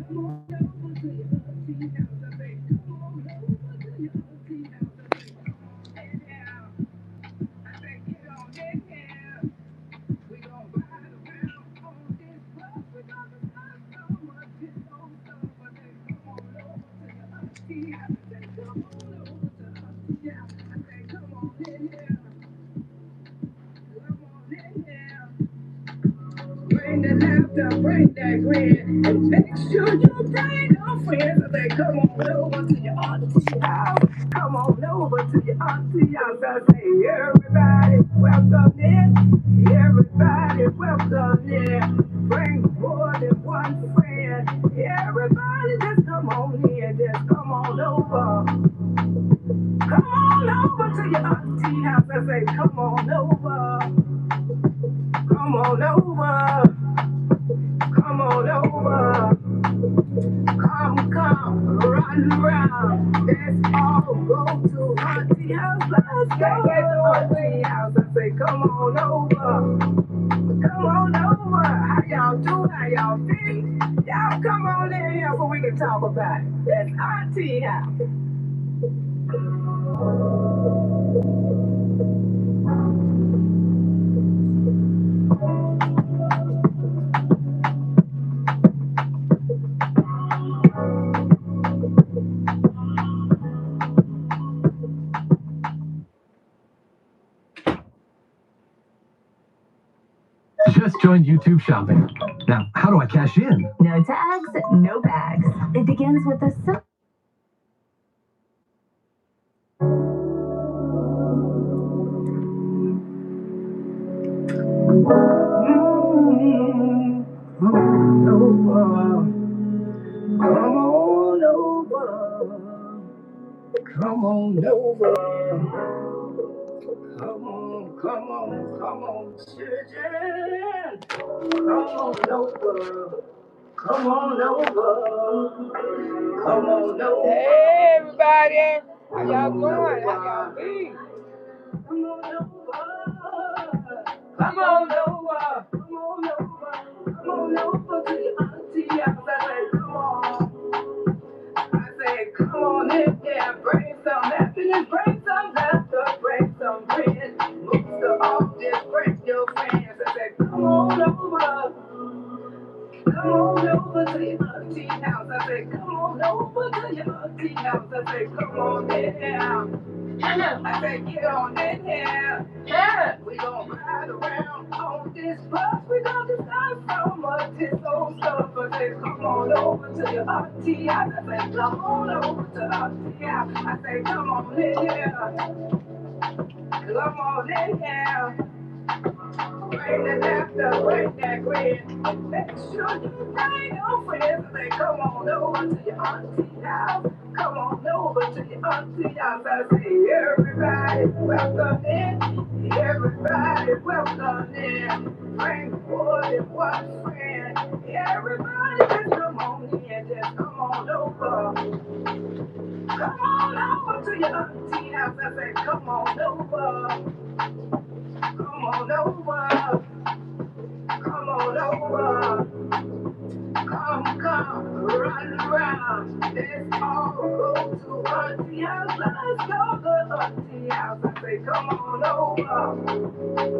Bring the laughter, bring that grin, and make sure you bring your friends. I say, come on over to your auntie house. Come on over to your auntie house. I say, everybody, welcome in. Everybody, welcome in. Bring more than one friend. Everybody, just come on in. Just come on over. Come on over to your auntie house. I say, come on over. Come on over. Come on over, come, run around. Let's all go to Auntie House. Let's go to Auntie House. I say, come on over, come on over. How y'all do? How y'all feel? Y'all come on in here so we can talk about it. It's Auntie House. Just joined YouTube shopping. Now, how do I cash in? No tags, no bags. It begins with a simple. Come on over. Come on, children. Come on over. Come on over. Come on over. Hey, everybody. How y'all doing? How y'all be? Come on over. Come on over. Come on over. Come on over to your auntie house. I say, come on. I say, come on in there. Bring some happiness. Bring some laughter. Bring some friends. Move to all this. Bring your friends. I say, come on over. Come on over to your auntie house. I say, come on over to your auntie house. I say, come on in here. I say, get on in here. Yeah. We gon' ride around on this bus. We gon' discuss so much this old stuff. I say, come on over to your auntie house. I say, come on over to auntie house. I say, come on in here. Come on in here. Bring the laughter, bring that grin. Make sure you bring your friends. I say, come on over to your auntie house. Come on over to your auntie house. I say, everybody, welcome in. Everybody, welcome in. Bring more than one friend. Everybody, just come on in. Just come on over. Come on over to your auntie house. I say, come on over. Come on over. Come on over. Come, run around. Let's all go to Auntie House. Let's go to Auntie House. I say, come on over.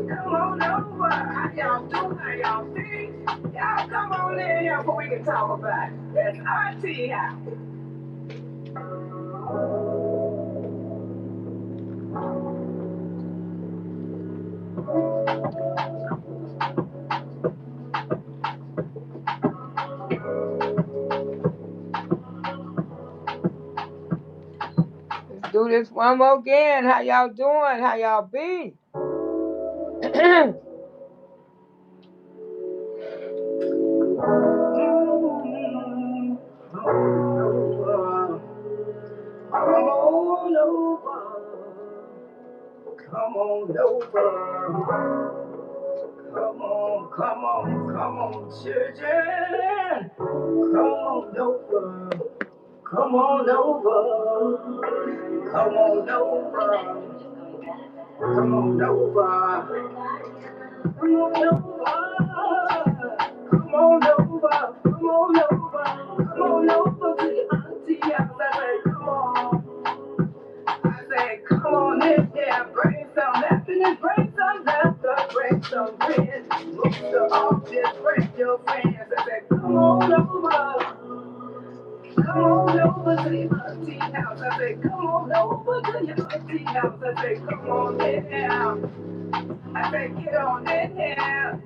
Come on over. How y'all do? How y'all feel? Y'all come on in here so we can talk about it. It's Auntie House. Let's do this one more again. How y'all doing? How y'all be? Come on over. Come on, children. Come on over. Come on over. Come on over. Come on over. Come on over. Come on over. Come on over. Come friends. I said, come on over. Come on over to your auntie house. I said, come on over to your auntie house. I said, come on in there. I said, get on in there.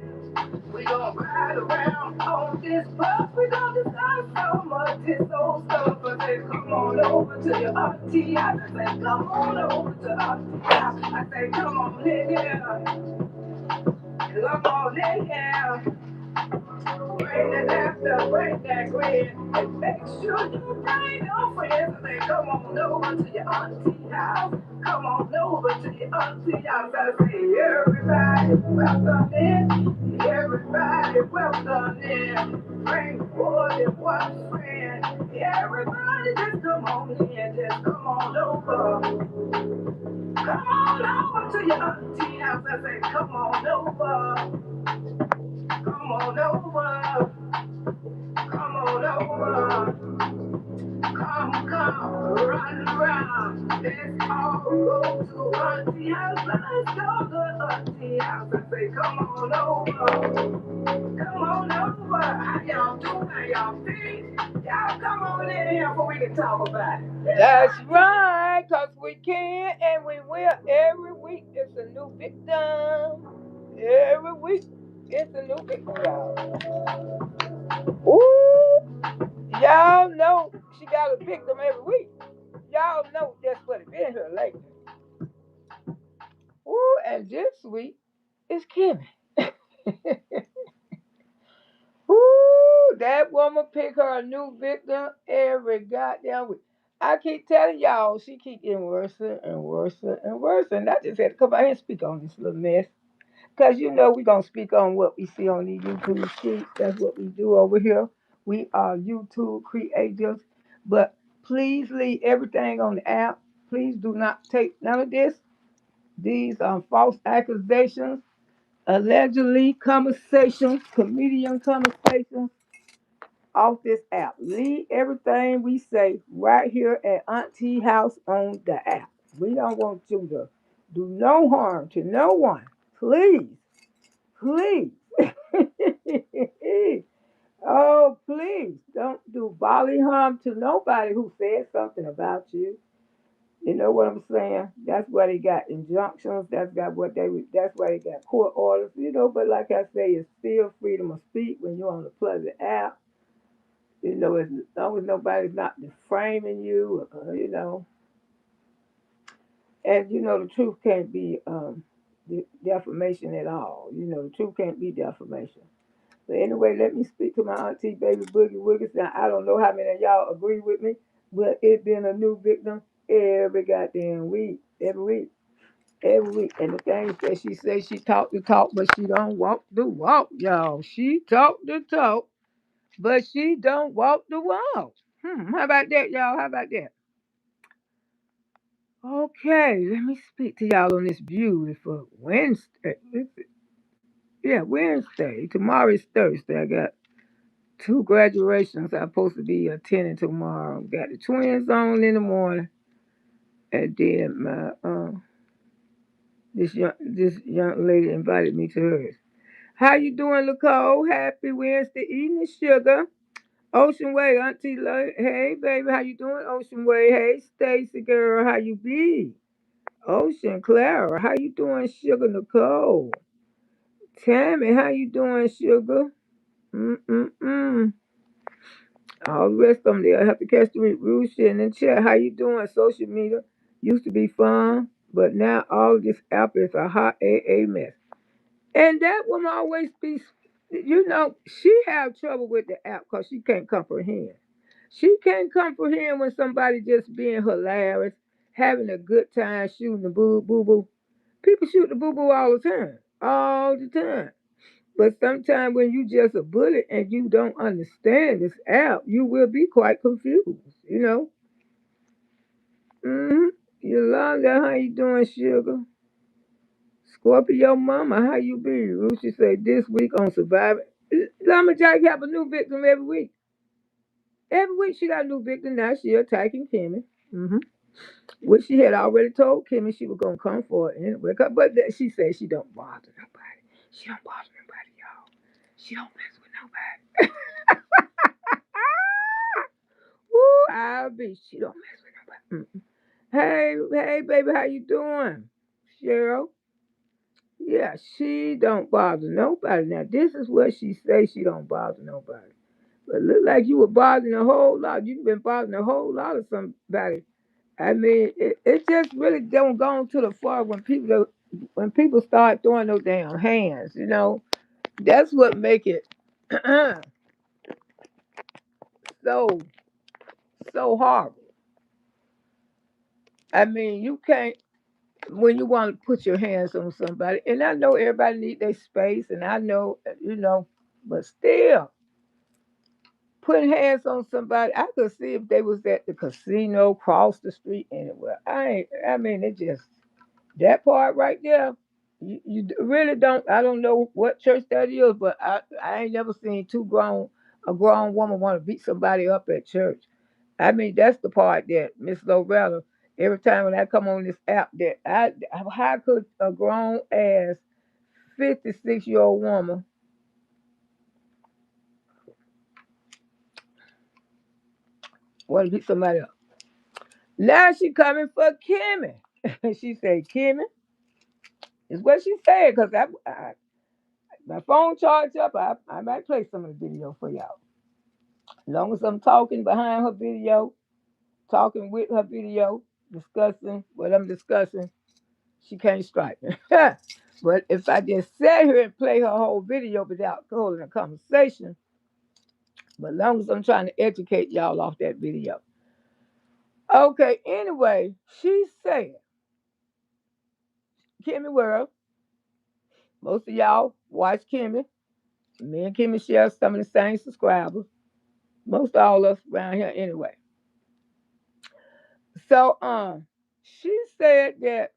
We gon' ride around on this bus. We gon' discuss so much this old stuff. I said, come on over to your auntie house. I said, come on over to auntie house. I said, come on in here. Come on in here. Bring that laughter, bring that grin, and make sure you bring your friends. I say, come on over to your auntie house. Come on over to your auntie house. I say, everybody, welcome in. Everybody, welcome in. Bring more than one friend. Everybody, just come on in. Just come on over. Come on over to your auntie house. I say, come on over. Come on over. Come on over, come, run around. Let's all go to Auntie House. Let's go to Auntie House. I say, come on over, come on over. How y'all doing? How y'all feel? Y'all come on in here so we can talk about it. That's right, because we can and we will. Every week it's a new victim. Every week it's a new victim, y'all. Ooh. Y'all know she got a victim every week. Y'all know that's what it been here lately. Ooh, and this week is Kimmy. Ooh, that woman pick her a new victim every goddamn week. I keep telling y'all, she keep getting worse and worse and worse. And I just had to come out here and speak on this little mess. Because you know we're going to speak on what we see on these YouTube streets. That's what we do over here. We are YouTube creators. But please leave everything on the app. Please do not take none of this. These are false accusations, allegedly conversations, comedian conversations off this app. Leave everything we say right here at Auntie House on the app. We don't want you to do no harm to no one. Please. Please. Oh, please don't do bodily harm to nobody who said something about you. You know what I'm saying? That's why they got injunctions. That's why they got court orders. You know, but like I say, it's still freedom of speech when you're on the public app. You know, as long as nobody's not defaming you, you know. And you know, the truth can't be defamation at all. You know, the truth can't be defamation. But anyway, let me speak to my auntie, baby Boogie Woogie. Now, I don't know how many of y'all agree with me, but it's been a new victim every goddamn week, every week, every week. And the thing is that she says she talk the talk, but she don't walk the walk, y'all. She talk the talk, but she don't walk the walk. How about that, y'all? How about that? Okay, let me speak to y'all on this beautiful Wednesday. Yeah, Wednesday. Tomorrow is Thursday. I got two graduations I'm supposed to be attending tomorrow. Got the twins on in the morning, and then my this young lady invited me to hers. How you doing, Nicole? Happy Wednesday evening, sugar. Ocean Way, Auntie hey baby, how you doing? Ocean Way, hey Stacy girl, how you be? Ocean Clara, how you doing, sugar Nicole? Tammy, how you doing, sugar? Mm-mm-mm. All the rest of them, they'll have to catch the rude shit in the chat. How you doing? Social media used to be fun, but now all this app is a hot AA mess. And that woman always be, you know, she have trouble with the app because she can't comprehend. She can't comprehend when somebody just being hilarious, having a good time, shooting the boo boo. People shoot the boo boo all the time. But sometimes when you just a bullet and you don't understand this app, you will be quite confused, you know. Mm-hmm. Yolanda, how you doing, sugar? Scorpio mama, how you be? Lucy say this week on Survivor. Llama Jack have a new victim every week. Every week she got a new victim. Now she attacking Kimmy. Mm-hmm. Which she had already told Kimmy she was gonna come for it anyway. But she said she don't bother nobody. She don't bother nobody, y'all. She don't mess with nobody. be. She don't mess with nobody. Hey, baby, how you doing? Cheryl? Yeah, she don't bother nobody. Now, this is what she say she don't bother nobody. But look like you were bothering a whole lot. You've been bothering a whole lot of somebody. I mean, it just really don't go on to the far when people start throwing those damn hands. That's what make it so so horrible. I mean, you can't when you want to put your hands on somebody, and I know everybody need their space, and I know but still putting hands on somebody, I could see if they was at the casino, cross the street, anywhere. I mean, it just that part right there. You really don't. I don't know what church that is, but I ain't never seen a grown woman want to beat somebody up at church. I mean, that's the part that Miss Loretta. Every time when I come on this app, how could a grown ass 56-year-old woman want to beat somebody up? Now she coming for Kimmy. She said, Kimmy is what she said, because my phone charged up. I might play some of the video for y'all. As long as I'm talking behind her video, talking with her video, discussing what I'm discussing, she can't strike me. But if I just sit here and play her whole video without holding a conversation, but as long as I'm trying to educate y'all off that video. Okay, anyway, she said, Kimmy World, most of y'all watch Kimmy. Me and Kimmy share some of the same subscribers. Most all of us around here anyway. So she said that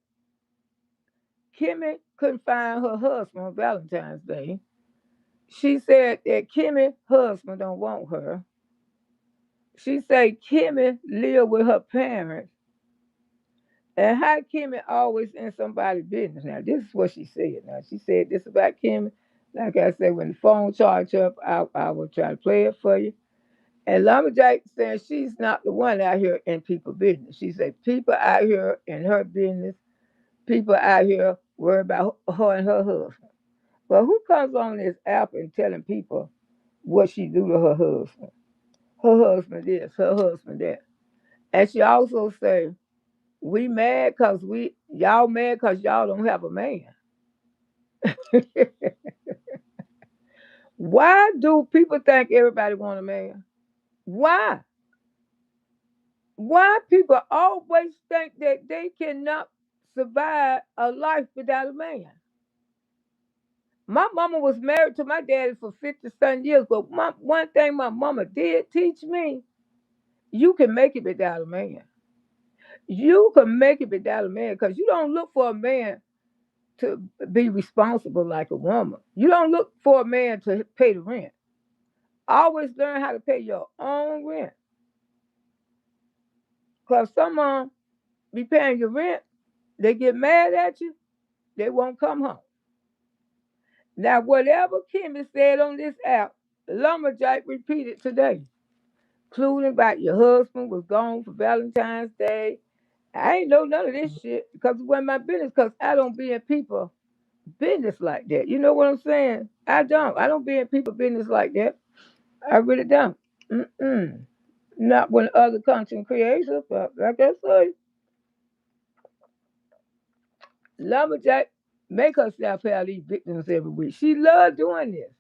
Kimmy couldn't find her husband on Valentine's Day. She said that Kimmy's husband don't want her. She said Kimmy live with her parents. And how Kimmy always in somebody's business. Now, this is what she said. Now, she said this about Kimmy. Like I said, when the phone charged up, I will try to play it for you. And Lumberjack said she's not the one out here in people's business. She said people out here in her business, people out here worry about her and her husband. But who comes on this app and telling people what she do to her husband? Her husband this, her husband that. And she also said, we mad cause y'all mad cause y'all don't have a man. Why do people think everybody want a man? Why? Why people always think that they cannot survive a life without a man? My mama was married to my daddy for 50-some years, but one thing my mama did teach me, you can make it without a man. You can make it without a man because you don't look for a man to be responsible like a woman. You don't look for a man to pay the rent. Always learn how to pay your own rent. Because someone be paying your rent, they get mad at you, they won't come home. Now, whatever Kimmy said on this app, Lumberjack repeated today, including about your husband was gone for Valentine's Day. I ain't know none of this shit because it wasn't my business because I don't be in people business like that. You know what I'm saying? I don't. I don't be in people business like that. I really don't. Mm-mm. Not when other content creators, but like I say, Lumberjack make herself have these victims every week. She love doing this.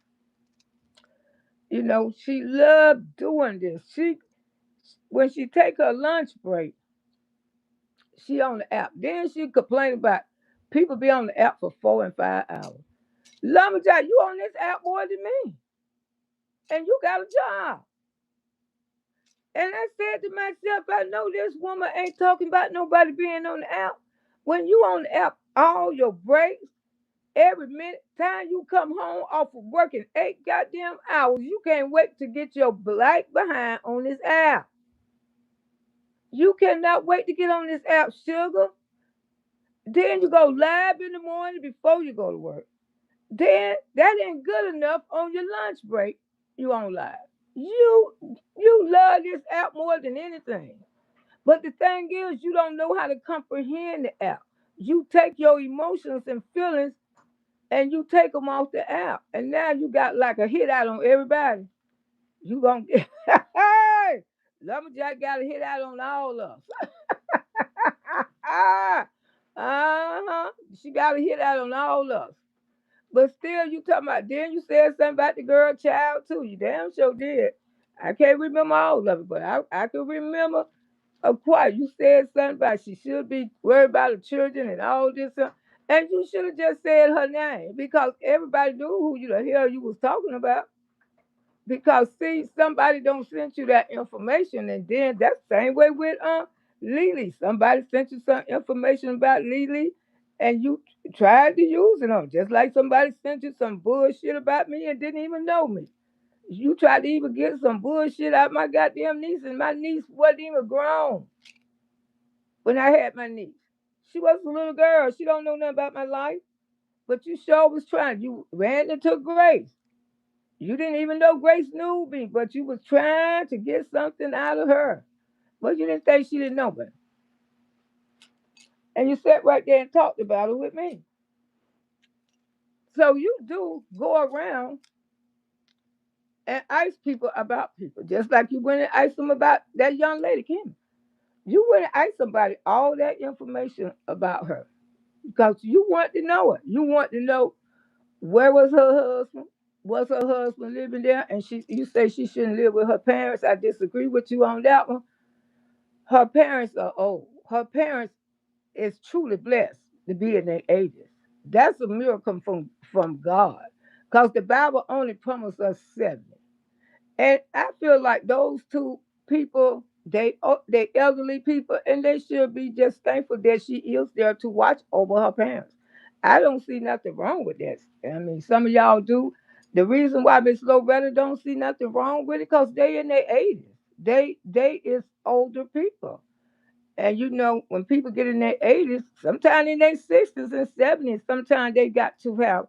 She loved doing this. When she take her lunch break, she on the app. Then she complain about people be on the app for 4 and 5 hours. Lumberjack, you on this app more than me, and you got a job. And I said to myself, I know this woman ain't talking about nobody being on the app. When you on the app, all your breaks, every minute, time you come home off of working 8 goddamn hours, you can't wait to get your black behind on this app. You cannot wait to get on this app, sugar. Then you go live in the morning before you go to work. Then that ain't good enough on your lunch break. You on live. You love this app more than anything. But the thing is, you don't know how to comprehend the app. You take your emotions and feelings and you take them off the app. And now you got like a hit out on everybody. You gonna get, hey, Lumberjack got a hit out on all of us. uh-huh. She got a hit out on all of us. But still, you talking about, then you said something about the girl child too. You damn sure did. I can't remember all of it, but I can remember quite. You said something about she should be worried about the children and all this. And you should have just said her name because everybody knew who you the hell you was talking about. Because see, somebody don't send you that information, and then that's the same way with Lily. Somebody sent you some information about Lily, and you tried to use it on. Just like somebody sent you some bullshit about me and didn't even know me. You tried to even get some bullshit out my goddamn niece, and my niece wasn't even grown when I had my niece. She was a little girl. She don't know nothing about my life. But you sure was trying. You ran into Grace. You didn't even know Grace knew me, but you was trying to get something out of her. But you didn't think she didn't know me. And you sat right there and talked about it with me. So you do go around and ask people about people, just like you went and asked them about that young lady, Kim. You went and asked somebody all that information about her because you want to know it. You want to know where was her husband? Was her husband living there? And you say she shouldn't live with her parents. I disagree with you on that one. Her parents are old. Her parents is truly blessed to be in their 80s. That's a miracle from God. Because the Bible only promised us 70. And I feel like those two people, they elderly people, and they should be just thankful that she is there to watch over her parents. I don't see nothing wrong with that. I mean, some of y'all do. The reason why Miss Loretta don't see nothing wrong with it, because they in their 80s. They is older people. And you know, when people get in their 80s, sometimes in their 60s and 70s, sometimes they got to have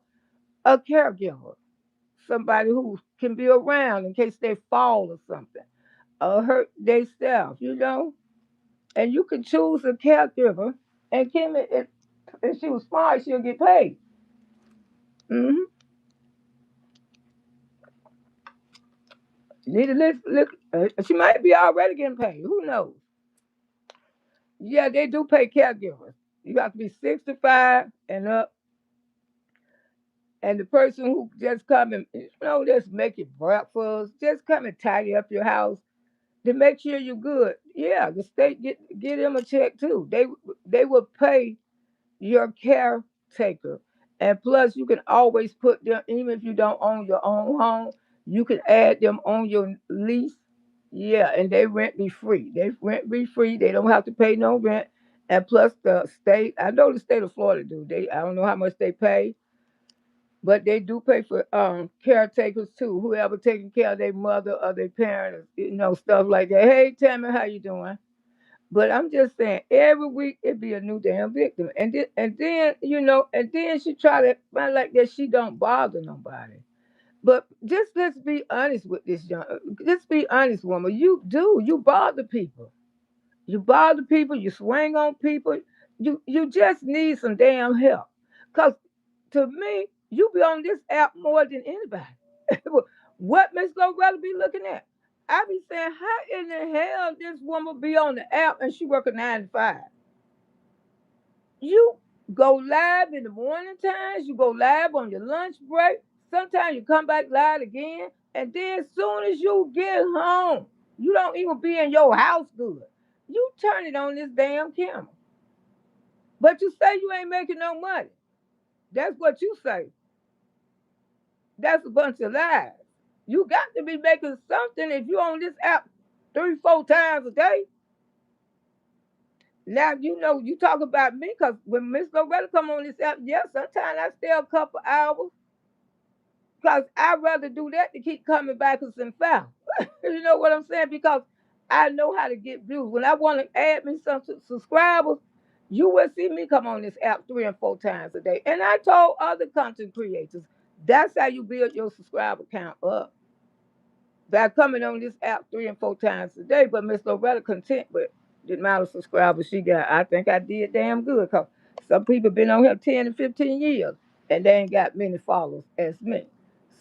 a caregiver, somebody who can be around in case they fall or something, or hurt themselves, you know. And you can choose a caregiver, and Kim, if she was smart, she'll get paid. Mm-hmm. Need to look. She might be already getting paid. Who knows? Yeah, they do pay caregivers. You have to be 65 and up, and the person who just come and just make you breakfast, just come and tidy up your house to make sure you're good. Yeah, the state get them a check too. They will pay your caretaker, and plus you can always put them, even if you don't own your own home, you can add them on your lease. Yeah, and they rent be free. They rent be free. They don't have to pay no rent. And plus the state, I know the state of Florida do. I don't know how much they pay, but they do pay for caretakers too. Whoever taking care of their mother or their parents, stuff like that. Hey Tammy, how you doing? But I'm just saying, every week it be a new damn victim, and then she try to find like that she don't bother nobody. But just let's be honest with this young. Let's be honest, woman. You bother people. You bother people. You swing on people. You just need some damn help. Cause to me, you be on this app more than anybody. What Miss Loretta be looking at? I be saying, how in the hell this woman be on the app and she work a 9 to 5? You go live in the morning times, you go live on your lunch break. Sometimes you come back live again, and then as soon as you get home, you don't even be in your house good. You turn it on this damn camera. But you say you ain't making no money. That's what you say. That's a bunch of lies. You got to be making something if you on this app 3, 4 times a day. Now you talk about me because when Miss Loretta come on this app, yeah, sometimes I stay a couple hours because I'd rather do that to keep coming back and foul. You know what I'm saying? Because I know how to get views. When I want to add me some subscribers, you will see me come on this app 3 and 4 times a day. And I told other content creators, that's how you build your subscriber count up. by coming on this app 3 and 4 times a day. But Miss Loretta content with the amount of subscribers she got. I think I did damn good because some people been on here 10 and 15 years and they ain't got many followers as me.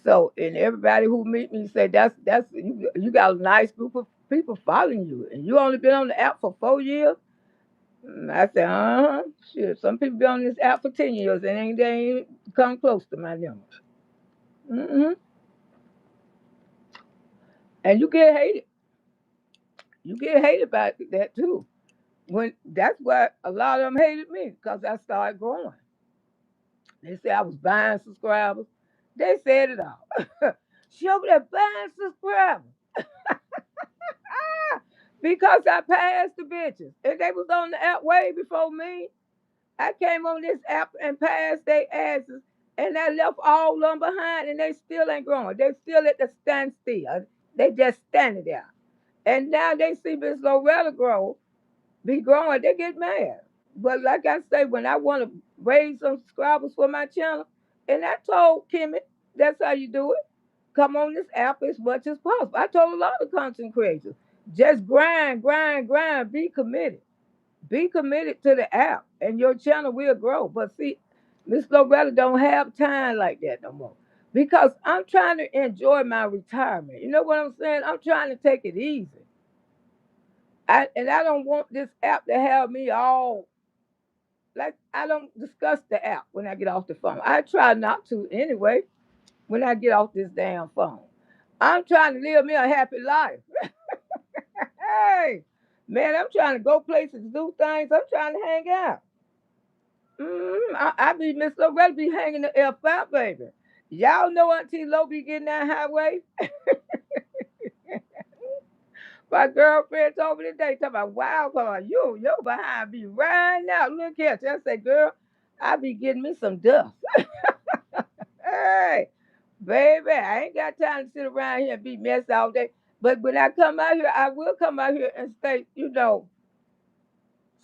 So, and everybody who meet me say that's you got a nice group of people following you, and you only been on the app for 4 years. I said, shit. Some people been on this app for 10 years and they ain't come close to my numbers. hmm And you get hated. You get hated by that too. When that's why a lot of them hated me because I started growing. They said I was buying subscribers. They said it all. She over there buying subscribers because I passed the bitches. And they was on the app way before me. I came on this app and passed their asses, and I left all of them behind, and they still ain't growing. They still at the standstill. They just standing there. And now they see Miss Loretta be growing, they get mad. But like I say, when I want to raise some subscribers for my channel, and I told Kimmy, that's how you do it. Come on this app as much as possible. I told a lot of content creators, just grind, grind, grind, be committed. Be committed to the app and your channel will grow. But see, Miss Loretta don't have time like that no more. Because I'm trying to enjoy my retirement. You know what I'm saying? I'm trying to take it easy. And I don't want this app to have me all like I don't discuss the app when I get off the phone. I try not to anyway when I get off this damn phone. I'm trying to live me a happy life. Hey, man, I'm trying to go places, do things. I'm trying to hang out. I be Miss Loretta be hanging the F5, baby. Y'all know Auntie Lo be getting that highway. My girlfriend told me today, talking about, wow, come on, you behind be riding out. Look here. I said, girl, I be getting me some dust. Hey, baby, I ain't got time to sit around here and be messed all day. But when I come out here, I will come out here and stay,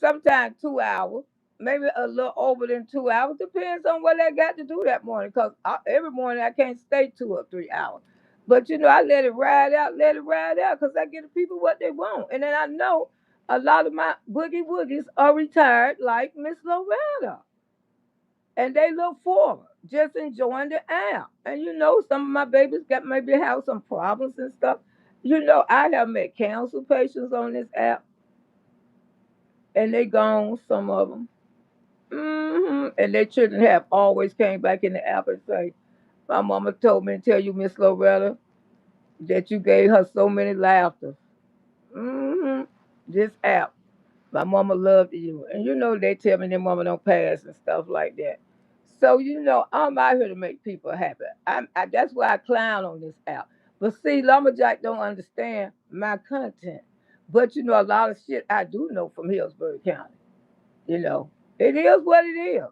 sometimes 2 hours, maybe a little over than 2 hours. Depends on what I got to do that morning. Because every morning I can't stay 2 or 3 hours. But I let it ride out because I give the people what they want. And then I know a lot of my boogie woogies are retired like Miss Loretta. And they look forward, just enjoying the app. And some of my babies got maybe have some problems and stuff. I have met cancer patients on this app, and they gone, some of them. And their children have always came back in the app and say, my mama told me to tell you, Miss Loretta, that you gave her so many laughters. hmm This app. My mama loved you. And they tell me their mama don't pass and stuff like that. So, I'm out here to make people happy. That's why I clown on this app. But see, Lumberjack don't understand my content. But, a lot of shit I do know from Hillsborough County. You know, it is what it is.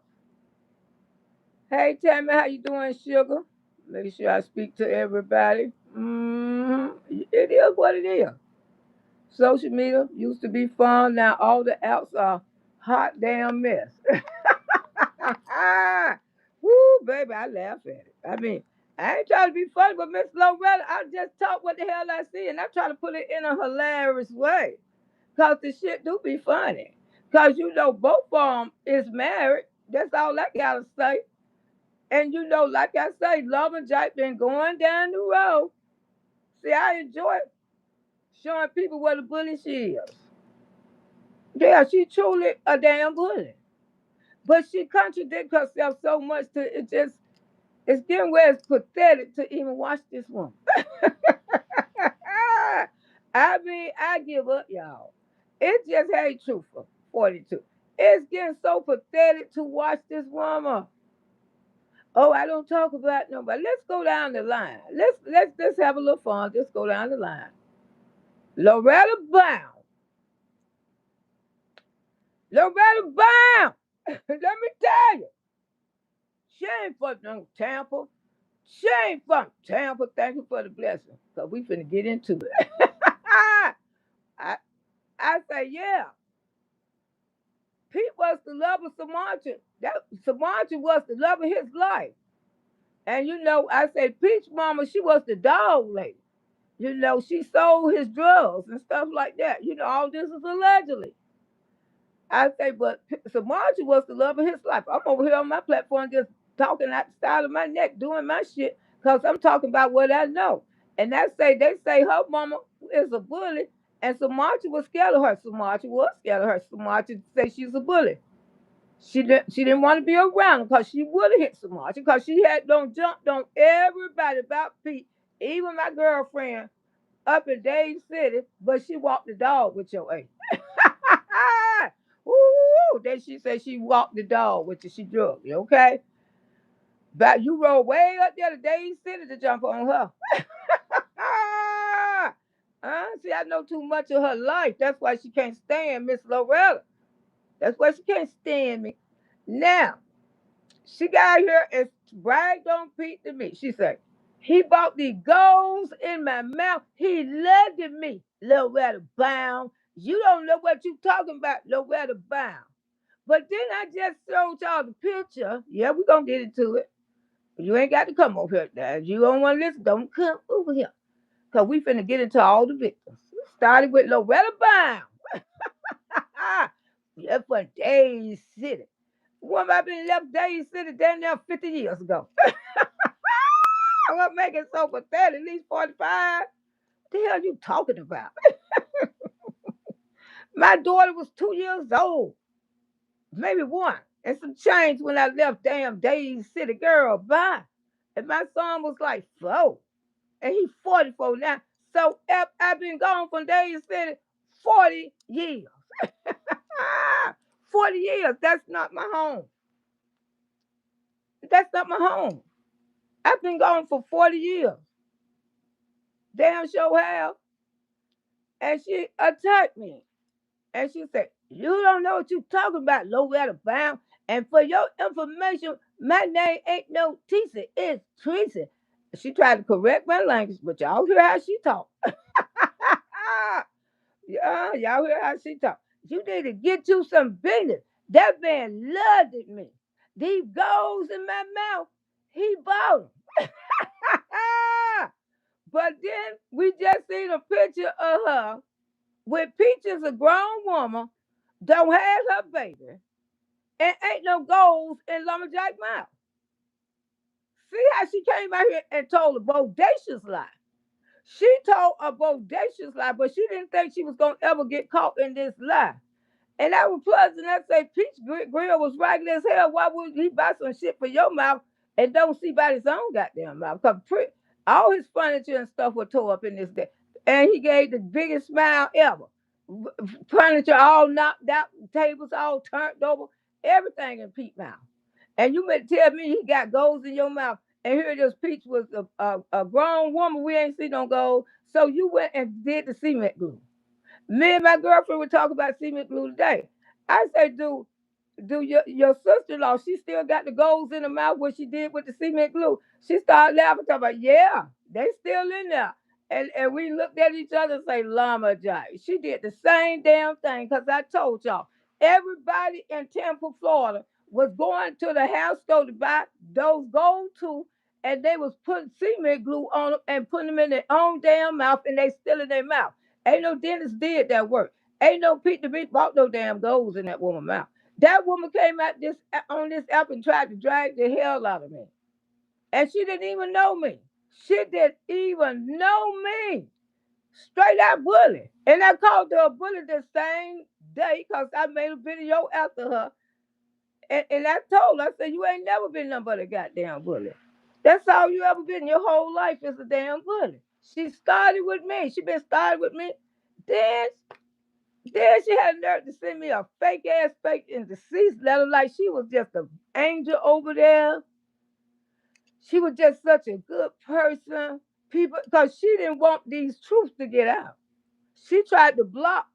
Hey, Tammy, how you doing, sugar? Make sure I speak to everybody. It is what it is. Social media used to be fun. Now all the apps are hot damn mess. Woo, baby, I laugh at it. I mean, I ain't trying to be funny, but Miss Loretta, I just talk what the hell I see, and I try to put it in a hilarious way. Cause the shit do be funny. Cause both of them is married. That's all I gotta say. And like I say, Love and Jack been going down the road. See, I enjoy showing people what a bully she is. Yeah, she truly a damn bully. But she contradicts herself so much to it's getting where it's pathetic to even watch this woman. I mean, I give up, y'all. It just ain't truthful. 42. It's getting so pathetic to watch this woman. Oh, I don't talk about nobody. Let's go down the line. Let's have a little fun. Just go down the line. Loretta Brown. Loretta Brown. Let me tell you, she ain't from no Tampa. She ain't from Tampa. Thank you for the blessing, cause we finna get into it. I I say yeah. Pete was the love of Samarcha. That Samarcha was the love of his life. And I say Pete's mama, she was the dog lady. You know, she sold his drugs and stuff like that. You know, all this is allegedly. I say, but Samaja was the love of his life. I'm over here on my platform just talking out the side of my neck, doing my shit, because I'm talking about what I know. And they say her mama is a bully, and Samaja was scared of her. Samaja was scared of her. Samaja say she's a bully. She didn't want to be around because she would have hit Samaja because she had done jumped on everybody about Pete, even my girlfriend up in Dade City, but she walked the dog with your ass. Ooh, then she said she walked the dog with you. She drug you, okay? But you rode way up there to Dade City to jump on her. See, I know too much of her life. That's why she can't stand Miss Loretta. That's why she can't stand me. Now, she got here and bragged on Pete to me. She said, he bought the goals in my mouth. He loved me, Loretta Brown. You don't know what you talking about, Loretta Brown. But then I just showed y'all the picture. Yeah, we're going to get into it. You ain't got to come over here. Now, if you don't want to listen, don't come over here. Because we finna get into all the victims. Started with Loretta Brown. Yeah, for Dade City. Woman, I've been left Dade City down there 50 years ago. I'm making so pathetic, at least 45. What the hell you talking about? My daughter was 2 years old, maybe one, and some change when I left damn Dade City. Girl, bye. And my son was like 4, and he's 44 now. So I've been gone from Dade City 40 years. 40 years. That's not my home. That's not my home. I've been gone for 40 years. Damn sure have. And she attacked me. And she said, you don't know what you talking about, Loretta Brown. And for your information, my name ain't no Tisa, it's Teresa. She tried to correct my language, but y'all hear how she talk. Yeah, y'all hear how she talk. You need to get you some business. That man loved me. These goals in my mouth, he bought them. But then we just seen a picture of her with Peaches, a grown woman, don't have her baby, and ain't no goals in Lumberjack mouth. See how she came out here and told a bodacious lie. She told a bodacious lie, but she didn't think she was going to ever get caught in this lie. And I was pleasant. I say, Peach Grill was ragged as hell. Why would he buy some shit for your mouth and don't see by his own goddamn mouth? Because all his furniture and stuff were tore up in this day. And he gave the biggest smile ever. Furniture all knocked out, tables all turned over, everything in Pete's mouth. And you may tell me he got goals in your mouth. And here this Peach was a grown woman. We ain't see no gold. So you went and did the cement glue. Me and my girlfriend were talking about cement glue today. I said, do your sister-in-law, she still got the goals in her mouth what she did with the cement glue. She started laughing, talking about, yeah, they still in there. And we looked at each other and say, Llama Jai. She did the same damn thing because I told y'all, everybody in Tampa, Florida was going to the house store to buy those gold too, and they was putting cement glue on them and putting them in their own damn mouth, and they still in their mouth. Ain't no dentist did that work. Ain't no Pete the Beat bought no damn goals in that woman's mouth. That woman came out this on this app and tried to drag the hell out of me. And she didn't even know me. She didn't even know me. Straight out bully. And I called her a bully the same day because I made a video after her. And I told her, I said, you ain't never been nothing but a goddamn bully. That's all you ever been your whole life is a damn bully. She started with me. She been started with me. Then she had nerve to send me a fake and deceased letter like she was just an angel over there. She was just such a good person. People, because she didn't want these truths to get out. She tried to block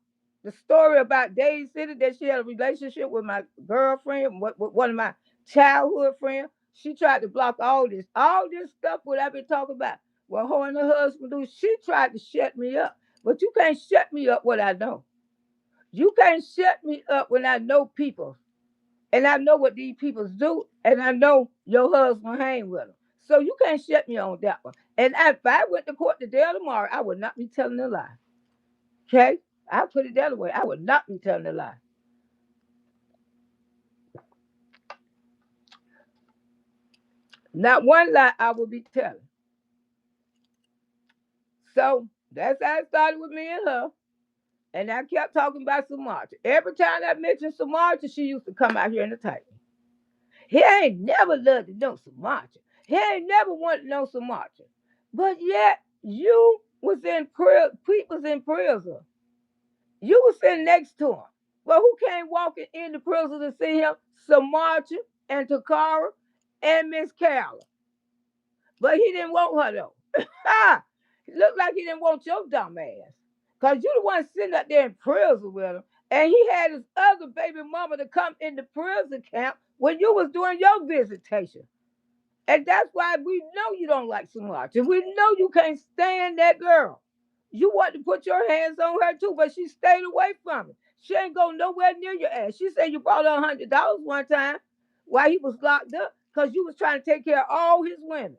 the story about Dade City that she had a relationship with my girlfriend, with one of my childhood friends. She tried to block all this stuff what I've been talking about. What her and her husband do. She tried to shut me up. But you can't shut me up what I know. You can't shut me up when I know people. And I know what these people do. And I know your husband hang with them. So you can't shut me on that one. And if I went to court today or tomorrow, I would not be telling a lie. Okay? I put it that way. I would not be telling a lie. Not one lie I would be telling. So that's how it started with me and her. And I kept talking about Samarja. Every time I mentioned Samarja, she used to come out here and attack me. He ain't never loved to know Samarja. He ain't never wanted to know Samarja. But yet, you was in prison. Pete was in prison. You was sitting next to him. Well, who came walking in the prison to see him? Samarja and Takara and Miss Carolyn. But he didn't want her though. It looked like he didn't want your dumb ass. Because you the one sitting up there in prison with him. And he had his other baby mama to come in the prison camp when you was doing your visitation. And that's why we know you don't like Samarja. We know you can't stand that girl. You want to put your hands on her too, but she stayed away from it. She ain't go nowhere near your ass. She said you brought her $100 one time while he was locked up because you was trying to take care of all his women.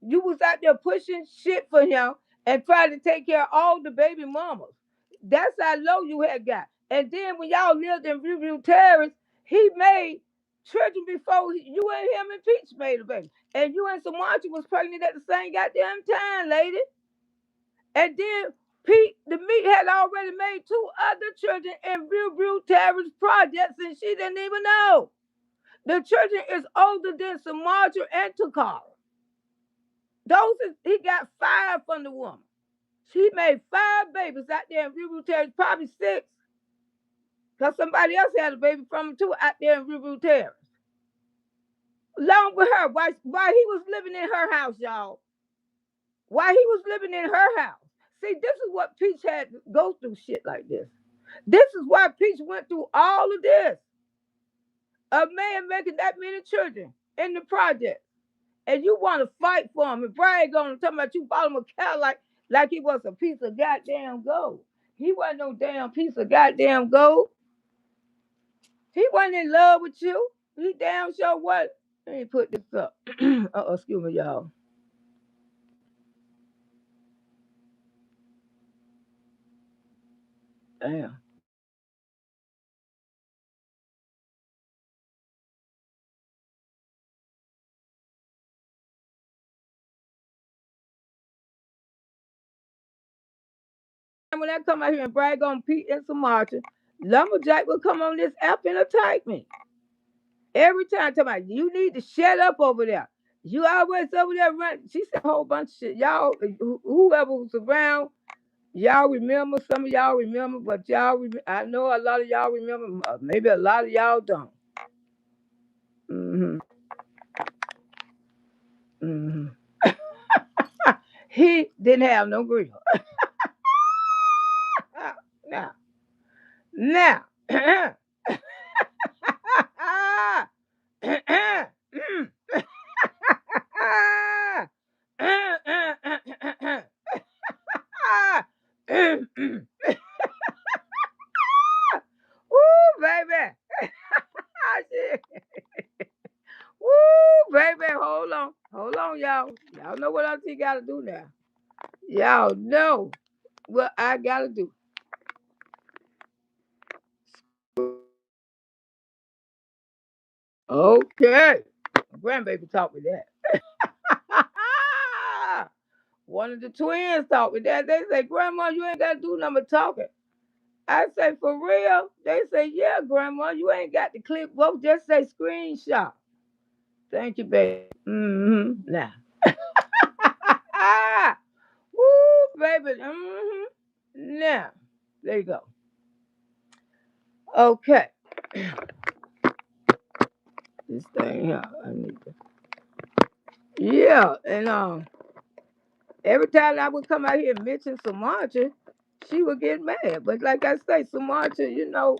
You was out there pushing shit for him and trying to take care of all the baby mamas. That's how low you had got. And then when y'all lived in Review Terrace, he made children before you and him and Peach made a baby. And you and Samarja was pregnant at the same goddamn time, lady. And then Pete, the meat had already made 2 other children in Review Terrace projects, and she didn't even know. The children is older than Samarja and Takara. He got 5 from the woman. She made 5 babies out there in Review Terrace, probably 6. Because somebody else had a baby from him too out there in Review Terrace. Along with her, while he was living in her house, y'all. While he was living in her house. See, this is what Peach had to go through shit like this. This is why Peach went through all of this. A man making that many children in the project. And you want to fight for him and brag on him, talking about you bought him a cow like he was a piece of goddamn gold. He wasn't no damn piece of goddamn gold. He wasn't in love with you. He damn sure was. Let me put this up. Excuse me, y'all. Damn. When I come out here and brag on Pete and Samarja, Lumberjack will come on this app and attack me. Every time, talking about, you need to shut up over there. You always over there running. She said a whole bunch of shit. Y'all, whoever was around, y'all remember. Some of y'all remember, but I know a lot of y'all remember. Maybe a lot of y'all don't. Hmm. Hmm. He didn't have no grill. Now, now. Woo, baby. Woo, baby. Hold on. Hold on, y'all. Y'all know what else you got to do now. Y'all know what I got to do. Okay. Grandbaby taught me that. One of the twins taught me that. They say, Grandma, you ain't got to do nothing but talking. I say, for real? They say, yeah, Grandma, you ain't got to click both. Just say screenshot. Thank you, baby. Mm-hmm. Now. Woo, baby. Mm-hmm. Now. There you go. Okay. This thing here. I need to. Yeah, and every time I would come out here and mention Samarja, she would get mad. But like I say, Samarja,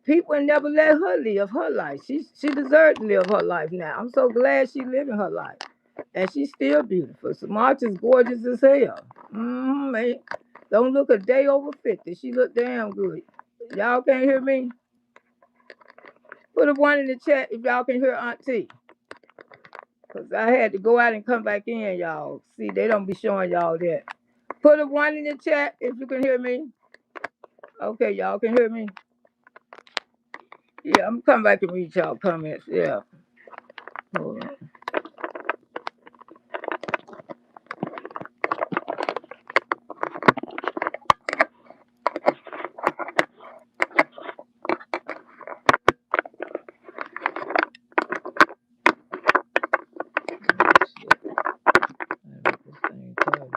people never let her live her life. She deserved to live her life now. I'm so glad she living her life. And she's still beautiful. Samarja's gorgeous as hell. Man. Don't look a day over 50. She look damn good. Y'all can't hear me? Put a one in the chat if y'all can hear Auntie. Because I had to go out and come back in, y'all. See, they don't be showing y'all that. Put a 1 in the chat if you can hear me. Okay, y'all can hear me. Yeah, I'm gonna come back and read y'all comments. Yeah. Hold on. This thing tighter.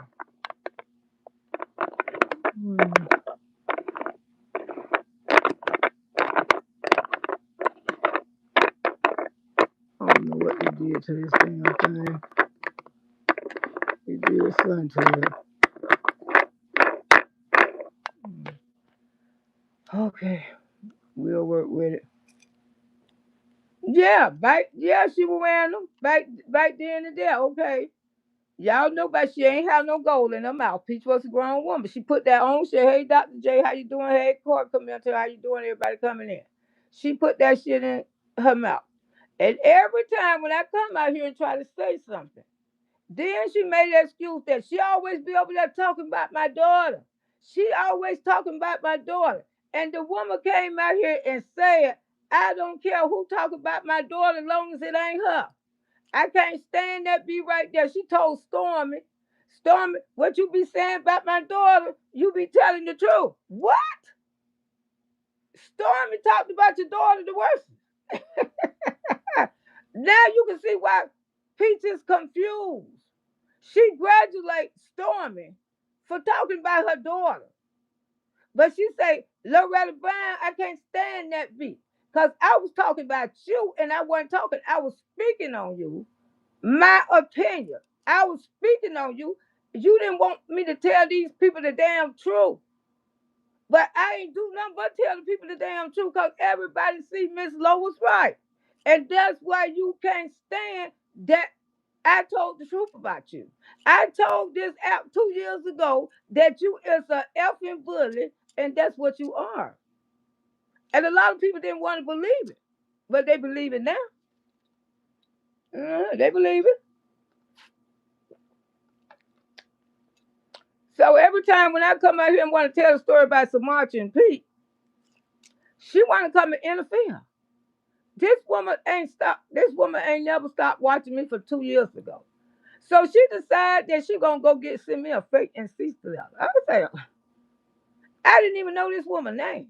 I don't know what they did to this damn thing. They did something to it. Okay, we'll work with it. Yeah, she was wearing them back then and there. Okay, y'all know, but she ain't have no gold in her mouth. Peach was a grown woman. She put that on. She said, "Hey, Dr. J, how you doing? Hey, Court, come in. Tell how you doing? Everybody coming in." She put that shit in her mouth, and every time when I come out here and try to say something. Then she made the excuse that she always be over there talking about my daughter. She always talking about my daughter. And the woman came out here and said, I don't care who talk about my daughter as long as it ain't her. I can't stand that be right there. She told Stormy, what you be saying about my daughter, you be telling the truth. What? Stormy talked about your daughter the worst. Now you can see why Peach is confused. She congratulates Stormy for talking about her daughter. But she say, Loretta Brown, I can't stand that beat. Because I was talking about you and I wasn't talking. I was speaking on you. My opinion. I was speaking on you. You didn't want me to tell these people the damn truth. But I ain't do nothing but tell the people the damn truth because everybody see Miss Lois right. And that's why you can't stand that I told the truth about you. I told this app 2 years ago that you is a effing bully, and that's what you are. And a lot of people didn't want to believe it, but they believe it now. They believe it. So every time when I come out here and want to tell a story about Samarcha and Pete, she want to come and interfere. This woman ain't stopped. This woman ain't never stopped watching me for 2 years ago. So she decided that she gonna go send me a fake and cease to that. I say, I didn't even know this woman's name.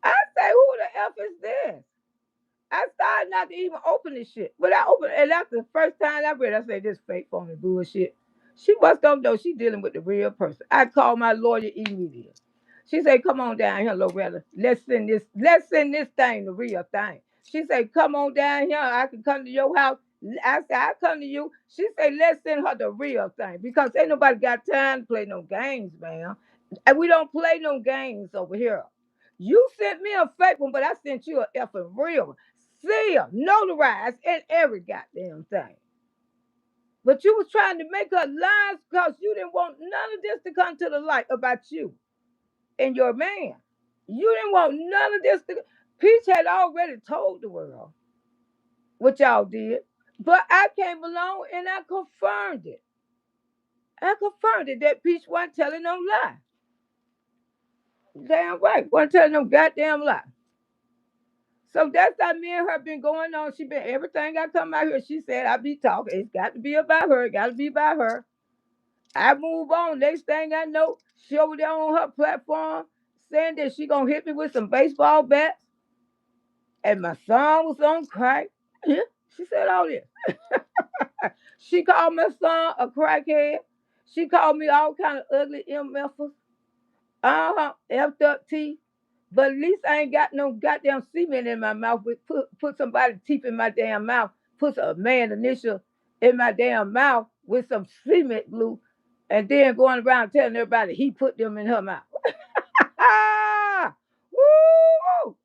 I say, who the F is this? I started not to even open this shit. But I opened it, and that's the first time I read it. I said, this fake phony bullshit. She must don't know she dealing with the real person. I called my lawyer immediately. She said, come on down here, Loretta. Let's send this thing, the real thing. She said, come on down here. I can come to your house. I said, I come to you. She said, let's send her the real thing. Because ain't nobody got time to play no games, man. And we don't play no games over here. You sent me a fake one, but I sent you a effing real one. Sealed, notarized, and every goddamn thing. But you was trying to make her lies because you didn't want none of this to come to the light about you and your man. You didn't want none of this to. Peach had already told the world what y'all did, but I came along and I confirmed it. I confirmed it that Peach wasn't telling no lie. Damn right, wasn't telling no goddamn lie. So that's how me and her been going on. She been everything I come out here. She said I be talking. It's got to be about her. It got to be about her. I move on. Next thing I know, she over there on her platform saying that she gonna hit me with some baseball bats, and my son was on crack. Yeah, she said all this. She called my son a crackhead. She called me all kind of ugly MFers. Effed up teeth. But at least I ain't got no goddamn cement in my mouth. Put somebody's teeth in my damn mouth. Put a man initial in my damn mouth with some cement glue. And then going around telling everybody he put them in her mouth. Woo!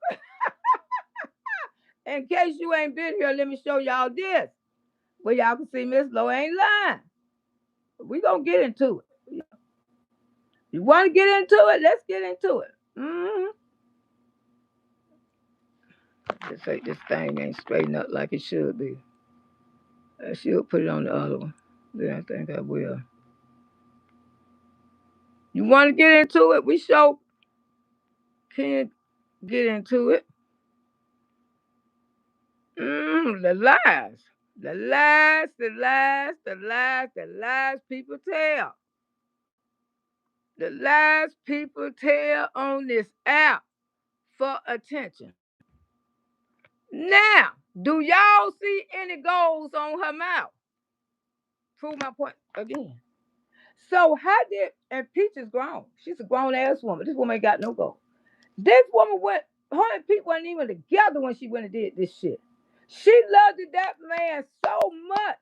In case you ain't been here, let me show y'all this. Well, y'all can see Miss Lowe ain't lying. We gonna get into it. You want to get into it? Let's get into it. Just say this thing ain't straightened up like it should be. I should put it on the other one. Then I think I will. You want to get into it? We sure can get into it. The lies. The lies, the lies, the lies, the lies people tell. The lies people tell on this app for attention. Now, do y'all see any goals on her mouth? Prove my point again. So how did, and Peach is grown. She's a grown ass woman. This woman ain't got no goals. This woman went, her and Pete weren't even together when she went and did this shit. She loved that man so much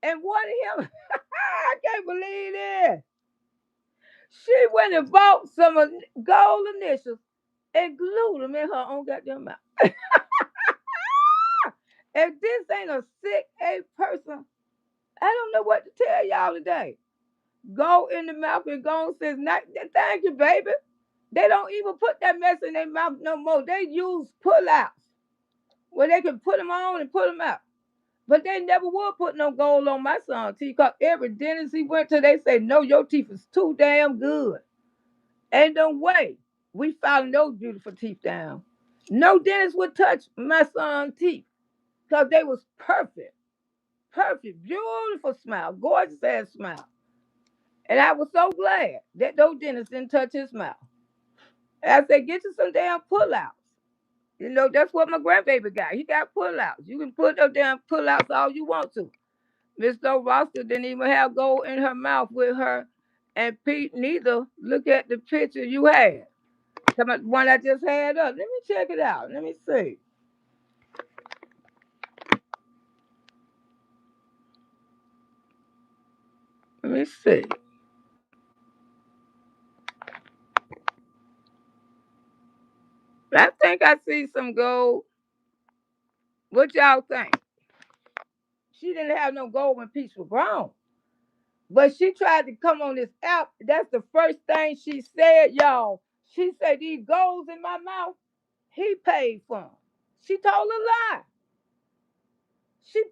and wanted him. I can't believe this. She went and bought some gold initials and glued them in her own goddamn mouth. If this ain't a sick a person, I don't know what to tell y'all today. Go in the mouth and go says, thank you, baby. They don't even put that mess in their mouth no more. They use pull-outs where they can put them on and put them out. But they never would put no gold on my son's teeth because every dentist he went to, they say, no, your teeth is too damn good. Ain't no way we found those beautiful teeth down. No dentist would touch my son's teeth because they was perfect. Perfect, beautiful smile, gorgeous ass smile. And I was so glad that those dentists didn't touch his mouth. I said, get you some damn pull-outs. You know, that's what my grandbaby got. He got pull-outs. You can put those damn pull-outs all you want to. Miss Loretta didn't even have gold in her mouth with her. And Pete neither. Look at the picture you had. The one I just had up. Let me check it out. Let me see. Let me see. I think I see some gold. What y'all think? She didn't have no gold when Peach was grown. But she tried to come on this app. That's the first thing she said, y'all. She said, these golds in my mouth, he paid for them. She told a lie. She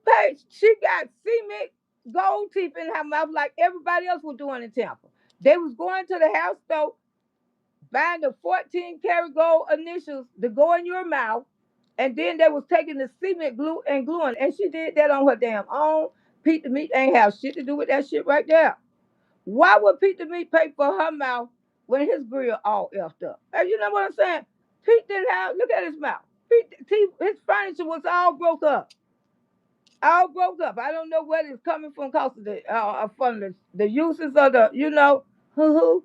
got cement gold teeth in her mouth like everybody else was doing in Tampa. They was going to the house store, buying the 14 karat gold initials to go in your mouth, and then they was taking the cement glue and gluing. And she did that on her damn own. Pete the Meat ain't have shit to do with that shit right there. Why would Pete the Meat pay for her mouth when his grill all effed up? And you know what I'm saying? Pete didn't have, look at his mouth. His furniture was all broke up. All broke up. I don't know where it's coming from because of the uses of the, you know, because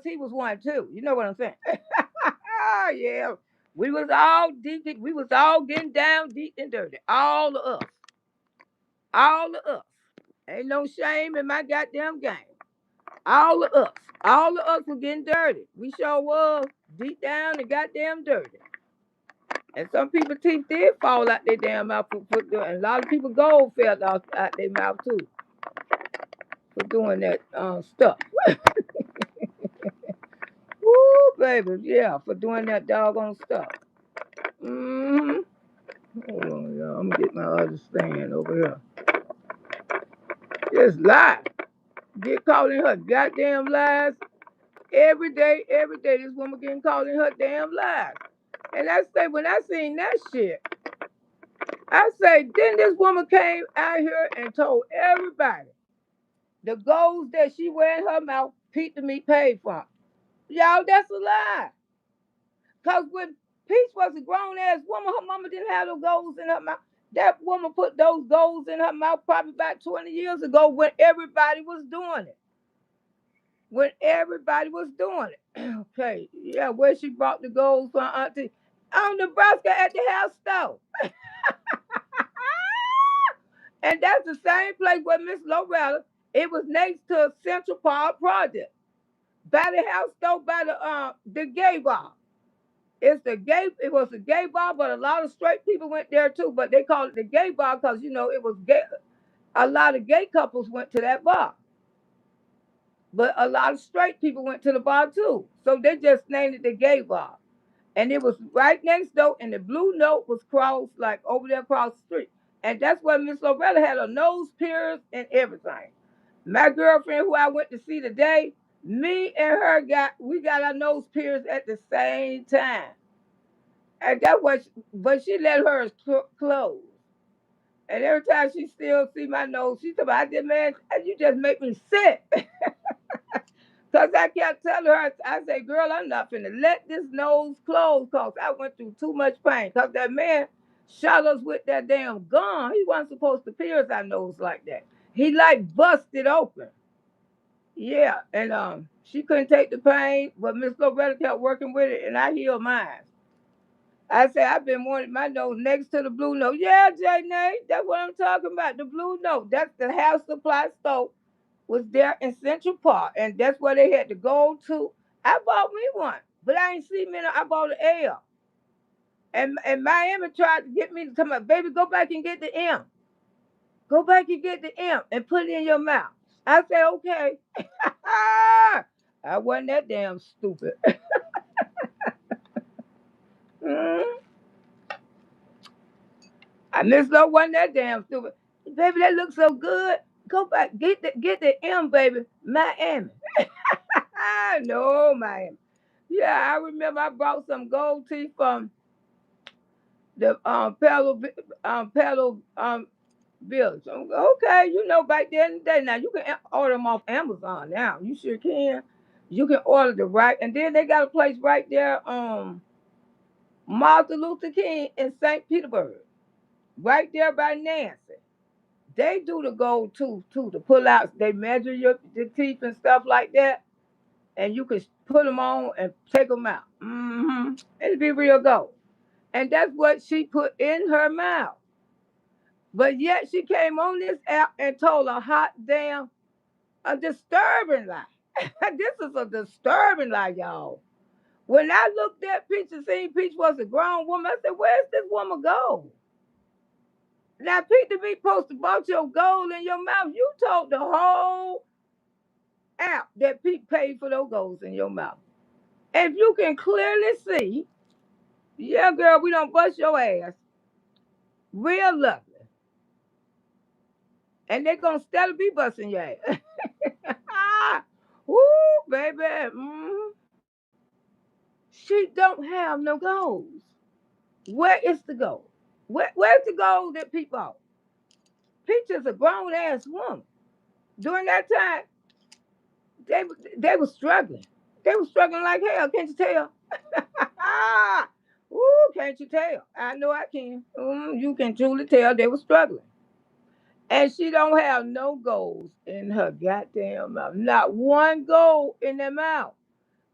he was one too. You know what I'm saying? Yeah. We was all deep. We was all getting down deep and dirty. All of us. All of us. Ain't no shame in my goddamn game. All of us. All of us were getting dirty. We sure was deep down and goddamn dirty. And some people's teeth did fall out their damn mouth and a lot of people gold fell out their mouth too for doing that stuff. Woo, baby, yeah, for doing that doggone stuff. Mm-hmm. Hold on, y'all. I'm gonna get my other stand over here. Just lie. Get caught in her goddamn lies every day, every day. This woman getting caught in her damn lies. And I say, when I seen that shit, I say, then this woman came out here and told everybody the goals that she wear in her mouth, Pete the Meat paid for. Y'all, that's a lie. Because when Peach was a grown ass woman, her mama didn't have no goals in her mouth. That woman put those goals in her mouth probably about 20 years ago when everybody was doing it. When everybody was doing it. Okay, yeah, where she bought the goals for her auntie. On Nebraska at the house store. And that's the same place where Miss Loretta, it was next to Central Park Project. By the house store, by the gay bar. It was a gay bar, but a lot of straight people went there too. But they called it the gay bar because, you know, it was gay. A lot of gay couples went to that bar. But a lot of straight people went to the bar too. So they just named it the gay bar. And it was right next door, and the blue note was crossed like over there across the street. And that's where Miss Loretta had her nose pierced and everything. My girlfriend, who I went to see today, me and her got our nose pierced at the same time. And that was, but she let hers close. And every time she still see my nose, she said, "I did, man, you just make me sick." Because I kept telling her, I said, "Girl, I'm not finna let this nose close because I went through too much pain." Because that man shot us with that damn gun. He wasn't supposed to pierce our nose like that. He like busted open. Yeah, and she couldn't take the pain, but Miss Loretta kept working with it, and I healed mine. I said, "I've been wanting my nose next to the blue note." Yeah, Jay Nate, that's what I'm talking about. The blue note. That's the house supply store was there in Central Park, and that's where they had to go to. I bought me one, but I ain't see me. I bought an L, and Miami tried to get me to come up, "Baby, go back and get the M. Go back and get the M and put it in your mouth." I said, "Okay." I wasn't that damn stupid. Mm. I Miss Lowe wasn't that damn stupid. "Baby, that looks so good. Go back, get the M, baby. Miami." No, Miami. Yeah, I remember I brought some gold teeth from the pedal village. Okay, back then in the day, now you can order them off Amazon now. You sure can. You can order the right, and then they got a place right there, Martin Luther King in St. Petersburg, right there by Nancy. They do the gold too to pull out. They measure your teeth and stuff like that, and you can put them on and take them out. It'll be real gold. And that's what she put in her mouth. But yet she came on this app and told a hot damn, a disturbing lie. This is a disturbing lie, y'all. When I looked at Peach and seen Peach was a grown woman, I said, "Where's this woman go?" Now, Pete to be supposed to bought your gold in your mouth. You told the whole app that Pete paid for those golds in your mouth. If you can clearly see, yeah, girl, we don't bust your ass. Real lovely. And they're going to still be busting your ass. Woo, baby. She don't have no goals. Where is the goal? Where's the goal that Pete bought? Peach is a grown ass woman. During that time, they they were struggling. They were struggling like hell. Can't you tell? Ooh, can't you tell? I know I can. You can truly tell they were struggling. And she don't have no goals in her goddamn mouth. Not one goal in their mouth.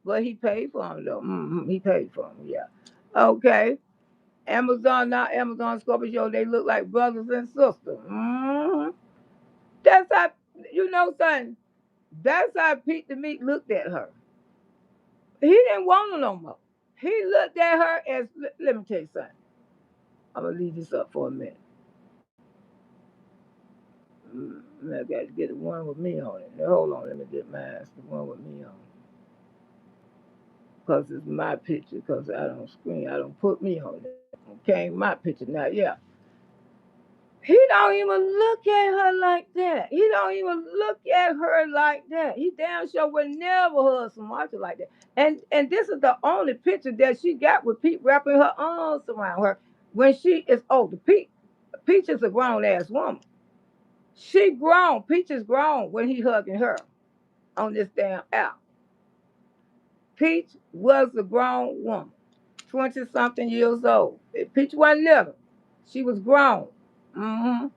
But he paid for them though. He paid for them. Yeah. Okay. Amazon, now Amazon Scorpio, they look like brothers and sisters. That's how, son. That's how Pete the Meat looked at her. He didn't want her no more. He looked at her as, let me tell you something. I'm going to leave this up for a minute. I got to get the one with me on it. Now, hold on, let me get mine. The one with me on. Because it's my picture, because I don't put me on it. Okay, my picture. Now, yeah. He don't even look at her like that. He don't even look at her like that. He damn sure would never hug somebody like that. And this is the only picture that she got with Pete wrapping her arms around her when she is older. Peach is a grown ass woman. She grown. Peach is grown when he hugging her on this damn app. Peach was a grown woman, 20 something years old. Peach wasn't little. She was grown. hmm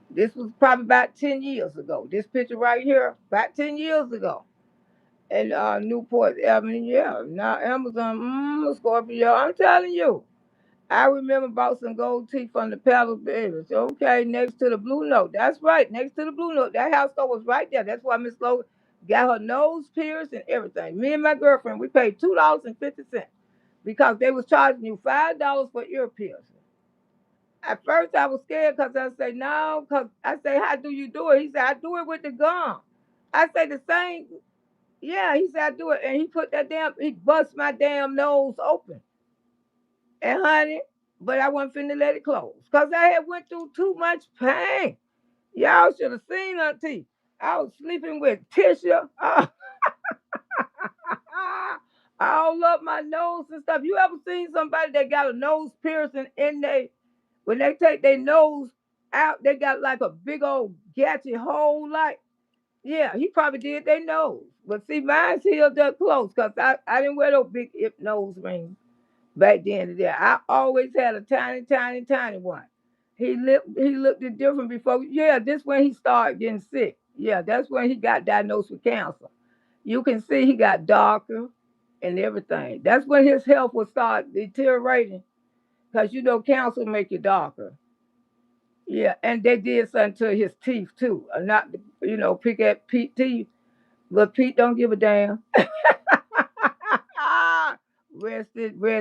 This was probably about 10 years ago. This picture right here, about 10 years ago. And Newport, I mean, yeah, now Amazon, Scorpio, I'm telling you. I remember bought some gold teeth from the Palace Babies. Okay, next to the Blue Note. That's right, next to the Blue Note. That house store was right there. That's why Miss Lowe got her nose pierced and everything. Me and my girlfriend, we paid $2.50 because they was charging you $5 for ear piercing. At first, I was scared because I said, "No," because I say, "How do you do it?" He said, "I do it with the gum." I say, "The same." Yeah, he said, "I do it." And he bust my damn nose open. And honey, but I wasn't finna let it close. Because I had went through too much pain. Y'all should have seen Auntie. I was sleeping with tissue all up my nose and stuff. You ever seen somebody that got a nose piercing in they when they take their nose out, they got like a big old gatchy hole like yeah, he probably did their nose. But see, mine's healed up close because I didn't wear those big hip nose rings back then and there. I always had a tiny, tiny, tiny one. He looked it different before. Yeah, this when he started getting sick. Yeah, that's when he got diagnosed with cancer. You can see he got darker and everything. That's when his health will start deteriorating because you know cancer make you darker. Yeah, and they did something to his teeth too. Not pick at Pete teeth, but Pete don't give a damn. Rest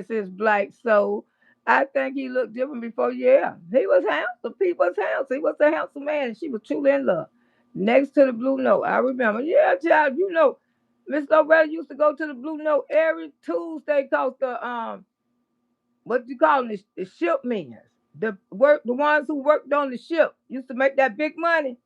his black soul. I think he looked different before. Yeah, he was handsome. Pete was handsome. He was a handsome man, and she was truly in love. Next to the Blue Note, I remember. Yeah, child, Miss Loretta used to go to the Blue Note every Tuesday cause what do you call them? The ship meetings. The ones who worked on the ship used to make that big money.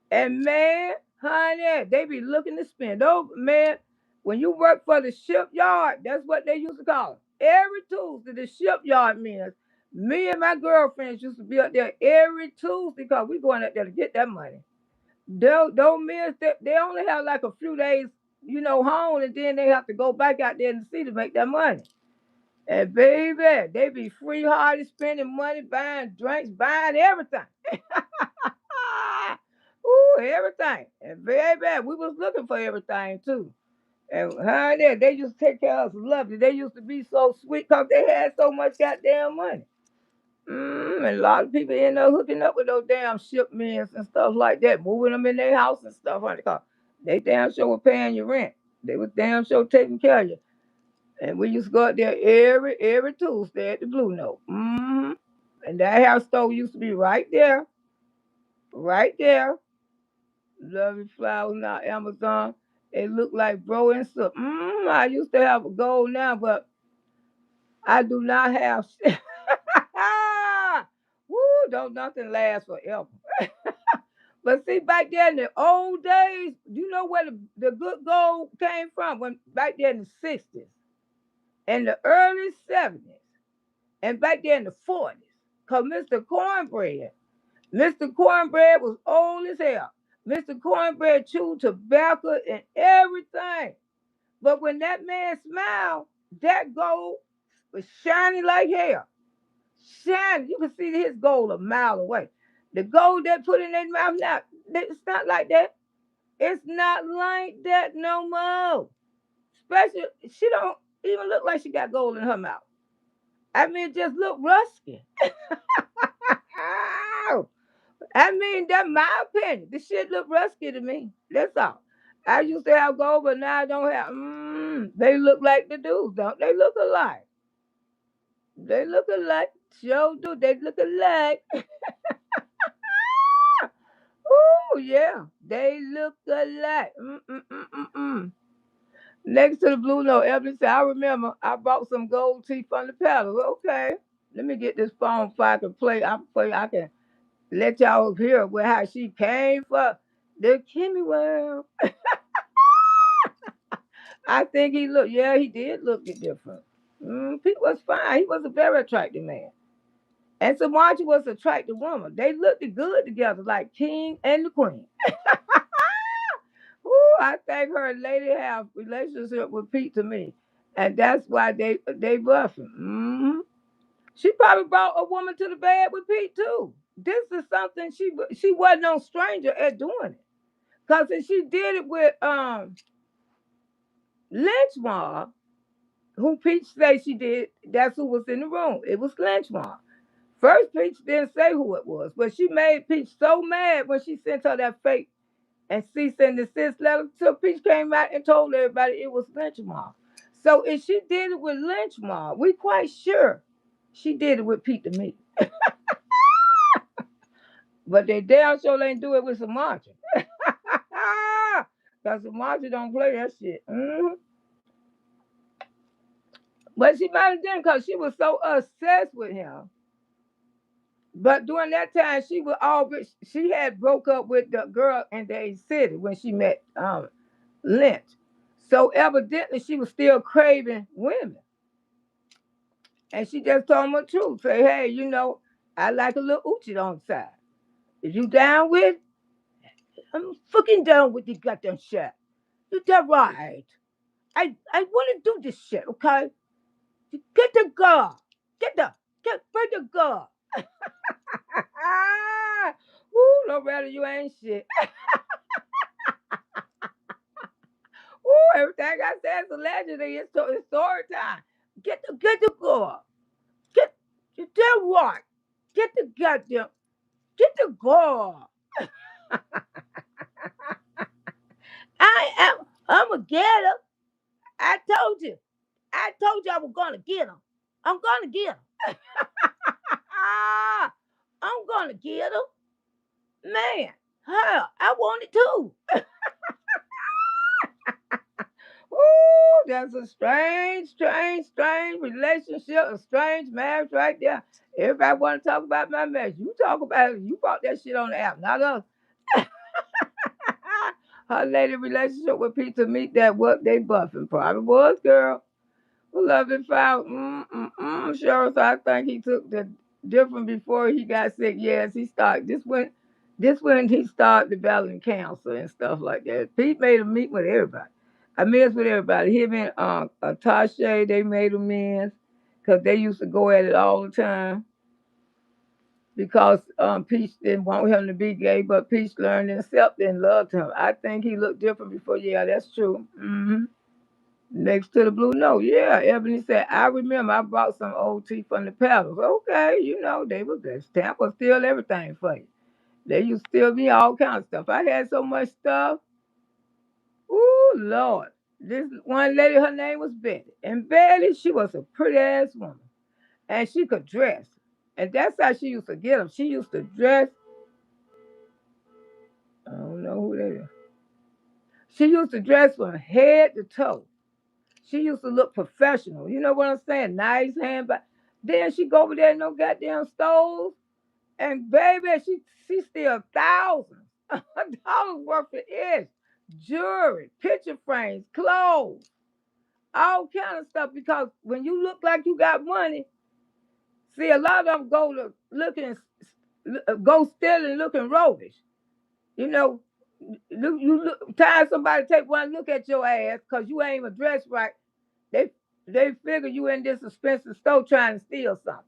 And man, honey, they be looking to spend. Oh man, when you work for the shipyard, that's what they used to call it. Every Tuesday, the shipyard meetings. Me and my girlfriends used to be up there every Tuesday because we going up there to get that money. Those men, they only have like a few days, home, and then they have to go back out there in the sea to make that money. And baby, they be free hearted, spending money, buying drinks, buying everything. Ooh, everything. And baby, we was looking for everything too. And honey, they used to take care of us lovely. They used to be so sweet because they had so much goddamn money. And a lot of people end up hooking up with those damn shipmen and stuff like that, moving them in their house and stuff, honey, because they damn sure were paying your rent. They was damn sure taking care of you. And we used to go out there every Tuesday at the Blue Note. And that house store used to be right there, right there. Lovely flowers now, Amazon. It looked like bro and stuff. I used to have a goal now, but I do not have. Woo, don't nothing last forever. But see, back there in the old days, you know where the good gold came from? When back there in the 60s and the early 70s and back there in the 40s. Because Mr. Cornbread was old as hell. Mr. Cornbread chewed tobacco and everything. But when that man smiled, that gold was shining like hell. Shining. You can see his gold a mile away. The gold they put in their mouth now, it's not like that. It's not like that no more. Especially, she don't even look like she got gold in her mouth. I mean, it just look rusty. I mean, that's my opinion. The shit look rusty to me. That's all. I used to have gold, but now I don't have. They look like the dudes, don't they? Look alike. They look alike. Sure do. They look alike. Oh yeah, they look alike. Mm. Next to the Blue Note, Evelyn said, I remember I bought some gold teeth from the palace. Okay, let me get this phone so I can play. I can let y'all hear where how she came for the Kimmy World. I think he did look different. He was fine. He was a very attractive man. And Samaji was an attractive woman. They looked good together, like king and the queen. Ooh, I think her and Lady have relationship with Pete to me. And that's why they buffing. She probably brought a woman to the bed with Pete too. This is something she wasn't no stranger at doing it. Cause if she did it with Lynchmar, who Peach said she did, that's who was in the room. It was Lynchmar. First, Peach didn't say who it was, but she made Peach so mad when she sent her that fake and cease and desist letter. So Peach came out and told everybody it was Lynchmar. So if she did it with Lynchmar, we quite sure she did it with Pete the Meat. But they damn sure ain't do it with Sumatra. Because Sumatra don't play that shit. But she might have done because she was so obsessed with him. But during that time, she had broke up with the girl in the city when she met Lynch. So evidently she was still craving women. And she just told him the truth. Say, hey, I like a little Uchi on the side. If you down with, I'm fucking down with this goddamn shit. You that right. I want to do this shit, okay? Get the girl. Bring the girl. Ooh, Loretta, you ain't shit. Ooh, everything I said is allegedly. It's story time. Get the girl. Get that right. Get the goddamn. Get the girl. I'm a getter. I told you. I told you I was gonna get him. I'm gonna get him. I'm gonna get him. Man, hell, I want it too. Ooh, that's a strange relationship, a strange marriage right there. Everybody want to talk about my marriage. You talk about it. You brought that shit on the app, not us. Her lady relationship with Peter meet that what they buffing probably was, girl. Love and found. Sure. So I think he took the different before he got sick. Yes, he started. This when he started developing cancer and stuff like that. Pete made him meet with everybody. I mean, it's with everybody. Him and Tasha, they made amends because they used to go at it all the time because Peach didn't want him to be gay, but Peach learned and accepted and loved him. I think he looked different before. Yeah, that's true. Next to the blue note. Yeah, Ebony said, I remember I brought some old tea from the pedals. Okay, they was there. Stamp was still everything for you. They used to steal me all kinds of stuff. I had so much stuff. Ooh, Lord. This one lady, her name was Betty. And Betty, she was a pretty ass woman. And she could dress. And that's how she used to get them. She used to dress. I don't know who that is. She used to dress from head to toe. She used to look professional. You know what I'm saying? Nice handbag. Then she go over there in no goddamn stove. And baby, she steal thousands of dollars worth of it. Jewelry, picture frames, clothes, all kind of stuff. Because when you look like you got money, see a lot of them go stealing looking roguish. You know, time somebody take one look at your ass because you ain't even dressed right. They they figure you in this expensive store trying to steal something.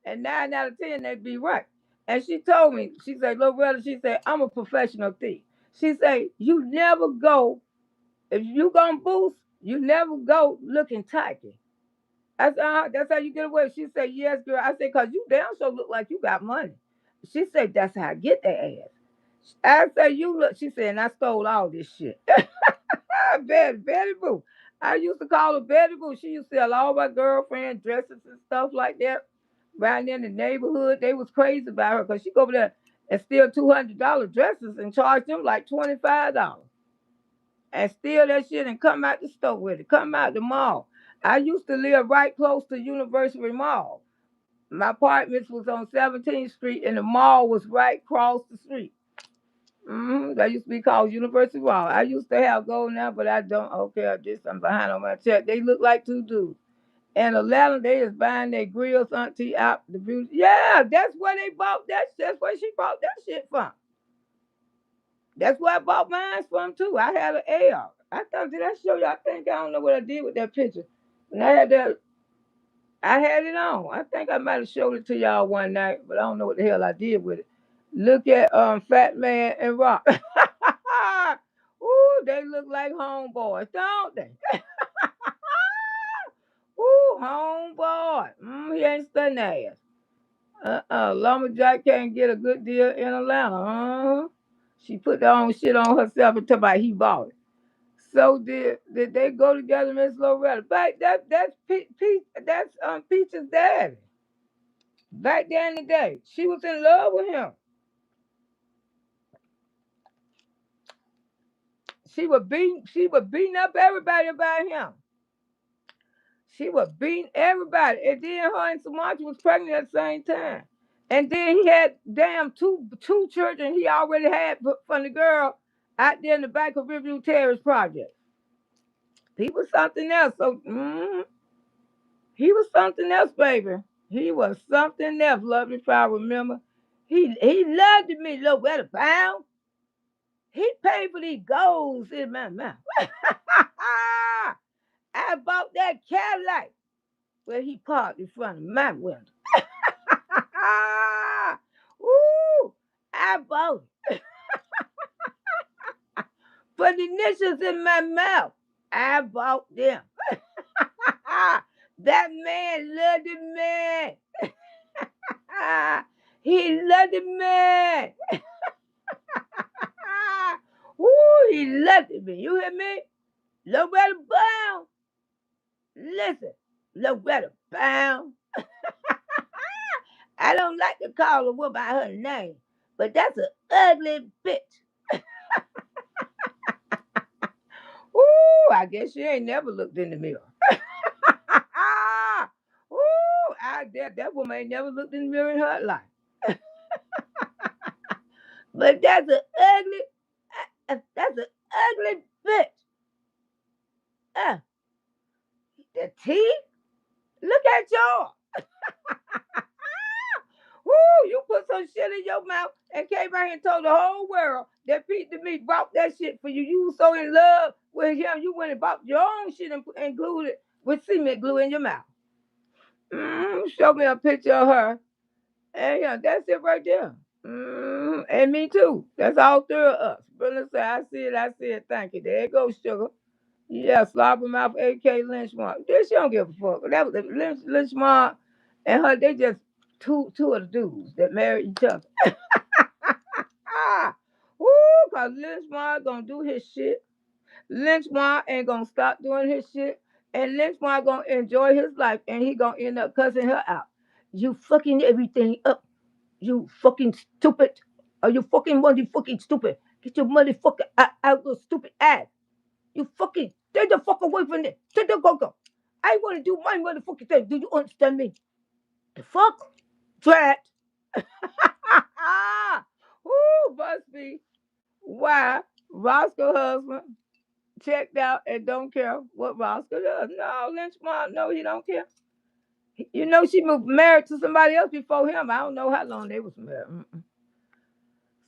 And 9 out of 10 they'd be right. And she told me, she said, Loretta, she said, I'm a professional thief. She said, you never go, if you gonna boost, you never go looking tacky. That's how you get away. She said, yes, girl. I said, cause you damn sure look like you got money. She said, that's how I get that ass. I said, you look, she said, and I stole all this shit. Betty Boo. I used to call her Betty Boo. She used to sell all my girlfriend dresses and stuff like that. Right in the neighborhood, they was crazy about her because she go over there and steal $200 dresses and charge them like $25 and steal that shit and come out the store with it. Come out the mall. I used to live right close to University Mall. My apartments was on 17th Street and the mall was right across the street. That used to be called University Mall. I used to have gold now, but I don't. Okay, I did something behind on my check. They look like two dudes. And Atlanta, they is buying their grills, auntie, out the beauty. Yeah, that's where they bought that. That's where she bought that shit from. That's where I bought mine from too. I had an AR. I thought, did I show you? I think I don't know what I did with that picture. And I had it on. I think I might have showed it to y'all one night, but I don't know what the hell I did with it. Look at Fat Man and Rock. Ooh, they look like homeboys, don't they? Ooh, homeboy. He ain't studying ass. Lumberjack can't get a good deal in Atlanta. She put their own shit on herself and talk about he bought it. So did they go together, Miss Loretta? But that's Peach's daddy. Back there in the day, she was in love with him. She was beating up everybody about him. She was beating everybody. And then her and Samantha was pregnant at the same time. And then he had damn two children he already had from the girl out there in the back of Riverview Terrace Project. He was something else. So he was something else, baby. He was something else, lovely if I remember. He loved me, Loretta Brown. He paid for these goals in my mouth. I bought that Cadillac where he parked in front of my window. Ooh, I bought it. Put the initials in my mouth. I bought them. That man loved the man. He loved the man. Ooh, he loved me. You hear me? Loretta Brown. Listen, Loretta Brown. I don't like to call a woman by her name, but that's an ugly bitch. Ooh, I guess she ain't never looked in the mirror. Ooh, that woman ain't never looked in the mirror in her life. But that's an ugly bitch. The teeth? Look at y'all. Woo, you put some shit in your mouth and came out here and told the whole world that Pete DeMeek bought that shit for you. You were so in love with him, you went and bought your own shit and glued it with cement glue in your mouth. Show me a picture of her. And yeah, that's it right there. And me too. That's all three of us. Brother say, I see it, thank you. There you go, sugar. Yeah, slobber mouth, AK Lynchmark. This she don't give a fuck. That was Lynchmark and her. They just two of the dudes that married each other. Woo, cause Lynchmark gonna do his shit. Lynchmark ain't gonna stop doing his shit, and Lynchmark gonna enjoy his life, and he gonna end up cussing her out. You fucking everything up. You fucking stupid. Are you fucking motherfucking stupid? Get your motherfucking out your stupid ass. You fucking take the fuck away from it. Take the go. I want to do my motherfucking thing. Do you understand me? The fuck? Drat. Woo, must be why Roscoe husband checked out and don't care what Roscoe does. No, Lynchmark, no, he don't care. You know she moved married to somebody else before him. I don't know how long they was married.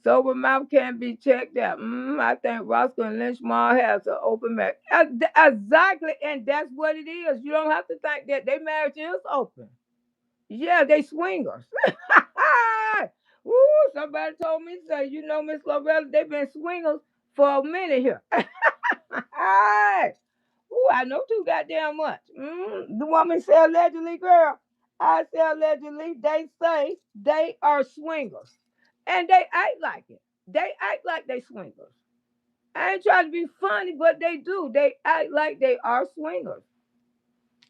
Sober mouth can't be checked out. I think Roscoe and Lynchmark has an open marriage. Exactly, and that's what it is. You don't have to think that their marriage is open. Yeah, they swingers. Woo, somebody told me, say, Miss Loretta, they've been swingers for a minute here. Ooh, I know too goddamn much. The woman said allegedly, girl. I said allegedly, they say they are swingers. And they act like it. They act like they swingers. I ain't trying to be funny, but they do. They act like they are swingers.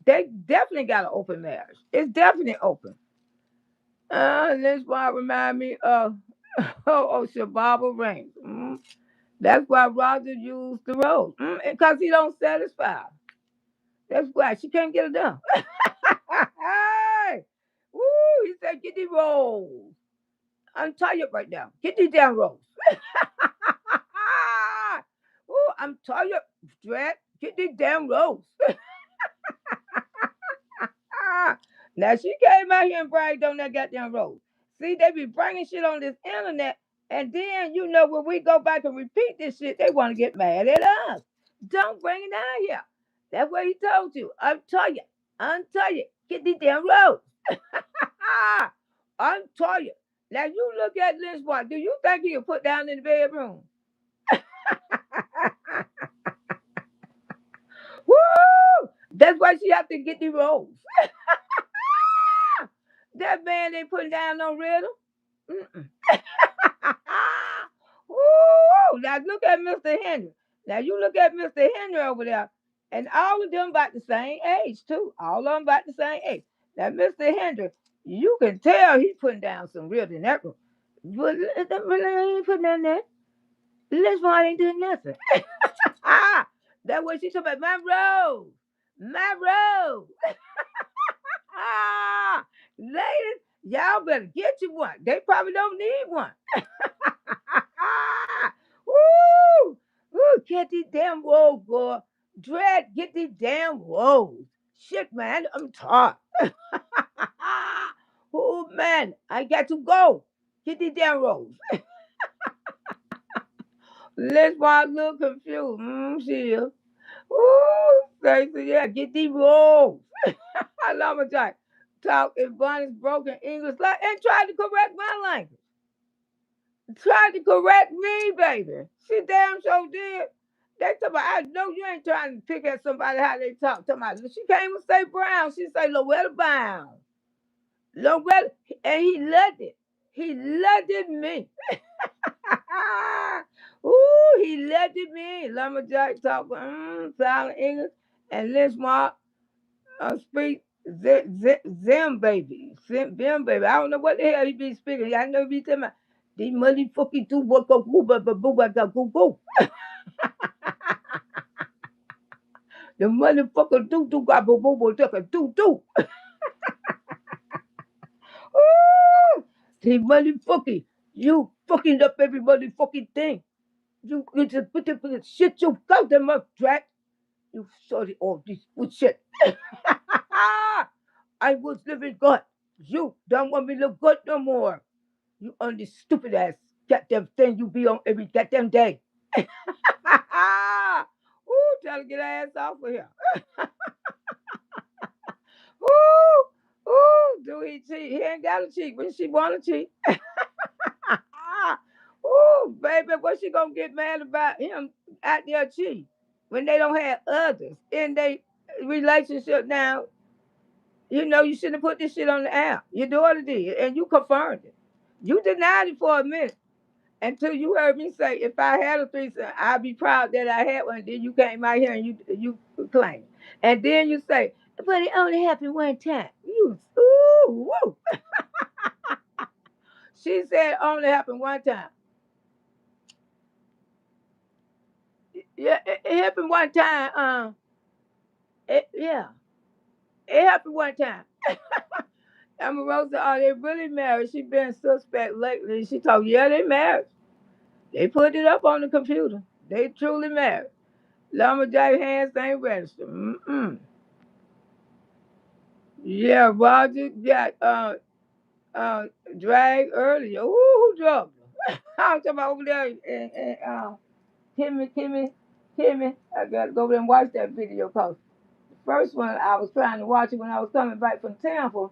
They definitely got an open marriage. It's definitely open. This one remind me of Shababa Ranks. That's why Roger used the rose. Because he don't satisfy. That's why she can't get it done. Hey! Woo! He said, get the rolls. I'm tired right now. Get these damn rolls. Ooh, I'm tired, Drat. Get these damn rolls. Now she came out here and bragged on that goddamn road. See, they be bringing shit on this internet, and then when we go back and repeat this shit, they want to get mad at us. Don't bring it down here. That's what he told you. I'm tired. I'm tired. Get these damn roads. I'm tired. Now you look at this one. Do you think he can put down in the bedroom? Woo! That's why she have to get the rolls. That man ain't putting down no rhythm. Woo! Now look at Mr. Henry. Now you look at Mr. Henry over there, and all of them about the same age too. All of them about the same age. Now Mr. Henry, you can tell he putting down some rhythm in that room. But that really ain't putting down that. This one ain't doing nothing. That's what she talking about. My rose. My robe. Ah, ladies, y'all better get you one. They probably don't need one. Woo! Woo! Get these damn robes, boy. Dread, get these damn robes. Shit, man, I'm tired. Oh, man, I got to go. Get these damn robes. Let's why I look confused. She is. Ooh, Stacey, yeah, get these robes. I love my time. Talk in Bonnie's broken English and tried to correct my language. Tried to correct me, baby. She damn sure did. They talk about, I know you ain't trying to pick at somebody how they talk. Talking about, she can't even say Brown. She say Loretta Brown. Loretta, and he loved it. He loved it me. Ooh, he loved it me. Lumberjack talk silent English and Lynchmark speak Zim baby. Zim baby. I don't know what the hell he be speaking. I know he be talking about these muddy fucking two what go boo ba ba boo ba ga goo goo. The motherfucker do got boo boo boo tuck a do. Ooh, the motherfucking you fucking up every motherfucking thing. You just put the shit you got them up, Drac. You sorry all this bullshit. I was living good. You don't want me to look good no more. You on this stupid ass goddamn thing you be on every goddamn day. Ooh, trying to get her ass off of here. Ooh, do he cheat? He ain't got to cheat when she want to cheat. Ooh, baby, what she gonna get mad about him out there cheat when they don't have others in their relationship now? You know you shouldn't have put this shit on the app. Your daughter did, and you confirmed it. You denied it for a minute until you heard me say, if I had a threesome, I'd be proud that I had one. Then you came out here and you claim. And then you say, but it only happened one time. You, ooh, woo. She said it only happened one time. Yeah, it happened one time. Yeah, it happened one time. Rosa, are they really married? She been suspect lately. She told, yeah, they married. They put it up on the computer. They truly married. Lumberjack hands ain't registered. Mm-mm. Yeah, Roger got dragged earlier. Who drugged her? I'm talking about over there and Kimmy. I gotta go over there and watch that video cause the first one I was trying to watch it when I was coming back from Tampa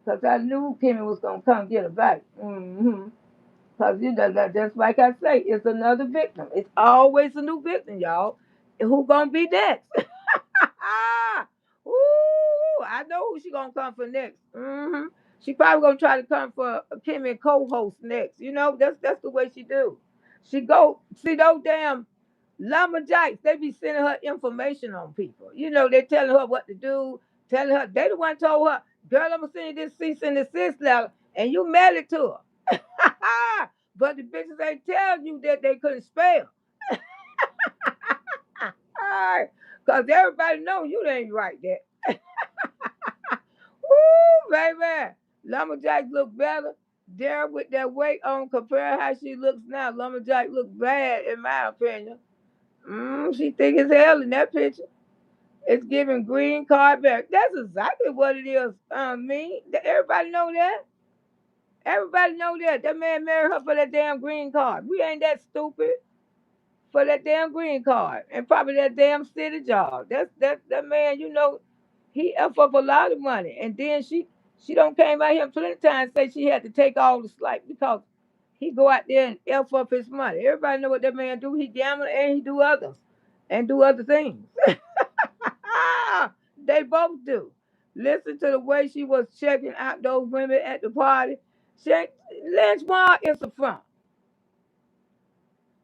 because I knew Kimmy was gonna come get her back. Because you know, that's like I say, it's another victim. It's always a new victim, y'all. Who gonna be next? Ooh, I know who she gonna come for next. She probably gonna try to come for Kimmy co-host next. You know, that's the way she do. She go see those damn lumberjacks. They be sending her information on people. You know, they telling her what to do, telling her they the one told her, girl, I'm gonna send you this cease and desist letter, and you mail it to her. But the bitches ain't telling you that they couldn't spell. Because everybody know you ain't right there. Woo, baby. Lumberjacks look better. There with that weight on, compare how she looks now. Lumberjack look bad, in my opinion. She thick as hell in that picture. It's giving green card back. That's exactly what it is. Me. Everybody know that. Everybody know that. That man married her for that damn green card. We ain't that stupid. For that damn green card and probably that damn city job. That man, you know, he up a lot of money. And then she don't came out here plenty of times say she had to take all the slack because he go out there and F up his money. Everybody know what that man do. He gamble and he do others and do other things. They both do. Listen to the way she was checking out those women at the party. Lynchmark is a front.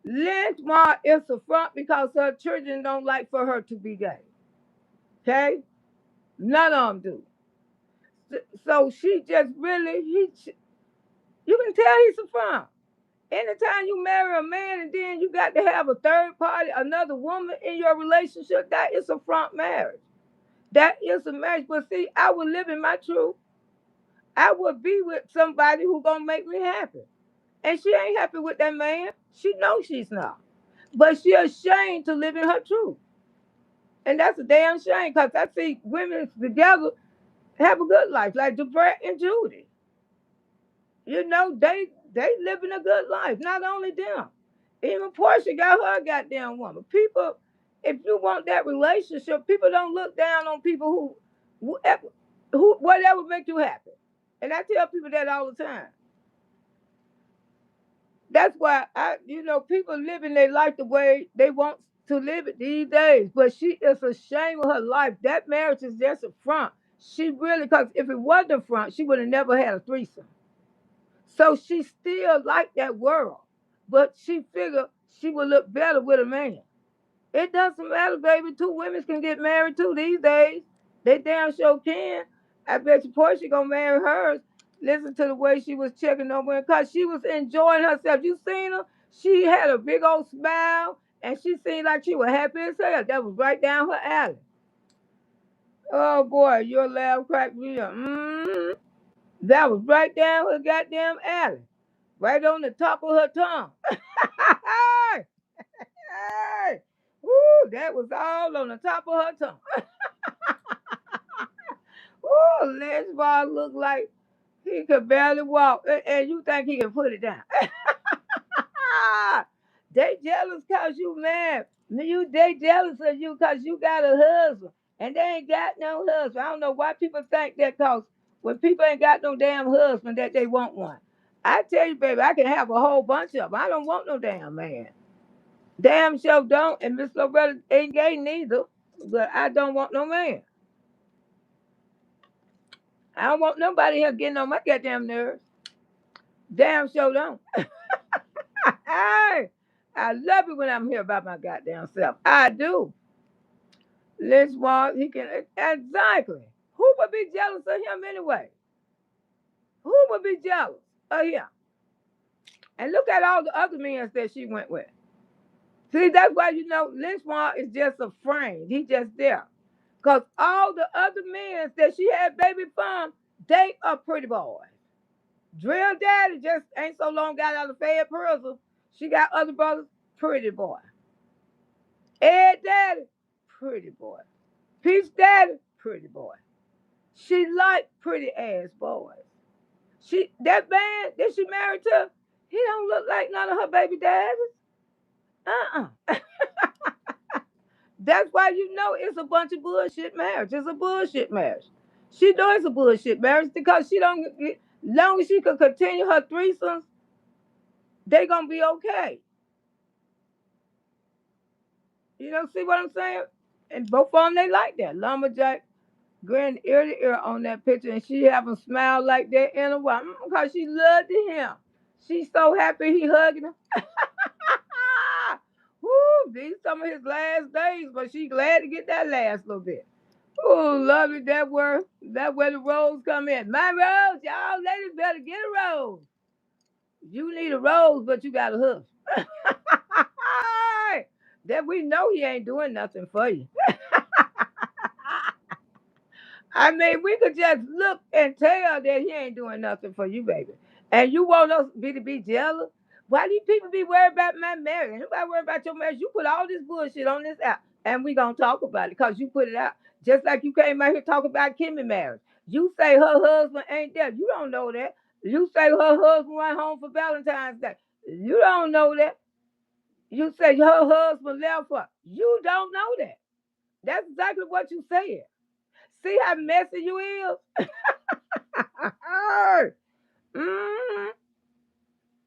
Lynchmark is a front because her children don't like for her to be gay. Okay? None of them do. So she just really, you can tell he's a front. Anytime you marry a man and then you got to have a third party, another woman in your relationship, that is a front marriage. That is a marriage. But see, I would live in my truth. I would be with somebody who gonna make me happy. And she ain't happy with that man. She knows she's not. But she ashamed to live in her truth. And that's a damn shame because I see women together have a good life, like Debra and Judy. You know, they living a good life. Not only them. Even Portia got her goddamn woman. People, if you want that relationship, people don't look down on people who whatever make you happy. And I tell people that all the time. That's why people living their life the way they want to live it these days. But she is ashamed of her life. That marriage is just a front. She really, because if it wasn't a front, she would have never had a threesome. So she still like that world. But she figured she would look better with a man. It doesn't matter, baby. Two women can get married too these days. They damn sure can. I bet you Portia gonna marry hers. Listen to the way she was checking over because she was enjoying herself. You seen her? She had a big old smile and she seemed like she was happy as hell. That was right down her alley. Oh boy, your laugh cracked me up. That was right down her goddamn alley. Right on the top of her tongue. Hey, hey. Woo, that was all on the top of her tongue. Woo, Les looked like he could barely walk. And you think he can put it down. They jealous cause you mad. They jealous of you cause you got a husband. And they ain't got no husband. I don't know why people think that cause when people ain't got no damn husband that they want one. I tell you, baby, I can have a whole bunch of them. I don't want no damn man. Damn sure don't. And Miss Loretta ain't gay neither. But I don't want no man. I don't want nobody here getting on my goddamn nerves. Damn sure don't. Hey, I love it when I'm here by my goddamn self. I do. Let's walk. He can exactly. Who would be jealous of him anyway? Who would be jealous of him? And look at all the other men that she went with. See, that's why Lynchmore is just a frame. He just there. Because all the other men that she had baby from, they are pretty boys. Drill Daddy just ain't so long got out of Fayette prison. She got other brothers, pretty boy. Ed Daddy, pretty boy. Peach Daddy, pretty boy. She liked pretty ass boys. That man that she married to, he don't look like none of her baby daddies. Uh-uh. That's why it's a bunch of bullshit marriage. It's a bullshit marriage. She knows it's a bullshit marriage because she don't. Long as she can continue her threesomes, they gonna be okay. See what I'm saying? And both of them they like that. Lumberjack grin ear to ear on that picture, and she have a smile like that in a while because she loved him. She's so happy he hugging her. Woo, these some of his last days, but she glad to get that last little bit. Oh, lovely that where the rose come in. My rose, y'all ladies better get a rose. You need a rose, but you got a husband. That we know he ain't doing nothing for you. I mean, we could just look and tell that he ain't doing nothing for you, baby. And you want us to be jealous? Why these people be worried about my marriage? Nobody worried about your marriage. You put all this bullshit on this app, and we gonna talk about it because you put it out. Just like you came out here talking about Kimmy marriage. You say her husband ain't there. You don't know that. You say her husband went home for Valentine's Day. You don't know that. You say her husband left her. You don't know that. That's exactly what you said. See how messy you is? Mhm.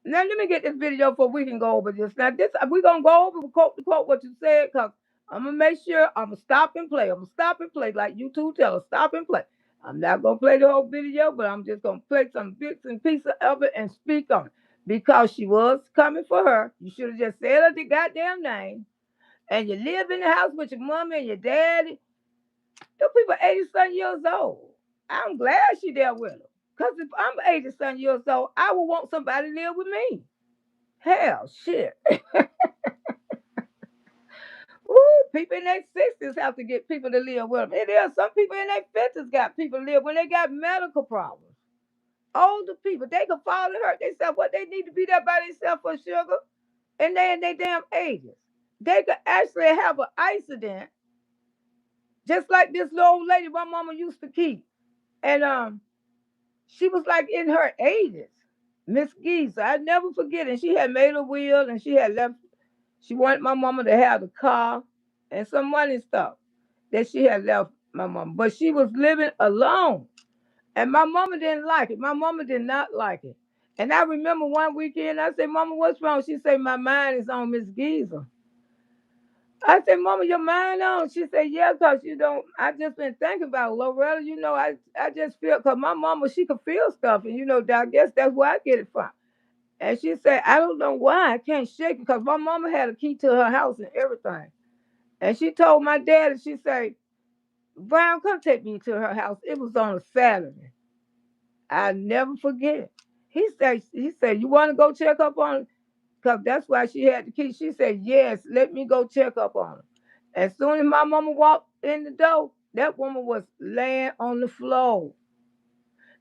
Now let me get this video before we can go over this. Now this we're gonna go over quote to quote what you said because I'm gonna make sure I'm gonna stop and play. I'm gonna stop and play like you two tell us. Stop and play. I'm not gonna play the whole video, but I'm just gonna play some bits and pieces of it and speak on it. Because she was coming for her. You should have just said her the goddamn name. And you live in the house with your mommy and your daddy. Those people 80-some years old. I'm glad she there with them. Because if I'm 80-some years old, I would want somebody to live with me. Hell, shit. Ooh, People in their 60s have to get people to live with them. It is. Some people in their 50s got people to live when they got medical problems. Older people, they can fall and hurt themselves. What they need to be there by themselves for sugar, and they in their damn 80s. They could actually have an accident, just like this little old lady my mama used to keep. And she was like in her 80s. Miss Geezer, I never forget it. She had made a will and she had left. She wanted my mama to have the car and some money stuff that she had left my mama. But she was living alone. And my mama didn't like it. My mama did not like it. And I remember one weekend, I said, Mama, what's wrong? She said, my mind is on Miss Geezer. I said, Mama, your mind on? She said, yeah, because you don't, I just been thinking about it. Loretta, I just feel, because my mama, she could feel stuff. And, I guess that's where I get it from. And she said, I don't know why I can't shake it, because my mama had a key to her house and everything. And she told my dad, and she said, Brown, come take me to her house. It was on a Saturday. I never forget. He said, you want to go check up on her? Because that's why she had the key. She said, yes, let me go check up on her. As soon as my mama walked in the door, that woman was laying on the floor.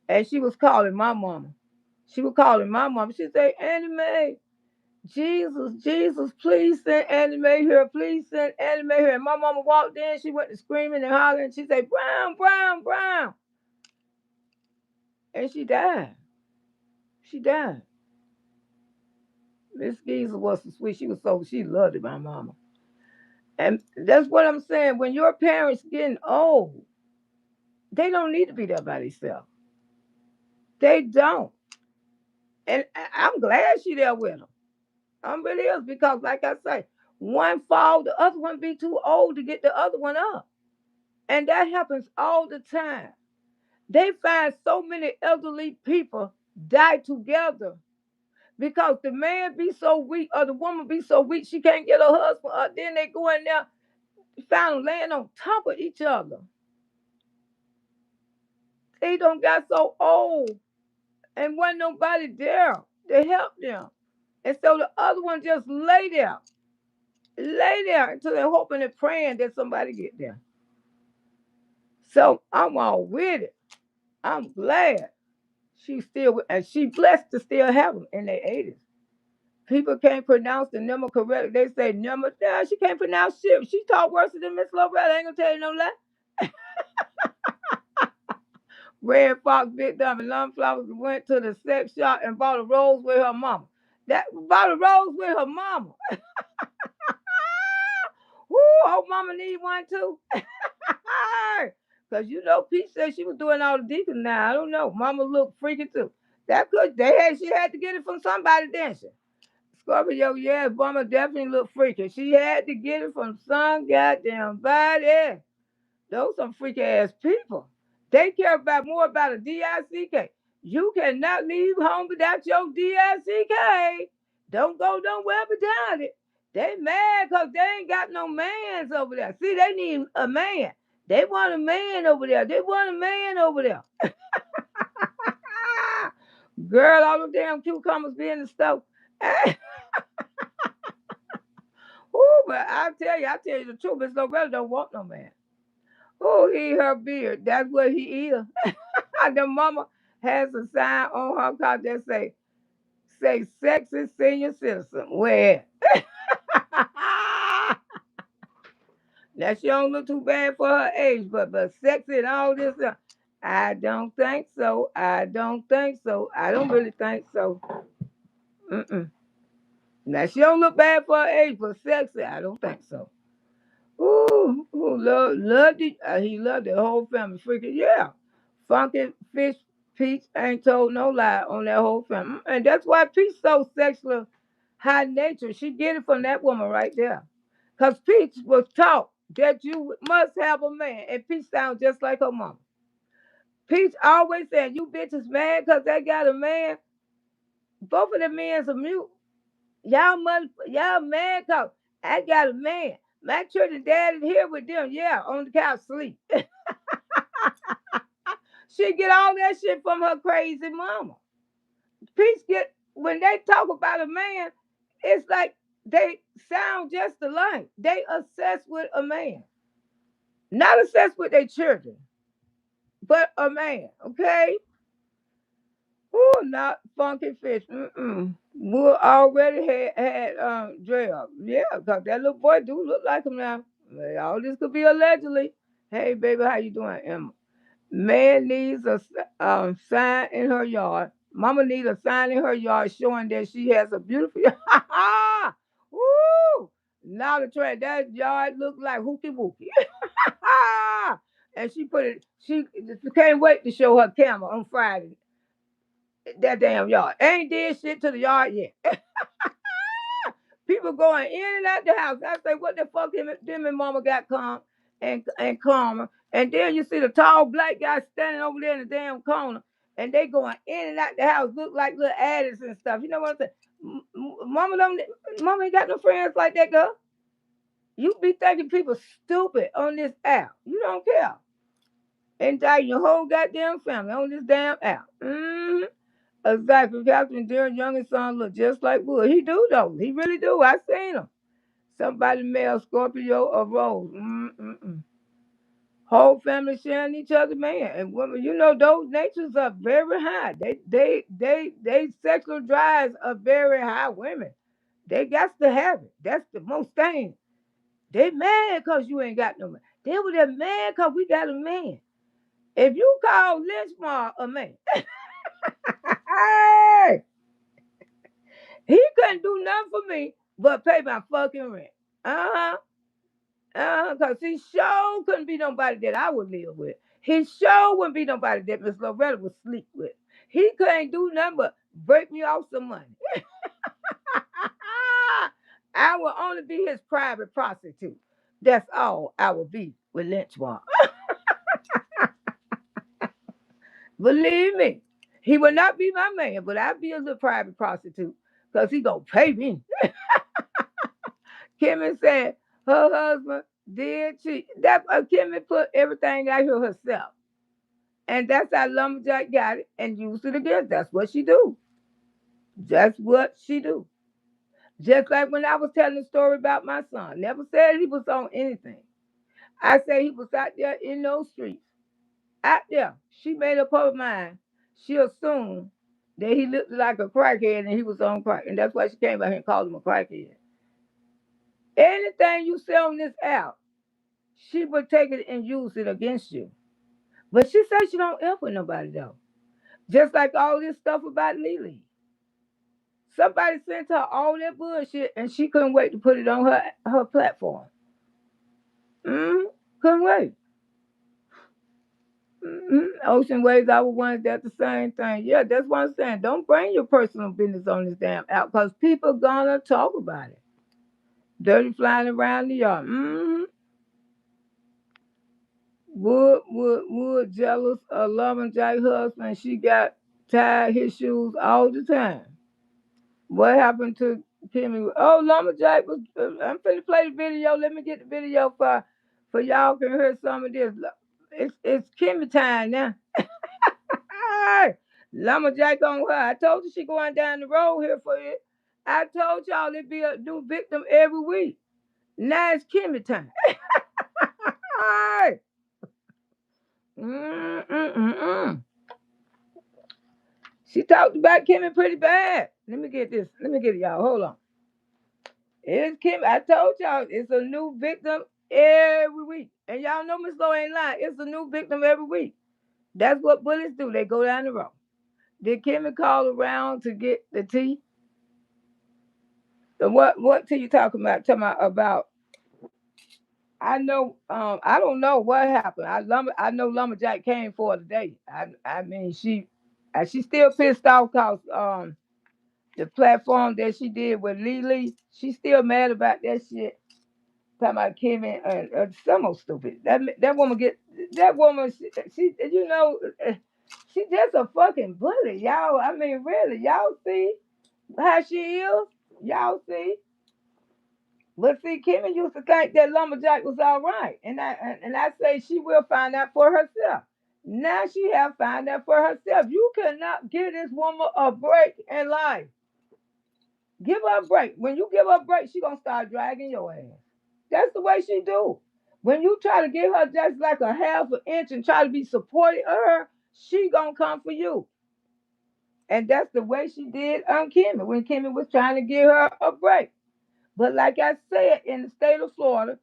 And she was calling my mama. She was calling my mama. She said, Annie Mae, Jesus, Jesus, please send Annie Mae here. Please send Annie Mae here. And my mama walked in. She went to screaming and hollering. She said, Brown, Brown, Brown. And she died. She died. Miss Geezer was so sweet. She loved it, my mama. And that's what I'm saying. When your parents getting old, they don't need to be there by themselves. They don't. And I'm glad she there with them. I'm really is, because like I say, one fall, the other one be too old to get the other one up. And that happens all the time. They find so many elderly people die together because the man be so weak or the woman be so weak she can't get her husband up. Then they go in there, found them laying on top of each other. They don't got so old and wasn't nobody there to help them. And so the other one just lay there until they're hoping and praying that somebody get there. So I'm all with it. I'm glad she still, and she blessed to still have them in their 80s. People can't pronounce the number correctly. They say number. Nah, she can't pronounce shit. She talk worse than Miss Loretta. I ain't gonna tell you no lie. Red Fox, Big Dumb, and Lum Flowers went to the sex shop and bought a rose with her mama. Bought a rose with her mama. Woo, hope mama need one too. Because Pete said she was doing all the deacon now. I don't know. Mama looked freaky too. She had to get it from somebody, didn't she? Scorpio, yeah, mama definitely looked freaky. She had to get it from some goddamn body. Those some freaky ass people. They care about more about a DICK. You cannot leave home without your DICK. Don't go nowhere without it. They mad because they ain't got no mans over there. See, they need a man. They want a man over there. They want a man over there. Girl, all them damn cucumbers be in the stove. Ooh, but I tell you the truth. Miss Loretta don't want no man. Oh, he her beard. That's what he is. The mama has a sign on her car that say sexy senior citizen. Where? Now she don't look too bad for her age, but sexy and all this. I don't think so. I don't think so. I don't really think so. Mm-mm. Now she don't look bad for her age, but sexy. I don't think so. Loved it. He loved the whole family. Freaking yeah. Funky Fish Peach ain't told no lie on that whole family. And that's why Peach so sexual high nature. She get it from that woman right there. Because Peach was taught that you must have a man. And Peach sounds just like her mama. Peach always said, you bitches mad because they got a man. Both of the men's are mute. Y'all mad because I got a man. My children dad is here with them. Yeah, on the couch sleep. She get all that shit from her crazy mama. Peace when they talk about a man, it's like they sound just alike. They obsessed with a man, not obsessed with their children, but a man. Okay. Oh, not funky fish. Mm-mm. We already had Dre. Yeah, cause that little boy do look like him now. Well, all this could be allegedly. Hey, baby, how you doing, Emma? Man needs a sign in her yard. Mama needs a sign in her yard showing that she has a beautiful. Woo! Now the train that yard look like hooky wookie. And she put it. She can't wait to show her camera on Friday. That damn yard ain't did shit to the yard yet. People going in and out the house. I say, what the fuck them and mama got calm and calmer. And then you see the tall black guy standing over there in the damn corner, and they going in and out the house, look like little addicts and stuff. You know what I'm saying? Mama ain't got no friends like that, girl. You be thinking people stupid on this app. You don't care. Indict your whole goddamn family on this damn app. Mm-hmm. Exactly. Captain Darren's youngest son look just like Wood. He do though. He really do. I seen him. Somebody male Scorpio or Rose. Mm-mm-mm. Whole family sharing each other, man. And women, you know, those natures are very high. They sexual drives are very high. Women, they got to have it. That's the most thing. They mad because you ain't got no man. They were that mad because we got a man. If you call Lynchmore a man, hey, he couldn't do nothing for me but pay my fucking rent. Uh-huh. Because he sure couldn't be nobody that I would live with. He sure wouldn't be nobody that Miss Loretta would sleep with. He couldn't do nothing but break me off some money. I will only be his private prostitute. That's all I will be with Lynchmore. Believe me, he will not be my man, but I'll be a little private prostitute because he gonna pay me. Kimmy said her husband did cheat. That Kimmy put everything out here herself. And that's how Lumberjack got it and used it again. That's what she do. That's what she do. Just like when I was telling the story about my son. Never said he was on anything. I said he was out there in those streets. Out there. She made up her mind. She assumed that he looked like a crackhead and he was on crack. And that's why she came out here and called him a crackhead. Anything you say on this app, she would take it and use it against you. But she said she don't F with nobody though. Just like all this stuff about Lily. Somebody sent her all that bullshit and she couldn't wait to put it on her platform. Couldn't wait. Ocean waves, our ones, that's the same thing. Yeah, that's what I'm saying. Don't bring your personal business on this damn app because people gonna talk about it. Dirty flying around the yard. Wood, jealous of loving Jack husband. She got tied his shoes all the time. What happened to Kimmy? Oh, Lumberjack was. I'm finna play the video. Let me get the video for y'all can hear some of this. It's Kimmy time now. Lumberjack on her. I told you she going down the road here for it. I told y'all it'd be a new victim every week. Now it's Kimmy time. Mm-mm-mm-mm. She talked about Kimmy pretty bad. Let me get this. Let me get it, y'all. Hold on. It's Kim. I told y'all it's a new victim every week. And y'all know Miss Lowe ain't lying. It's a new victim every week. That's what bullies do. They go down the road. Did Kimmy call around to get the tea? What tea you talking about? About I know I don't know what happened. I know Lumberjack came for her today. I mean she still pissed off cause the platform that she did with Lily, she's still mad about that shit. Talking about Kimmy and some old stupid. That woman get that woman. She you know, she just a fucking bully, y'all. I mean, really, y'all see how she is. Y'all see. But see, Kimmy used to think that Lumberjack was all right, and I say she will find out for herself. Now she have found out for herself. You cannot give this woman a break in life. Give her a break. When you give her a break, she gonna start dragging your ass. That's the way she do. When you try to give her just like a half an inch and try to be supportive of her, she gonna come for you. And that's the way she did on Kimmy when Kimmy was trying to give her a break. But like I said, in the state of Florida,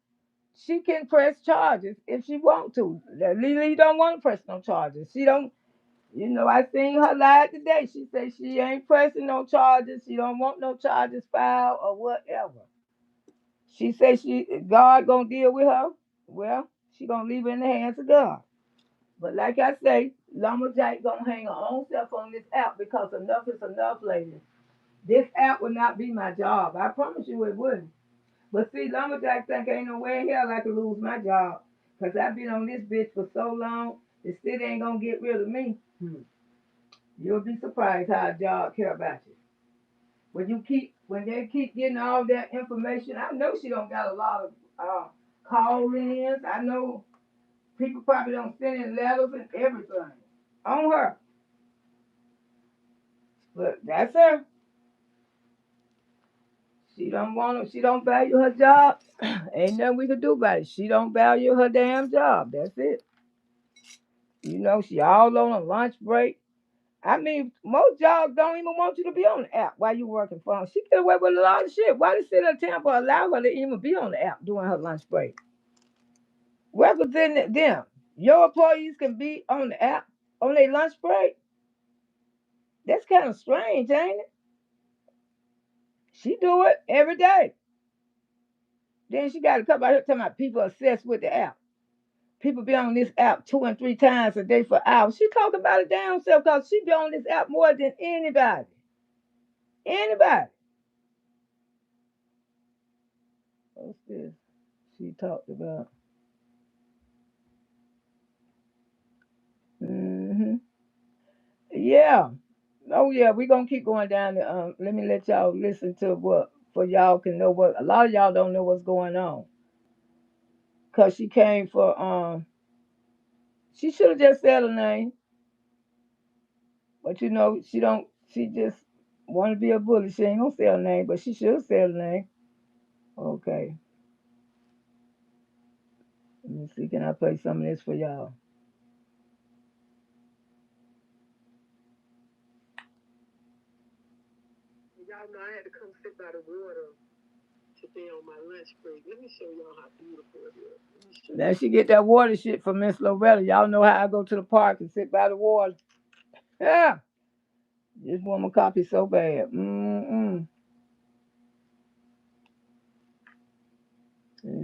she can press charges if she want to. Lily don't want to press no charges. She don't. I seen her live today. She said she ain't pressing no charges. She don't want no charges filed or whatever. She said God gonna deal with her. Well, she gonna leave it in the hands of God. But like I say, Lumberjack gonna hang her own self on this app because enough is enough, ladies. This app would not be my job. I promise you it wouldn't. But see, Lumberjack think ain't no way in hell I could lose my job. Because I've been on this bitch for so long, the city ain't gonna get rid of me. You'll be surprised how a job care about you. When they keep getting all that information, I know she don't got a lot of call-ins. I know people probably don't send in letters and everything on her. But that's her. She don't want to. She don't value her job. Ain't nothing we can do about it. She don't value her damn job. That's it. She all on a lunch break. I mean, most jobs don't even want you to be on the app while you working for them. She get away with a lot of shit. Why the city of Tampa allow her to even be on the app during her lunch break? Representing them. Your employees can be on the app on their lunch break. That's kind of strange, ain't it? She do it every day. Then she got to come out here talking about people obsessed with the app. People be on this app 2 and 3 times a day for hours. She talking about it damn self because she be on this app more than anybody. Anybody. What's this? She talked about. Yeah. Oh yeah, we gonna keep going down the let me let y'all listen to what for y'all can know what a lot of y'all don't know what's going on. Cause she came for she should have just said her name. But she just wanna be a bully. She ain't gonna say her name, but she should have said her name. Okay. Let me see, can I play some of this for y'all? Y'all know I had to come sit by the water today on my lunch break. Let me show y'all how beautiful it is. Now she get that water shit from Miss Loretta. Y'all know how I go to the park and sit by the water. Yeah. This woman copy so bad. Let me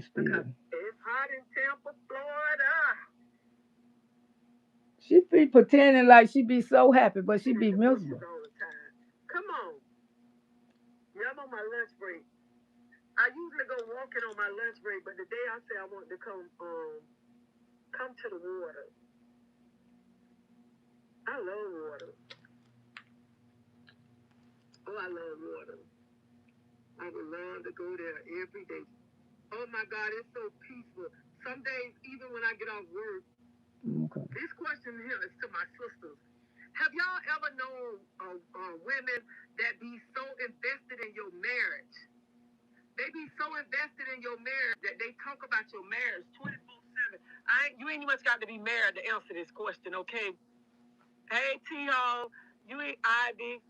speed it. It's hot in Tampa, Florida. She be pretending like she be so happy, but she be miserable. All the time. Come on. Yeah, I'm on my lunch break. I usually go walking on my lunch break, but today I say I want to come to the water. I love water. Oh, I love water. I would love to go there every day. Oh my God, it's so peaceful. Some days, even when I get off work, this question here is to my sisters. Have y'all ever known women that be so invested in your marriage? They be so invested in your marriage that they talk about your marriage 24/7. You ain't much got to be married to answer this question, okay? Hey, T-Ho, you ain't Ivy.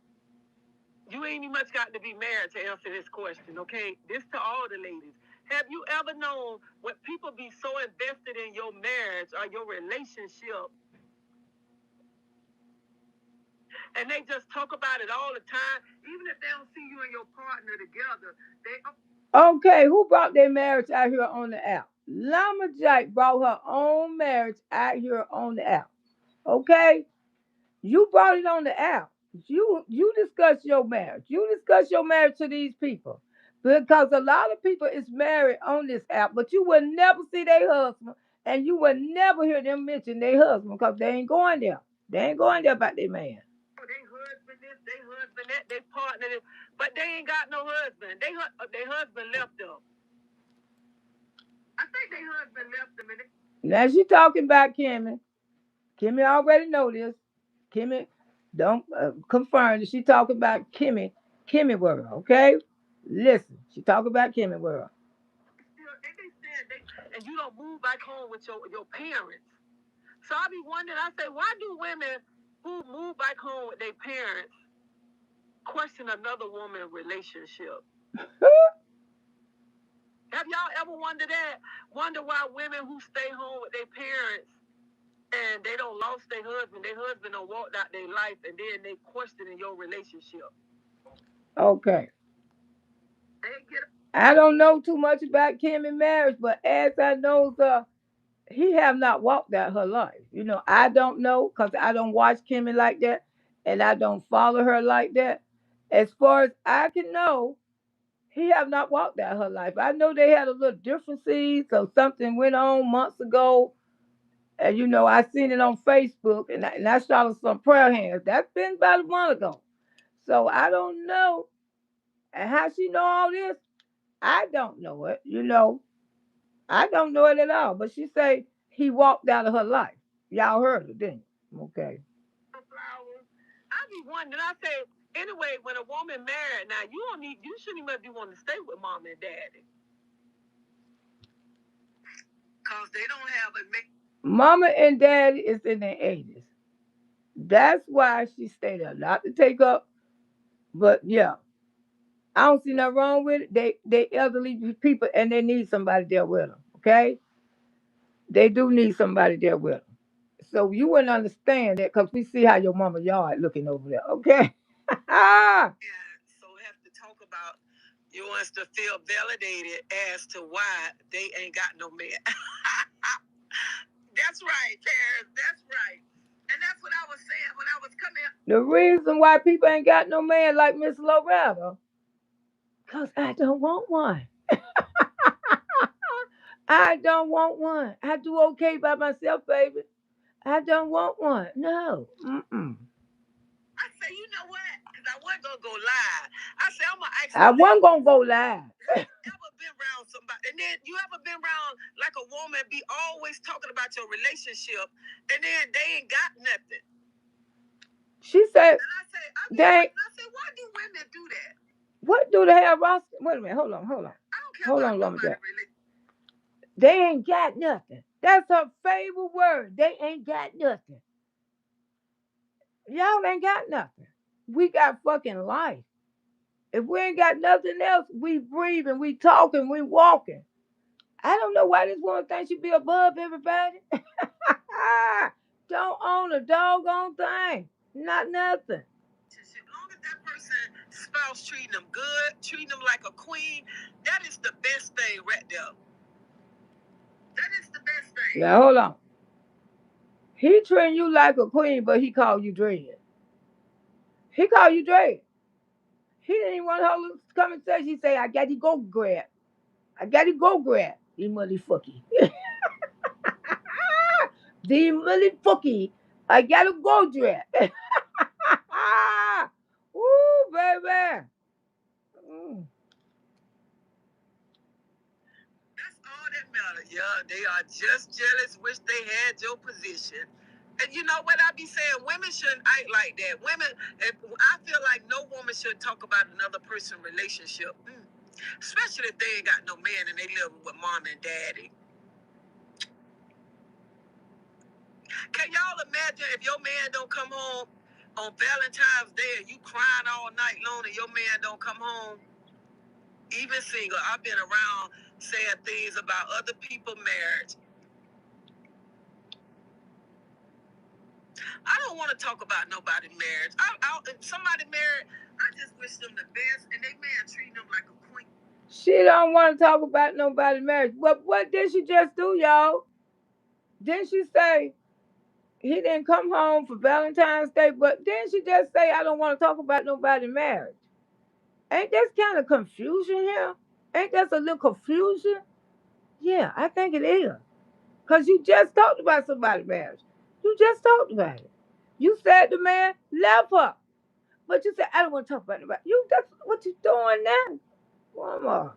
You ain't much got to be married to answer this question, okay? This to all the ladies. Have you ever known when people be so invested in your marriage or your relationship and they just talk about it all the time, even if they don't see you and your partner together, Okay, who brought their marriage out here on the app? Lumberjack brought her own marriage out here on the app. Okay? You brought it on the app. You discuss your marriage. You discuss your marriage to these people. Because a lot of people is married on this app, but you will never see their husband and you will never hear them mention their husband because they ain't going there. They ain't going there about their man. They husband this, they husband that, they partner this, but they ain't got no husband. They husband left them. I think they husband left them. Now she talking about Kimmy. Kimmy already know this. Kimmy don't confirm that she talking about Kimmy. Kimmy World, okay? Listen, she talk about Kimmy World. And they said and you don't move back home with your parents. So I be wondering, I say, why do women who move back home with their parents question another woman's relationship? Have y'all ever wondered that? Wonder why women who stay home with their parents and they don't lost their husband don't walk out their life, and then they questioning your relationship. Okay. I don't know too much about Kimmy marriage, but as I know, he have not walked out her life. You know, I don't know because I don't watch Kimmy like that, and I don't follow her like that. As far as I can know, he have not walked out her life. I know they had a little differences, so something went on months ago. And you know, I seen it on Facebook, and I saw some prayer hands. That's been about a month ago. So I don't know. And how she know all this, I don't know it. You know, I don't know it at all. But she say he walked out of her life. Y'all heard her, didn't you? Okay. I be wondering. I say anyway, when a woman married, now you shouldn't even be wanting to stay with mom and daddy, cause they don't have a. Mama and daddy is in their 80s. That's why she stayed there. Not to take up, but yeah. I don't see nothing wrong with it. They elderly people and they need somebody there with them. Okay? They do need somebody there with them. So you wouldn't understand that because we see how your mama yard looking over there. Okay? Yeah, so we have to talk about you want us to feel validated as to why they ain't got no man. That's right, Paris. That's right. And that's what I was saying when I was coming. The reason why people ain't got no man like Miss Loretta, because I don't want one. I don't want one. I do okay by myself, baby. I don't want one. No. Mm-mm. I say, you know what? Because I wasn't going to go live. I say, I'm going to ask you. I wasn't going to go live. Ever been around somebody? And then you ever been around like a woman be always talking about your relationship and then they ain't got nothing? She said, and I said, why do women do that? What do they have, Ross? Wait a minute. Hold on. I don't care hold about on, nobody Lumberjack. really. They ain't got nothing. That's her favorite word. They ain't got nothing. Y'all ain't got nothing. We got fucking life. If we ain't got nothing else, we breathing, we talking, we walking. I don't know why this woman thinks she be above everybody. Don't own a doggone thing. Not nothing. As long as that person spouse treating them good, treating them like a queen, that is the best thing right there. That is the best thing. Now hold on. He treating you like a queen, but he called you dread. He called you dread. He didn't even want her to come and say. She say, I got to go grab. I got to go grab. The motherfucky. The motherfucky. I got to go grab. Woo, baby. Mm. That's all that matters. Yeah, they are just jealous, wish they had your position. And you know what I be saying? Women shouldn't act like that. Women, I feel like no woman should talk about another person's relationship. Especially if they ain't got no man and they live with mom and daddy. Can y'all imagine if your man don't come home on Valentine's Day and you crying all night long and your man don't come home? Even single, I've been around saying things about other people's marriage. I don't want to talk about nobody's marriage. If somebody married, I just wish them the best, and they man treating them like a queen. She don't want to talk about nobody's marriage. But what did she just do, y'all? Didn't she say he didn't come home for Valentine's Day? But didn't she just say I don't want to talk about nobody's marriage? Ain't that kind of confusion here? Ain't that a little confusion? Yeah, I think it is. Because you just talked about somebody's marriage. You just talked about it. You said the man left her. But you said, I don't want to talk about nobody. That's what you doing now. Mama.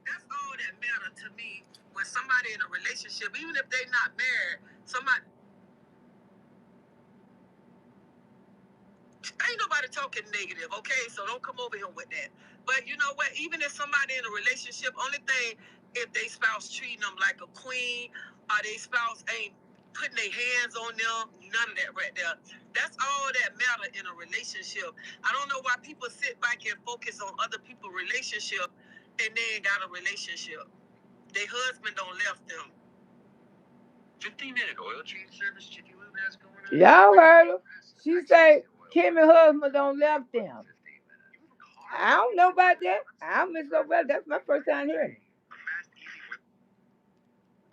That's all that matters to me when somebody in a relationship, even if they're not married, somebody. ain't nobody talking negative, okay? So don't come over here with that. But you know what? Even if somebody in a relationship, only thing, if they spouse treating them like a queen, or they spouse ain't putting their hands on them, none of that right there. That's all that matter in a relationship. I don't know why people sit back and focus on other people's relationship and they ain't got a relationship. Their husband don't left them. 15-minute oil change service Chicky Lube has going on. Y'all heard her. She say Kimmy's husband don't left them. I don't know about that. I'm Miss Loretta. That's my first time hearing it.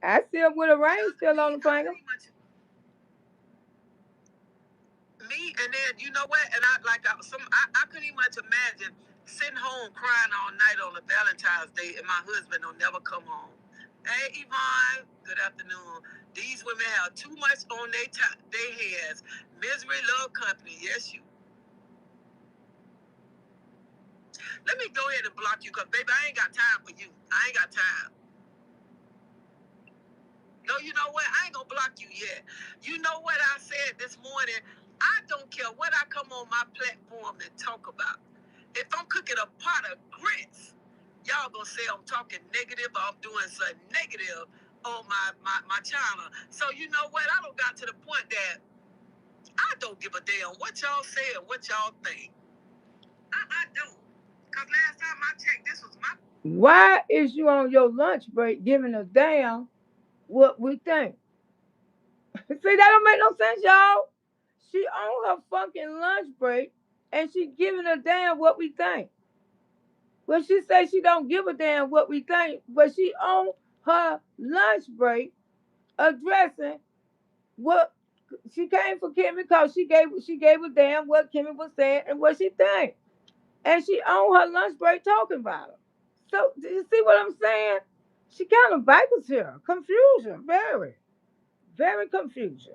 I still with a ring still on the finger. Me, and then you know what? And I couldn't even much imagine sitting home crying all night on a Valentine's Day, and my husband don't never come home. Hey, Yvonne. Good afternoon. These women have too much on their heads. Misery love company. Yes, you. Let me go ahead and block you, because, baby, I ain't got time for you. I ain't got time. No, you know what? I ain't going to block you yet. You know what I said this morning? I don't care what I come on my platform and talk about. If I'm cooking a pot of grits, y'all going to say I'm talking negative or I'm doing something negative on my channel. So you know what? I don't got to the point that I don't give a damn what y'all say or what y'all think. I don't. Because last time I checked, this was my... Why is you on your lunch break giving a damn what we think? See, that don't make no sense, y'all. She on her fucking lunch break and she giving a damn what we think. Well, she say she don't give a damn what we think, but she on her lunch break addressing what she came for Kimmy, because she gave a damn what Kimmy was saying and what she think. And she on her lunch break talking about her. So, do you see what I'm saying? She kind of Vipers here. Confusion. Very. Very confusion.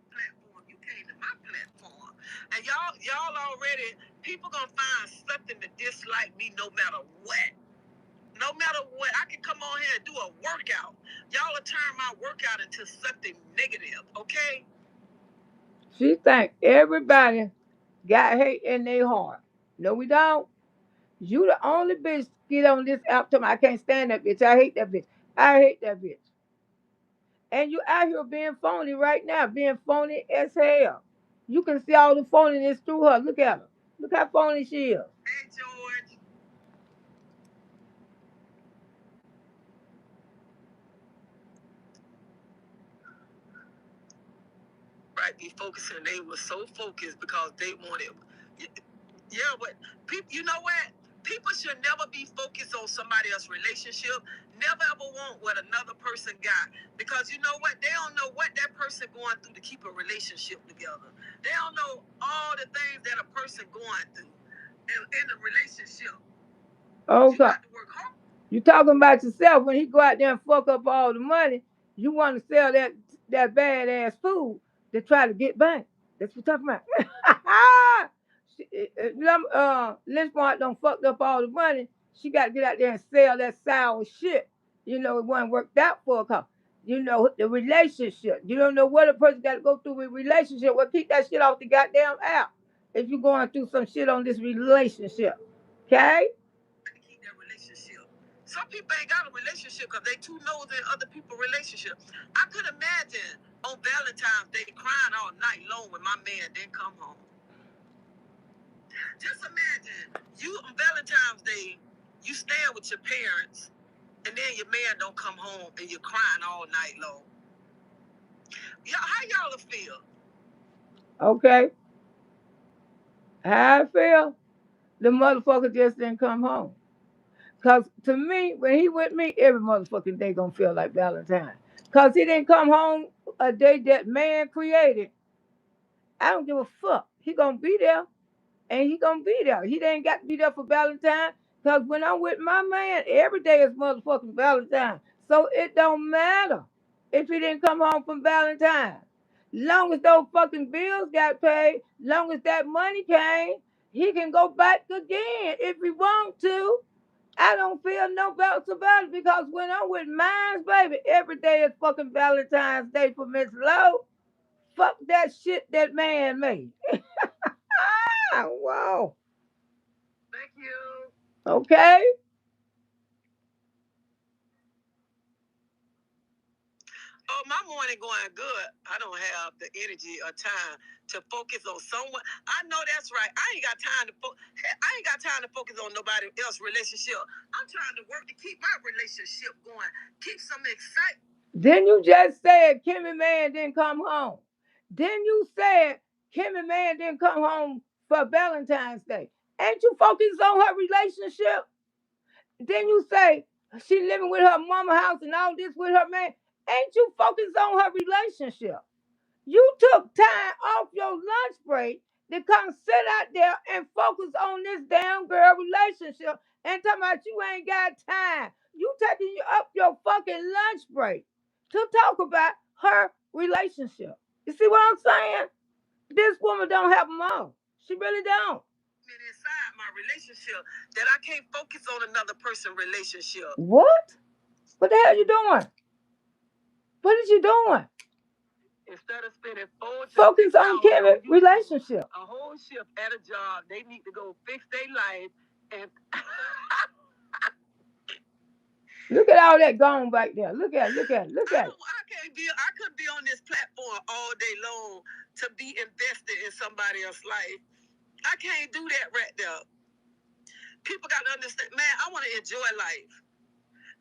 Platform. You came to my platform. And y'all already, people gonna find something to dislike me no matter what. No matter what. I can come on here and do a workout. Y'all will turn my workout into something negative, okay? She think everybody got hate in their heart. No, we don't. You the only bitch get on this app talking, I can't stand that bitch. I hate that bitch. I hate that bitch. And you out here being phony right now, being phony as hell. You can see all the phoniness through her. Look at her. Look how phony she is. Hey, George. Right, be focusing. They were so focused because they wanted... Yeah, but people, you know what? People should never be focused on somebody else's relationship. Never ever want what another person got, because you know what? They don't know what that person going through to keep a relationship together. They don't know all the things that a person going through in a relationship. Oh, You got to work hard. You talking about yourself. When he go out there and fuck up all the money, you want to sell that badass food to try to get back. That's what you're talking about. Lynchmart done fucked up all the money. She got to get out there and sell that sour shit. You know, it wasn't worked out for her. You know, the relationship. You don't know what a person got to go through with relationship. Well, keep that shit off the goddamn app if you're going through some shit on this relationship. Okay? To keep that relationship. Some people ain't got a relationship because they too nosy in other people's relationships. I could imagine on Valentine's Day crying all night long when my man didn't come home. Just imagine you on Valentine's Day, you stand with your parents, and then your man don't come home and you're crying all night long. How y'all feel? Okay. How I feel? The motherfucker just didn't come home. Cause to me, when he with me, every motherfucking day gonna feel like Valentine. Cause he didn't come home a day that man created. I don't give a fuck. He gonna be there, and he gonna be there. He ain't got to be there for Valentine. Cause when I'm with my man, every day is motherfucking Valentine. So it don't matter if he didn't come home from Valentine. Long as those fucking bills got paid, long as that money came, he can go back again if he want to. I don't feel no doubts about it, because when I'm with mine, baby, every day is fucking Valentine's Day for Miss Lowe. Fuck that shit that man made. Wow. Thank you. Okay. Oh, my morning going good. I don't have the energy or time to focus on someone. I know that's right. I ain't got time to focus on nobody else's relationship. I'm trying to work to keep my relationship going. Keep some excitement. Then you just said Kimmy Man didn't come home. Then you said Kimmy Man didn't come home for Valentine's Day. Ain't you focused on her relationship? Then you say she living with her mama house and all this with her man. Ain't you focused on her relationship? You took time off your lunch break to come sit out there and focus on this damn girl relationship and talking about you ain't got time. You taking you up your fucking lunch break to talk about her relationship. You see what I'm saying? This woman don't have them all. She really don't. Inside my relationship that I can't focus on another person's relationship. What? What the hell you doing? What is you doing? Instead of spending 4 to focus 6 on hours Kevin's on relationship. A whole shift at a job, they need to go fix their life and look at all that gone back there. Look at it. I couldn't be on this platform all day long to be invested in somebody else's life. I can't do that right there. People got to understand, man, I want to enjoy life.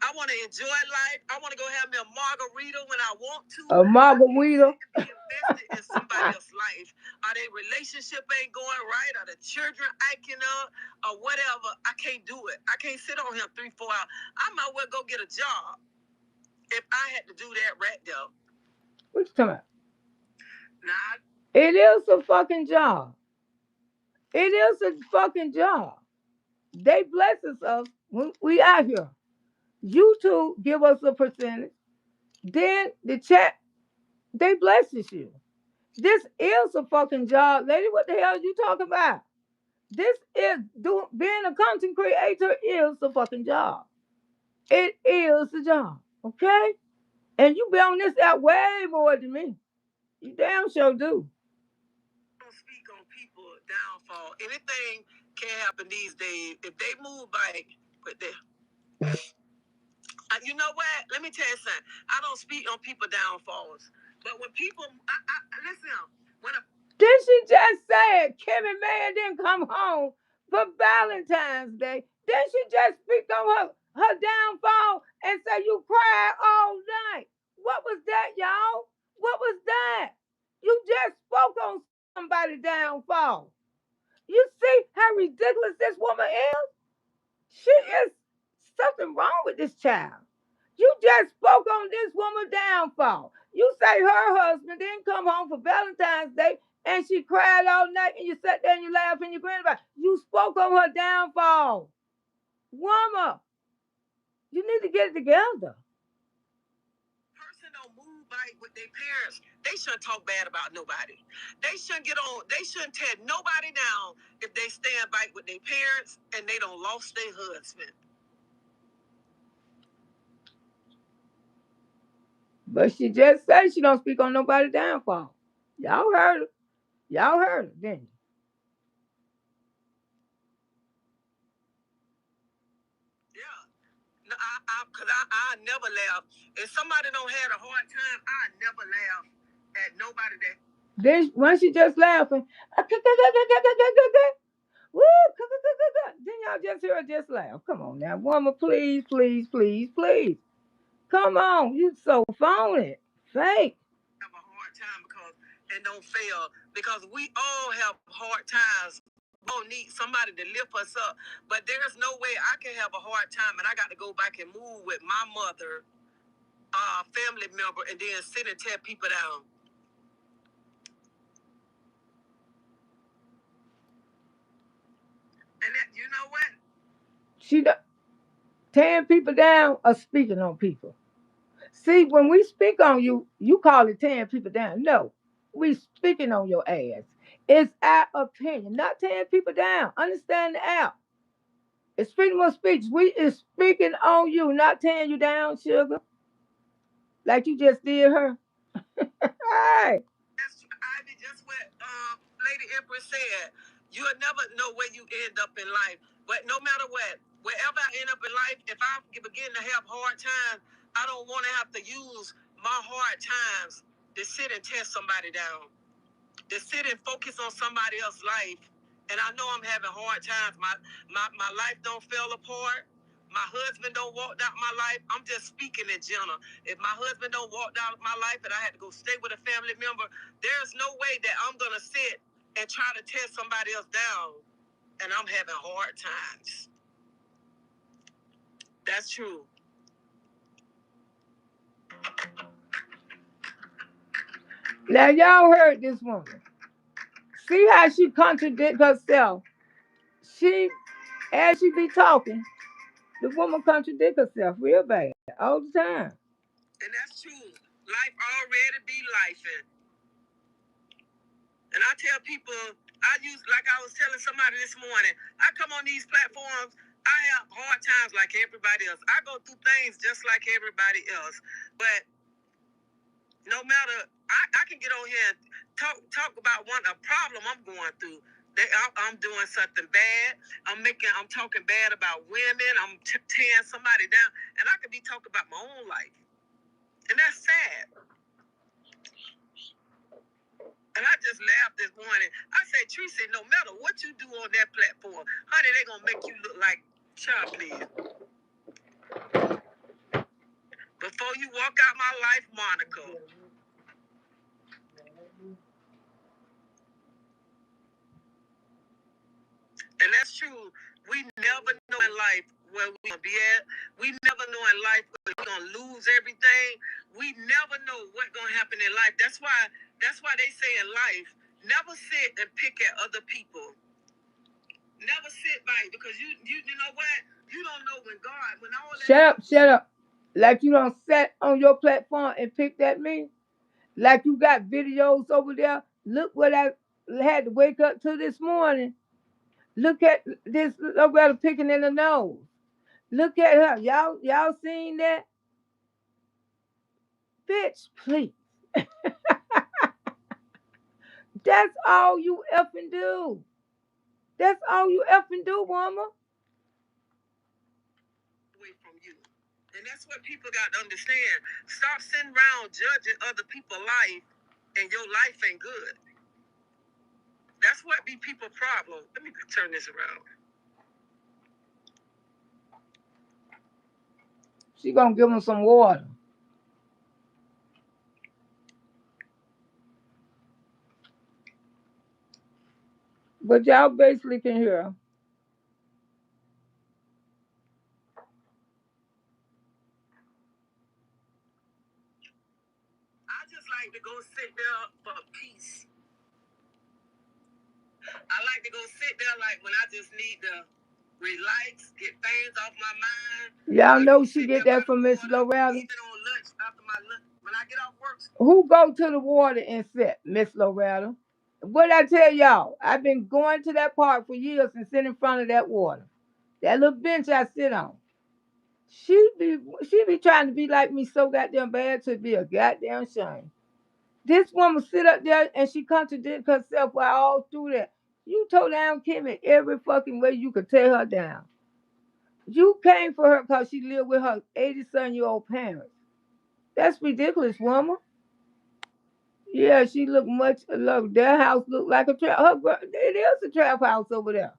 I want to enjoy life. I want to go have me a margarita when I want to. A margarita. Be invested in somebody else's life. Are their relationship ain't going right? Are the children acting up? Or whatever? I can't do it. I can't sit on here 3-4 hours. I might well go get a job if I had to do that right there. What you talking about? Nah. It is a fucking job. It is a fucking job. They blesses us when we out here. YouTube give us a percentage. Then the chat, they blesses you. This is a fucking job, lady. What the hell are you talking about? This is being a content creator is a fucking job. It is a job, okay? And you be on this app way more than me. You damn sure do. Don't speak on people downfall. Anything can happen these days. If they move back, but they. You know what? Let me tell you something. I don't speak on people downfalls. But when people, listen, Did she just say Kimmy Man didn't come home for Valentine's Day? Did she just speak on her downfall and say you cried all night? What was that, y'all? What was that? You just spoke on somebody's downfall. You see how ridiculous this woman is? She is something wrong with this child. You just spoke on this woman's downfall. You say her husband didn't come home for Valentine's Day and she cried all night and you sat there and you laughed and you grinned about it. You spoke on her downfall. Woman, you need to get it together. Person don't move right with their parents, they shouldn't talk bad about nobody. They shouldn't tear nobody down if they stand by with their parents and they don't lost their husband. But she just said she don't speak on nobody's downfall. Y'all heard her. Y'all heard her, didn't you? Yeah. No, because I never laugh. If somebody don't have a hard time, I never laugh at nobody that. Then when she just laughing, woo, then y'all just hear her just laugh. Come on now, woman, please, please, please, please. Come on, you so phony, fake. Have a hard time and don't fail because we all have hard times. We all need somebody to lift us up, but there's no way I can have a hard time and I got to go back and move with my mother, family member, and then sit and tear people down. And that, you know what? She tearing people down or speaking on people. See, when we speak on you, you call it tearing people down. No, we speaking on your ass. It's our opinion, not tearing people down. Understand the app. It's freedom of speech. We is speaking on you, not tearing you down, sugar. Like you just did her. Hey. That's Ivy, just what Lady Empress said. You'll never know where you end up in life. But no matter what, wherever I end up in life, if I begin to have hard times, I don't want to have to use my hard times to sit and tear somebody down, to sit and focus on somebody else's life. And I know I'm having hard times. My life don't fall apart. My husband don't walk out my life. I'm just speaking in general. If my husband don't walk out my life and I had to go stay with a family member, there's no way that I'm going to sit and try to tear somebody else down. And I'm having hard times. That's true. Now y'all heard this woman. See how she contradict herself. She, as she be talking, the woman contradict herself real bad all the time. And that's true. Life already be lifing. And I tell people, like I was telling somebody this morning, I come on these platforms, I have hard times like everybody else. I go through things just like everybody else. But no matter, I can get on here and talk about a problem I'm going through. I'm doing something bad. I'm talking bad about women. I'm tearing somebody down. And I could be talking about my own life. And that's sad. And I just laughed this morning. I said, Tracy, no matter what you do on that platform, honey, they're going to make you look like child, please. Before you walk out my life, Monica. And that's true. We never know in life where we're going to be at. We never know in life where we're going to lose everything. We never know what's going to happen in life. That's why they say in life, never sit and pick at other people. Never sit by, because you know what? You don't know when all that... Shut up. Like you don't sit on your platform and pick at me. Like you got videos over there. Look what I had to wake up to this morning. Look at this Loretta picking in the nose. Look at her. Y'all seen that? Bitch, please. That's all you effing do. That's all you effing do, woman. Away from you. And that's what people got to understand. Stop sitting around judging other people's life and your life ain't good. That's what be people's problem. Let me turn this around. She gonna give him some water. But y'all basically can hear her. I just like to go sit there for peace. I like to go sit there like when I just need to relax, get things off my mind. Y'all know she get that from Miss Loretta. Even on lunch, after my lunch, when I get off work. Who go to the water and sit? Miss Loretta. What I tell y'all? I've been going to that park for years and sit in front of that water. That little bench I sit on. She be trying to be like me so goddamn bad to be a goddamn shame. This woman sit up there and she contradicts herself while all through that. You told down Kimmy every fucking way you could tear her down. You came for her because she lived with her 87-year-old parents. That's ridiculous, woman. Yeah, she look much. Look, their house look like a trap. It is a trap house over there.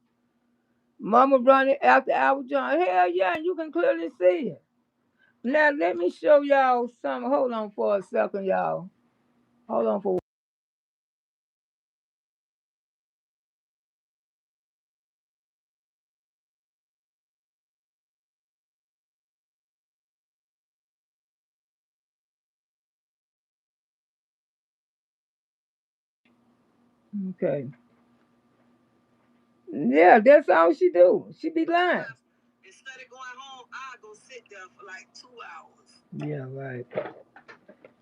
Mama running after our John. Hell yeah, and you can clearly see it. Now let me show y'all something. Hold on for a second, y'all. Hold on for. Okay. Yeah, that's all she do. She be lying. Instead of going home, I go sit there for like 2 hours. Yeah, right.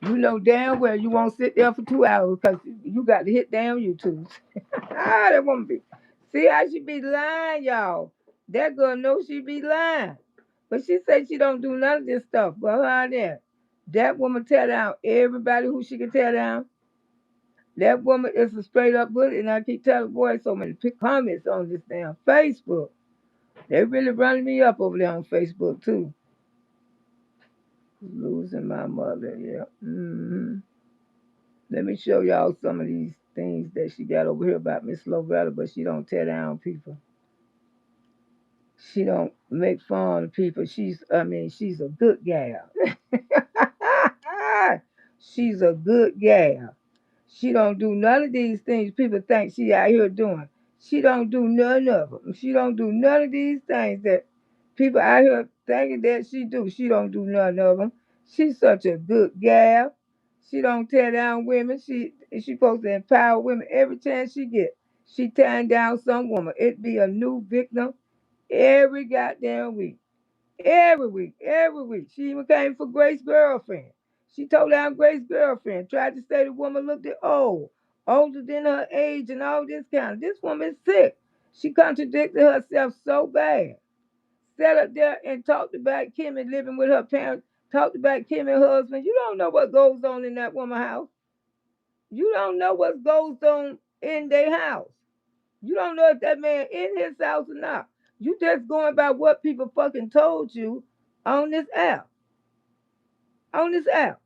You know damn well you won't sit there for 2 hours because you got to hit damn YouTube. That woman be. See how she be lying, y'all. That girl knows she be lying. But she said she don't do none of this stuff. But her there. That woman tear down everybody who she can tear down. That woman is a straight up bully, and I keep telling boys so many comments on this damn Facebook. They really running me up over there on Facebook too. Losing my mother, yeah. Let me show y'all some of these things that she got over here about Miss Loretta, but she don't tear down people. She don't make fun of people. She's a good gal. She's a good gal. She don't do none of these things people think she out here doing. She don't do none of them. She don't do none of these things that people out here thinking that she do. She don't do none of them. She's such a good gal. She don't tear down women. She supposed to empower women every chance she get. She tearing down some woman. It be a new victim every goddamn week. Every week, every week. She even came for Grace's girlfriend. She told down Grace's girlfriend, tried to say the woman looked old, older than her age and all this kind of. This woman's sick. She contradicted herself so bad. Sat up there and talked about Kimmy living with her parents, talked about Kimmy's husband. You don't know what goes on in that woman's house. You don't know what goes on in their house. You don't know if that man in his house or not. You just going by what people fucking told you on this app. On this app.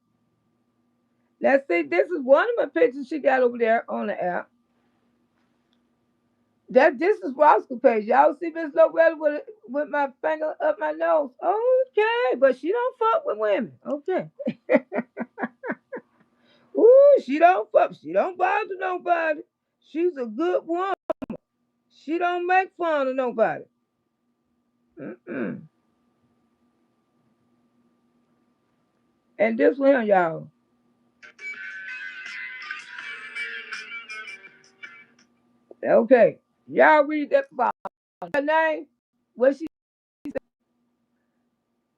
Now see, this is one of my pictures she got over there on the app. This is Roscoe page. Y'all see Miss Loretta with my finger up my nose. Okay, but she don't fuck with women. Okay. Ooh, she don't fuck. She don't bother nobody. She's a good woman. She don't make fun of nobody. Mm-mm. And this one, y'all. Okay. Y'all read that about her name. What she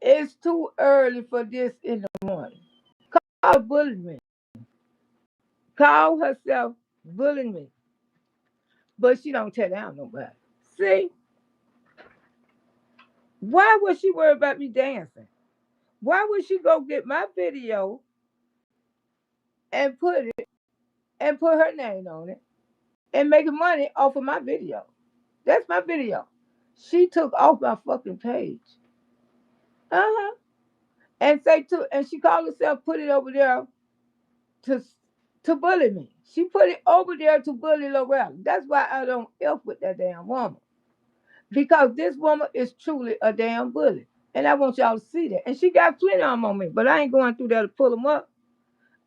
It's too early for this in the morning. Call her bullying me. Call herself bullying me. But she don't tear down nobody. See? Why would she worry about me dancing? Why would she go get my video and put her name on it and making money off of my video? That's my video. She took off my fucking page. Uh-huh. And she called herself put it over there to to bully me. She put it over there to bully Loretta. That's why I don't F with that damn woman. Because this woman is truly a damn bully. And I want y'all to see that. And she got plenty of them on me, but I ain't going through there to pull them up.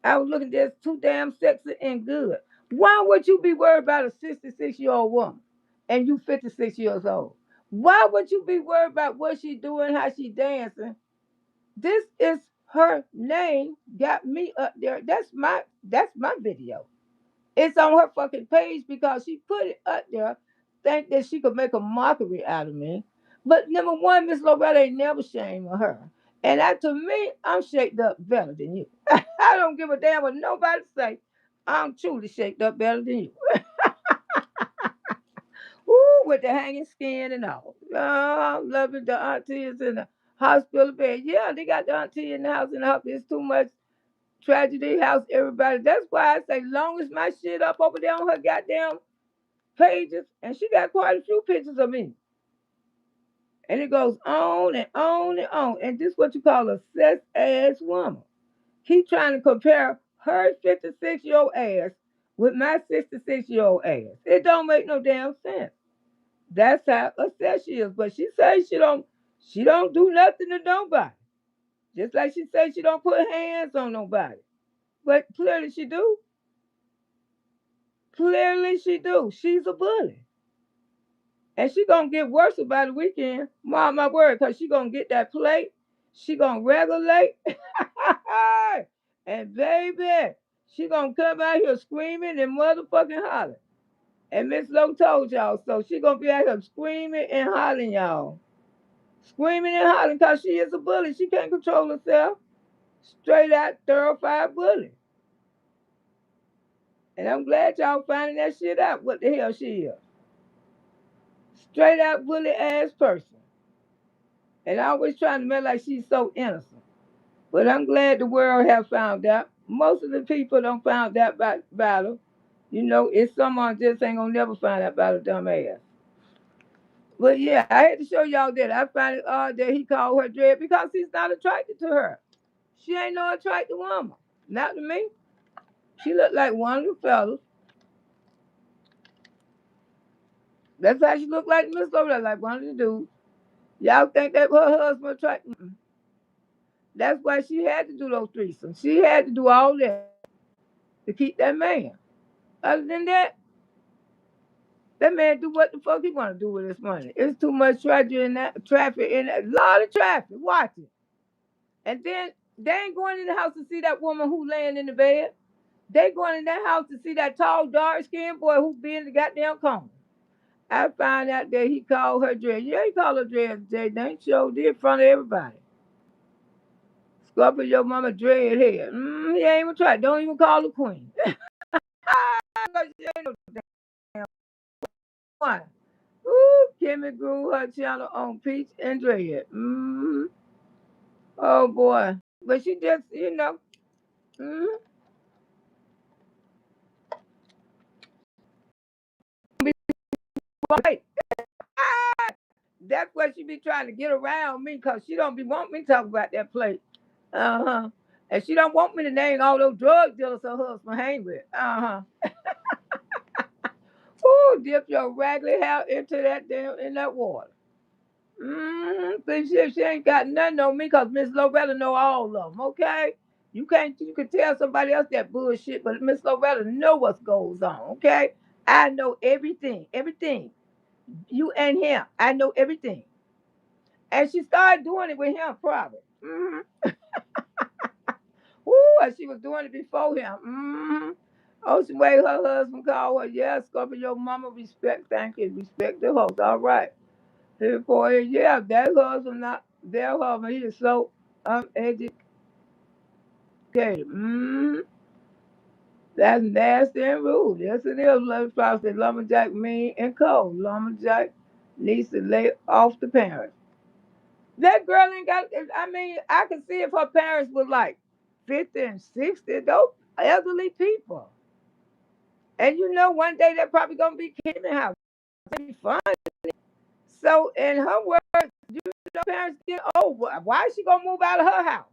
I was looking at this too damn sexy and good. Why would you be worried about a 66-year-old woman and you 56 years old? Why would you be worried about what she doing, how she dancing? This is her name got me up there. That's my video. It's on her fucking page because she put it up there, think that she could make a mockery out of me. But number one, Miss Loretta ain't never shamed of her. And that to me, I'm shaped up better than you. I don't give a damn what nobody say. I'm truly shaped up better than you. Ooh, with the hanging skin and all. Oh, I'm loving the aunties in the hospital bed. Yeah, they got the auntie in the house and the hospital. It's too much tragedy house, everybody. That's why I say, long as my shit up over there on her goddamn pages, and she got quite a few pictures of me. And it goes on and on and on. And this is what you call a sex ass woman. Keep trying to compare her 56-year-old ass with my 66-year-old ass. It don't make no damn sense. That's how upset she is. But she says she don't do nothing to nobody. Just like she says she don't put hands on nobody. But clearly she do. Clearly she do. She's a bully. And she gonna get worse by the weekend. Mark my word, because she gonna get that plate. She gonna regulate. And baby, she gonna come out here screaming and motherfucking hollering. And Miss Lowe told y'all, so she gonna be out here screaming and hollering, y'all. Screaming and hollering because she is a bully. She can't control herself. Straight out terrified bully. And I'm glad y'all finding that shit out, what the hell she is. Straight out bully ass person. And I always trying to make like she's so innocent. But I'm glad the world have found out. Most of the people don't found out about her. You know, it's someone just ain't gonna never find out about a dumb ass. But yeah, I had to show y'all that. I find it odd that he called her dread because he's not attracted to her. She ain't no attractive woman. Not to me. She looked like one of the fellas. That's how she looked like Miss Loretta, like one of the dudes. Y'all think that her husband attractive? That's why she had to do those threesomes. She had to do all that to keep that man. Other than that, that man do what the fuck he want to do with his money. It's too much tragedy in that traffic, in a lot of traffic. Watch it. And then they ain't going in the house to see that woman who laying in the bed. They going in that house to see that tall, dark skinned boy who be in the goddamn corner. I find out that he called her dread. Yeah, he called her dread. Jay Dang show did in front of everybody. Scrub your mama dread head. He ain't even try. Don't even call her queen. She ain't no damn one. Ooh, Kimmy grew her channel on Peach and Dread. Oh boy. But she just, be right. That's what she be trying to get around me because she don't be want me to talk about that place. Uh-huh. And she don't want me to name all those drug dealers her husband hang with. Uh-huh. Ooh, dip your raggedy hair into that damn in that water. But she ain't got nothing on me because Miss Loretta know all of them, okay? You can tell somebody else that bullshit, but Miss Loretta know what goes on, okay? I know everything, everything. You and him, I know everything. And she started doing it with him probably. Ooh, and she was doing it before him. Ocean Way, her husband called her, yeah, Scorpio, your mama respect, thank you, respect the host. All right. His boy, yeah, that husband, not their husband, he is so uneducated. That's nasty and rude. Yes, it is. Let's try to say Lumberjack mean and cold. Lumberjack needs to lay off the parents. That girl ain't got, I mean, I can see if her parents were like 50 and 60, those elderly people. And you know, one day they're probably going to be kidding the house. It'll be fun. So, in her words, you know, parents get old. Why is she going to move out of her house?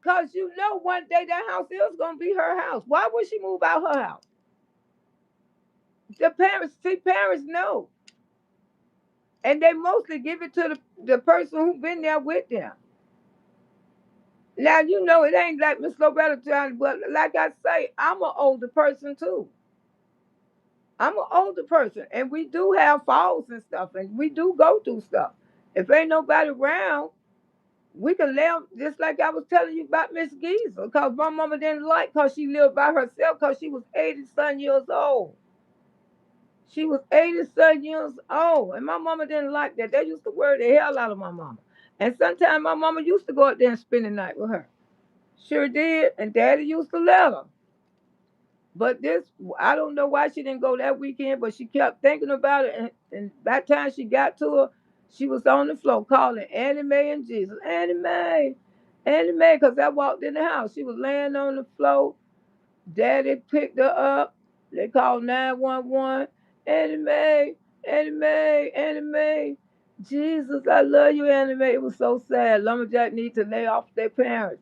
Because you know one day that house is going to be her house. Why would she move out her house? The parents know. And they mostly give it to the person who's been there with them. Now, you know, it ain't like Miss Loretta trying, but like I say, I'm an older person too. I'm an older person, and we do have falls and stuff, and we do go through stuff. If ain't nobody around, we can live just like I was telling you about Miss Geezer, because my mama didn't like because she lived by herself because she was 80-some years old. She was 80-some years old, and my mama didn't like that. They used to worry the hell out of my mama. And sometimes my mama used to go out there and spend the night with her. Sure did, and Daddy used to let her. But this, I don't know why she didn't go that weekend, but she kept thinking about it. And by the time she got to her, she was on the floor calling Annie Mae and Jesus. Annie Mae, Annie Mae, because I walked in the house. She was laying on the floor. Daddy picked her up. They called 911. Annie Mae, Annie Mae, Annie Mae. Jesus, I love you, Annie Mae. It was so sad. Lumberjack need to lay off their parents.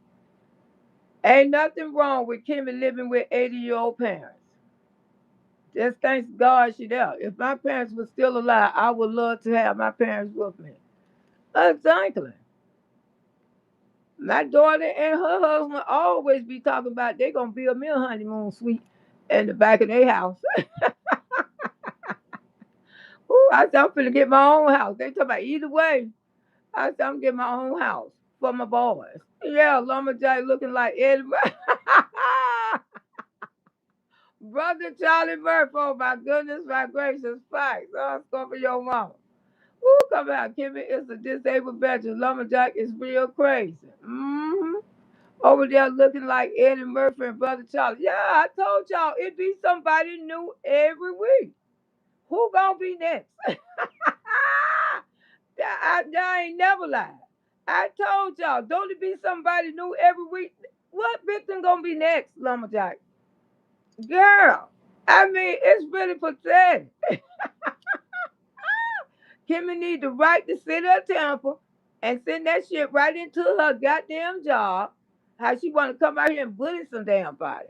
Ain't nothing wrong with Kimmy living with 80-year-old parents. Just thanks God she there. If my parents were still alive, I would love to have my parents with me. Exactly. My daughter and her husband always be talking about they gonna build me a honeymoon suite in the back of their house. Ooh, I said I'm finna get my own house. They talk about either way. I said I'm getting my own house for my boys. Yeah, Lumberjack looking like Eddie. Brother Charlie Murphy, oh my goodness, my gracious facts. Oh, it's going for your mama. Ooh, come out, Kimmy. It's a disabled veteran. Lumberjack is real crazy. Over there looking like Eddie Murphy and Brother Charlie. Yeah, I told y'all it be somebody new every week. Who gonna be next? I ain't never lied. I told y'all, don't it be somebody new every week? What victim gonna be next, Lumberjack? Girl, I mean, it's really pathetic. Kimmy need the right to sit at a temple and send that shit right into her goddamn job. How she want to come out here and bully some damn body.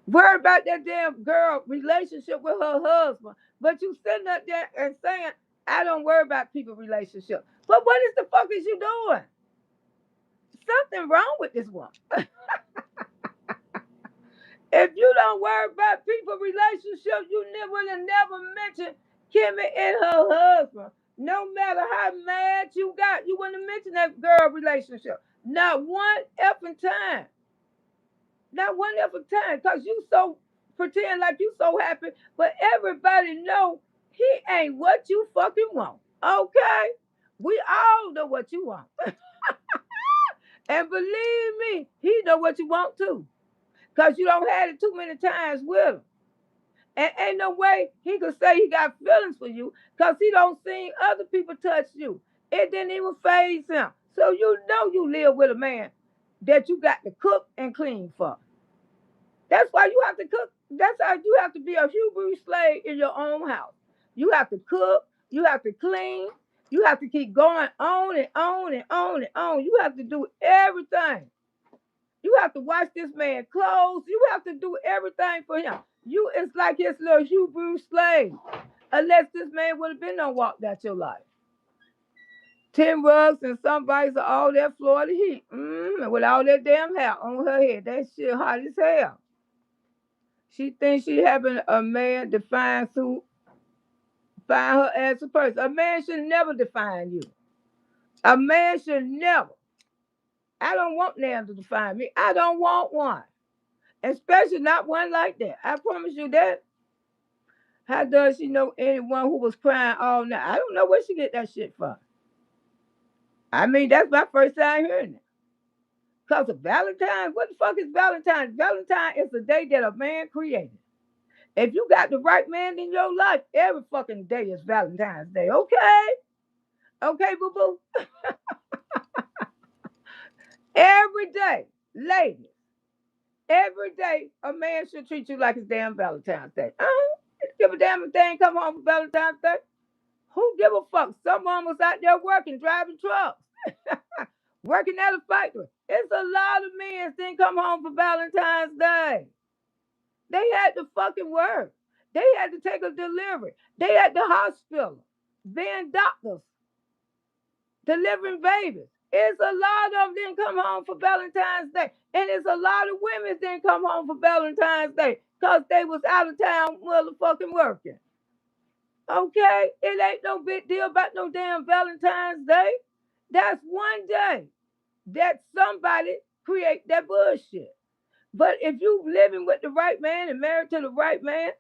Worry about that damn girl relationship with her husband. But you sitting up there and saying, I don't worry about people relationship. But what is the fuck is you doing? Something wrong with this one. If you don't worry about people relationships, you would have never mentioned Kimmy and her husband. No matter how mad you got, you wouldn't have mentioned that girl relationship. Not one effing time. Not one effing time. Because you so pretend like you so happy, but everybody know he ain't what you fucking want. Okay? We all know what you want. And believe me, he know what you want too. Because you don't had it too many times with him. And ain't no way he could say he got feelings for you because he don't see other people touch you. It didn't even faze him. So you know you live with a man that you got to cook and clean for. That's why you have to cook. That's how you have to be a Hebrew slave in your own house. You have to cook. You have to clean. You have to keep going on and on and on and on. You have to do everything. You have to wash this man clothes. You have to do everything for him. You, it's like his little Hebrew slave. Unless this man would have been on walked out your life. 10 rugs and some bikes of all that Florida heat. With all that damn hair on her head. That shit hot as hell. She thinks she having a man define her as a person. A man should never define you. A man should never. I don't want them to define me. I don't want one. Especially not one like that. I promise you that. How does she know anyone who was crying all night? I don't know where she get that shit from. I mean, that's my first time hearing it. Because of Valentine's? What the fuck is Valentine's? Valentine is the day that a man created. If you got the right man in your life, every fucking day is Valentine's Day. Okay? Okay, boo-boo? Every day, ladies, every day, a man should treat you like it's damn Valentine's Day. Give a damn if they ain't come home for Valentine's Day. Who give a fuck? Some was out there working, driving trucks, working at a factory. It's a lot of men that didn't come home for Valentine's Day. They had to fucking work. They had to take a delivery. They at the hospital, being doctors, delivering babies. It's a lot of them didn't come home for Valentine's Day. And it's a lot of women didn't come home for Valentine's Day because they was out of town motherfucking working. Okay? It ain't no big deal about no damn Valentine's Day. That's one day that somebody create that bullshit. But if you living with the right man and married to the right man,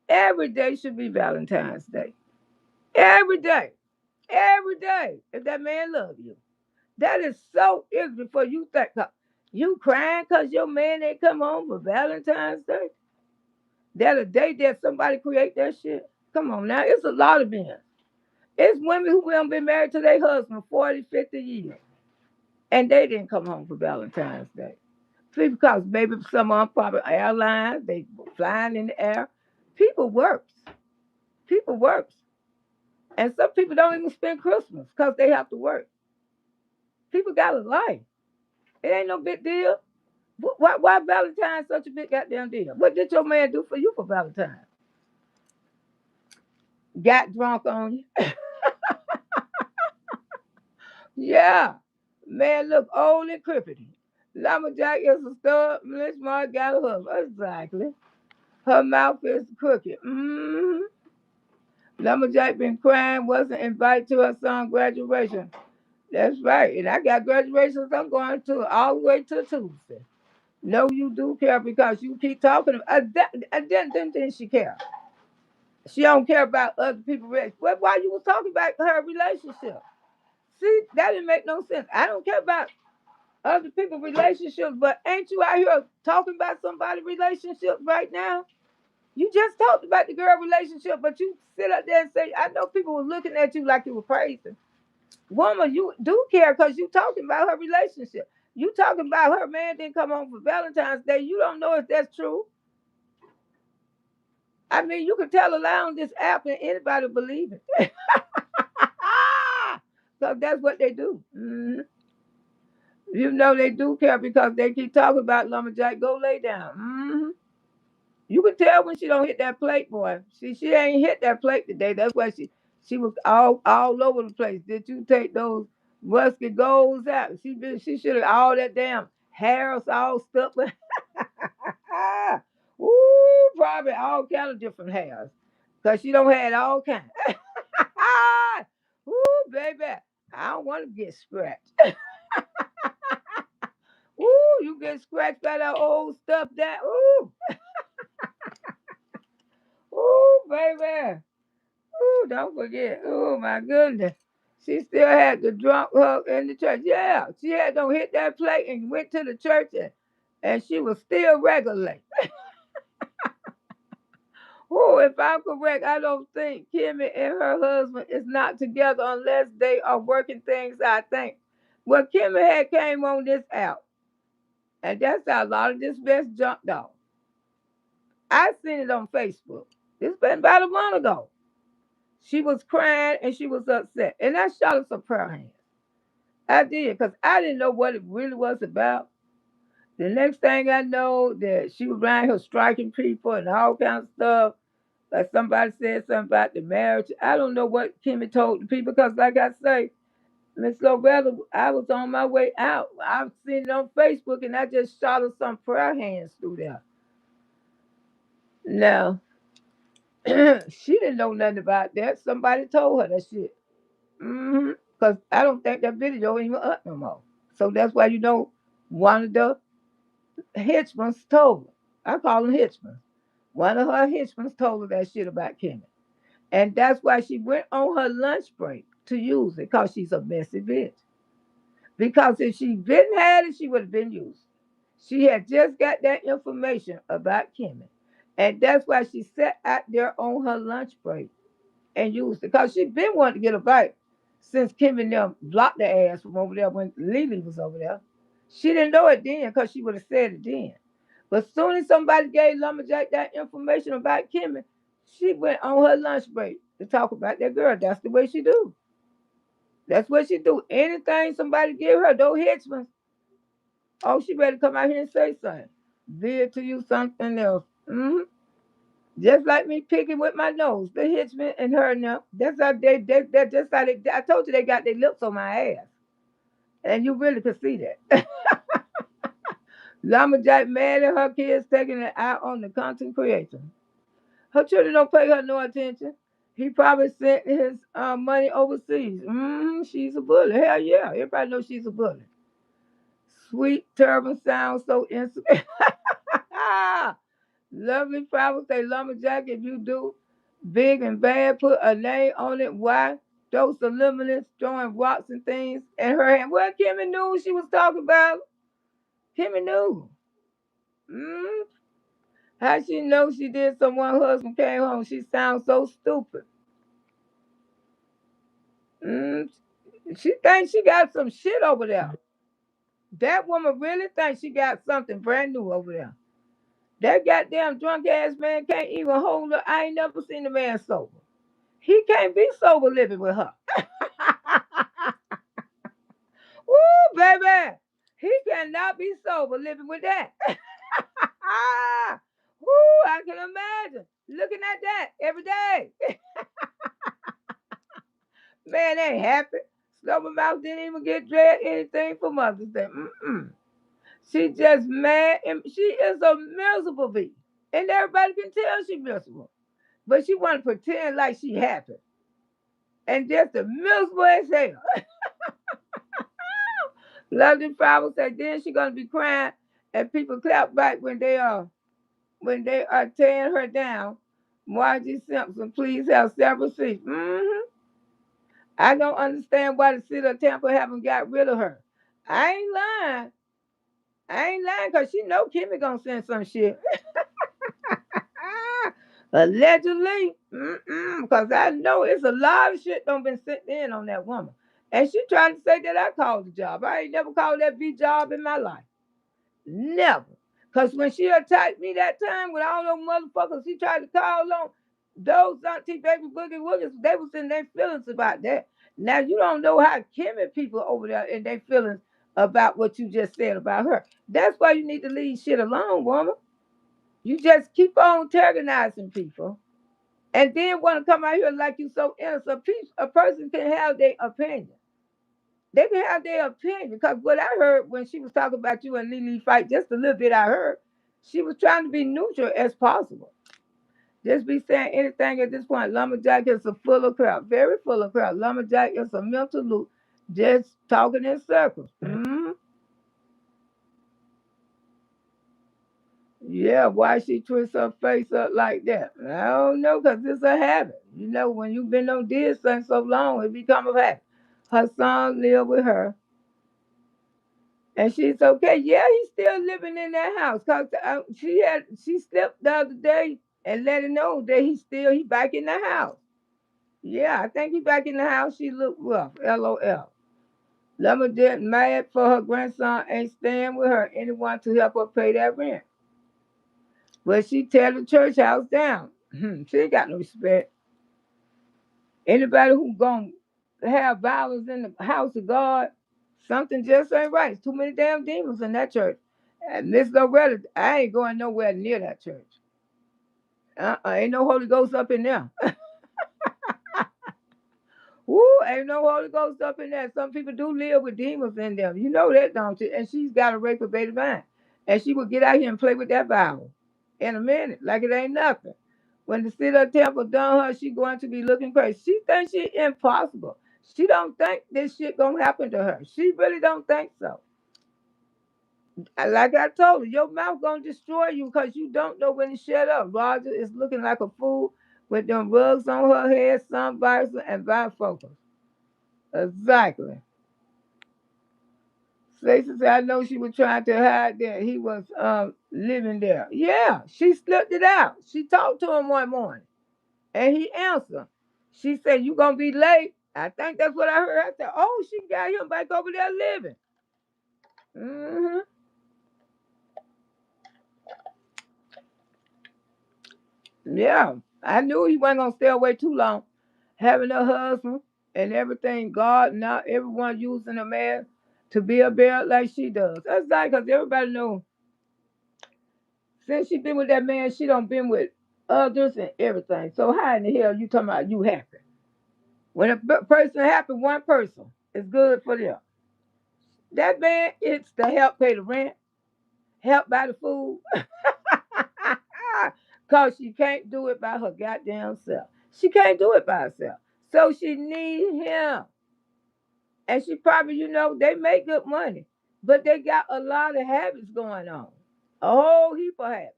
every day should be Valentine's Day. Every day. Every day. If that man loves you. That is so ignorant for you think. You crying because your man ain't come home for Valentine's Day? That a day that somebody create that shit? Come on now. It's a lot of men. It's women who haven't been married to their husband 40, 50 years. And they didn't come home for Valentine's Day. See, because maybe some of them probably airlines, they flying in the air. People works. People works. And some people don't even spend Christmas because they have to work. People got a life. It ain't no big deal. Why Valentine's such a big goddamn deal? What did your man do for you for Valentine's? Got drunk on you? Yeah. Man look old and crippity. Lumberjack is a stud. Miss Mark got a husband. Exactly. Her mouth is crooked. Lumberjack been crying, wasn't invited to her son's graduation. That's right. And I got graduations I'm going to all the way to Tuesday. No, you do care because you keep talking. Then she care. She don't care about other people's relationship. Well, why you was talking about her relationship? See, that didn't make no sense. I don't care about other people's relationships, but ain't you out here talking about somebody's relationship right now? You just talked about the girl relationship, but you sit up there and say, I know people were looking at you like you were crazy. Woman, you do care because you talking about her relationship. You talking about her man didn't come home for Valentine's Day. You don't know if that's true. I mean, you can tell a lie on this app and anybody will believe it. So that's what they do. You know they do care because they keep talking about Lumberjack. Go lay down. You can tell when she don't hit that plate, boy. She ain't hit that plate today. That's why she was all over the place. Did you take those rusky golds out? She should have all that damn hair was all stuck with. Ooh, probably all kind of different hairs. Cause she don't had all kind. Ooh, baby. I don't want to get scratched. Ooh, you get scratched by that old stuff that ooh. Ooh, baby. Ooh, don't forget. Oh my goodness. She still had the drunk her in the church. Yeah, she had don't hit that plate and went to the church and she was still regular. Oh, if I'm correct, I don't think Kimmy and her husband is not together unless they are working things out. I think. Well, Kimmy had came on this out, and that's how a lot of this mess jumped off. I seen it on Facebook. It's been about a month ago. She was crying and she was upset, and I shot her some prayer hands. I did, because I didn't know what it really was about. The next thing I know, that she was around here striking people and all kinds of stuff. Like somebody said something about the marriage. I don't know what Kimmy told the people because, like I say, Miss Loretta, I was on my way out. I've seen it on Facebook and I just shot her some prayer hands through there. Now, she didn't know nothing about that. Somebody told her that shit. Because I don't think that video ain't even up no more. So that's why one of the Hitchmans told her. I call them Hitchmans. One of her Hitchmans told her that shit about Kimmy. And that's why she went on her lunch break to use it, because she's a messy bitch. Because if she didn't have it, she would have been used. She had just got that information about Kimmy. And that's why she sat out there on her lunch break and used it. Because she'd been wanting to get a bite since Kimmy and them blocked their ass from over there when Lily was over there. She didn't know it then because she would have said it then. But as soon as somebody gave Lumberjack that information about Kimmy, she went on her lunch break to talk about that girl. That's the way she do. That's what she do. Anything somebody give her, those Hitchmans, oh, she better come out here and say something. Veer to you something else. Just like me picking with my nose. The Hitchman and her now. That's how that's just how they, I told you they got their lips on my ass. And you really could see that. Lumberjack mad at her kids taking it out on the content creator. Her children don't pay her no attention. He probably sent his money overseas. She's a bully. Hell yeah. Everybody knows she's a bully. Sweet turban sounds so innocent. Lovely flowers say Lumberjack, if you do big and bad, put a name on it. Why? Those subliminals throwing rocks and things in her hand. Well, Kimmy knew she was talking about. Kimmy knew. How she know she did someone husband came home? She sounds so stupid. She thinks she got some shit over there. That woman really thinks she got something brand new over there. That goddamn drunk ass man can't even hold her. I ain't never seen a man sober. He can't be sober living with her. Woo, baby. He cannot be sober living with that. Woo, I can imagine. Looking at that every day. Man ain't happy. Slobbermouth didn't even get dread anything for Mother's Day. She just mad, and she is a miserable bee. And everybody can tell she miserable. But she want to pretend like she happy. And just a miserable as hell. Lovely Flower said then she gonna be crying and people clap back when they are tearing her down. Margie Simpson, please have several seats. I don't understand why the city of Tampa haven't got rid of her. I ain't lying. I ain't lying because she know Kimmy gonna send some shit. Allegedly. Because I know it's a lot of shit don't been sent in on that woman. And she trying to say that I called the job. I ain't never called that B job in my life. Never. Because when she attacked me that time with all those motherfuckers she tried to call on, those auntie baby boogie woogers, they was in their feelings about that. Now you don't know how Kimmy people over there in their feelings about what you just said about her. That's why you need to leave shit alone, woman. You just keep on antagonizing people and then want to come out here like you so innocent. A person can have their opinion. They can have their opinion because what I heard when she was talking about you and Lily fight, just a little bit I heard, she was trying to be neutral as possible. Just be saying anything at this point. Lumberjack is a full of crap, very full of crap. Lumberjack is a mental loop, just talking in circles. Yeah, why she twists her face up like that? I don't know, because it's a habit. You know, when you've been on this thing so long, it become a habit. Her son live with her. And she's okay. Yeah, he's still living in that house. Cause she slept the other day and let her know that he back in the house. Yeah, I think he back in the house. She looked rough. LOL. Lumberjack mad for her grandson ain't staying with her. Anyone to help her pay that rent. But she tear the church house down. She ain't got no respect. Anybody who gonna have violence in the house of God, something just ain't right. It's too many damn demons in that church. And Miss Loretta, I ain't going nowhere near that church. Ain't no Holy Ghost up in there. Woo, ain't no Holy Ghost up in there. Some people do live with demons in them. You know that, don't you? And she's got a reprobate mind. And she will get out here and play with that Bible in a minute, like it ain't nothing. When the city of temple done her, she going to be looking crazy. She thinks she impossible. She don't think this shit gonna happen to her. She really don't think so. Like I told her, your mouth gonna destroy you because you don't know when to shut up. Roger is looking like a fool with them rugs on her head, sun visor, and bifocals. Exactly. Stacey said, I know she was trying to hide that he was living there. Yeah, she slipped it out. She talked to him one morning, and he answered. She said, you going to be late? I think that's what I heard. I said, oh, she got him back over there living. hmm Yeah, I knew he wasn't going to stay away too long. Having a husband and everything, God, not everyone using a man to be a bear like she does. That's right, because everybody knows since she been with that man, she done been with others and everything. So how in the hell you talking about you happy? When a person happy, one person is good for them. That man, it's to help pay the rent, help buy the food. Because she can't do it by her goddamn self. She can't do it by herself. So she need him. And she probably, they make good money. But they got a lot of habits going on. A whole heap of habits.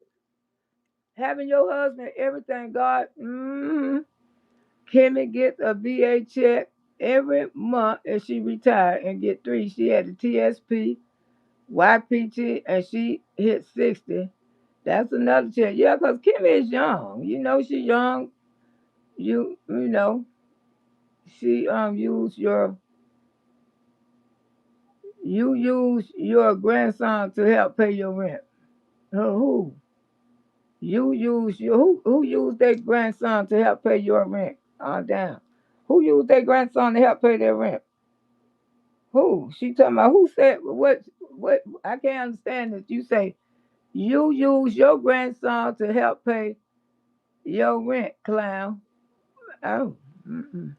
Having your husband, everything, God. Kimmy gets a VA check every month and she retired and get three. She had the TSP, YPT, and she hit 60. That's another check. Yeah, because Kimmy is young. You know she's young. You know, she use your grandson to help pay your rent. Who? You use your who used their grandson to help pay your rent? Damn. Who used their grandson to help pay their rent? Who? She talking about who said what I can't understand this. You say you use your grandson to help pay your rent, clown. Oh. Mm-mm.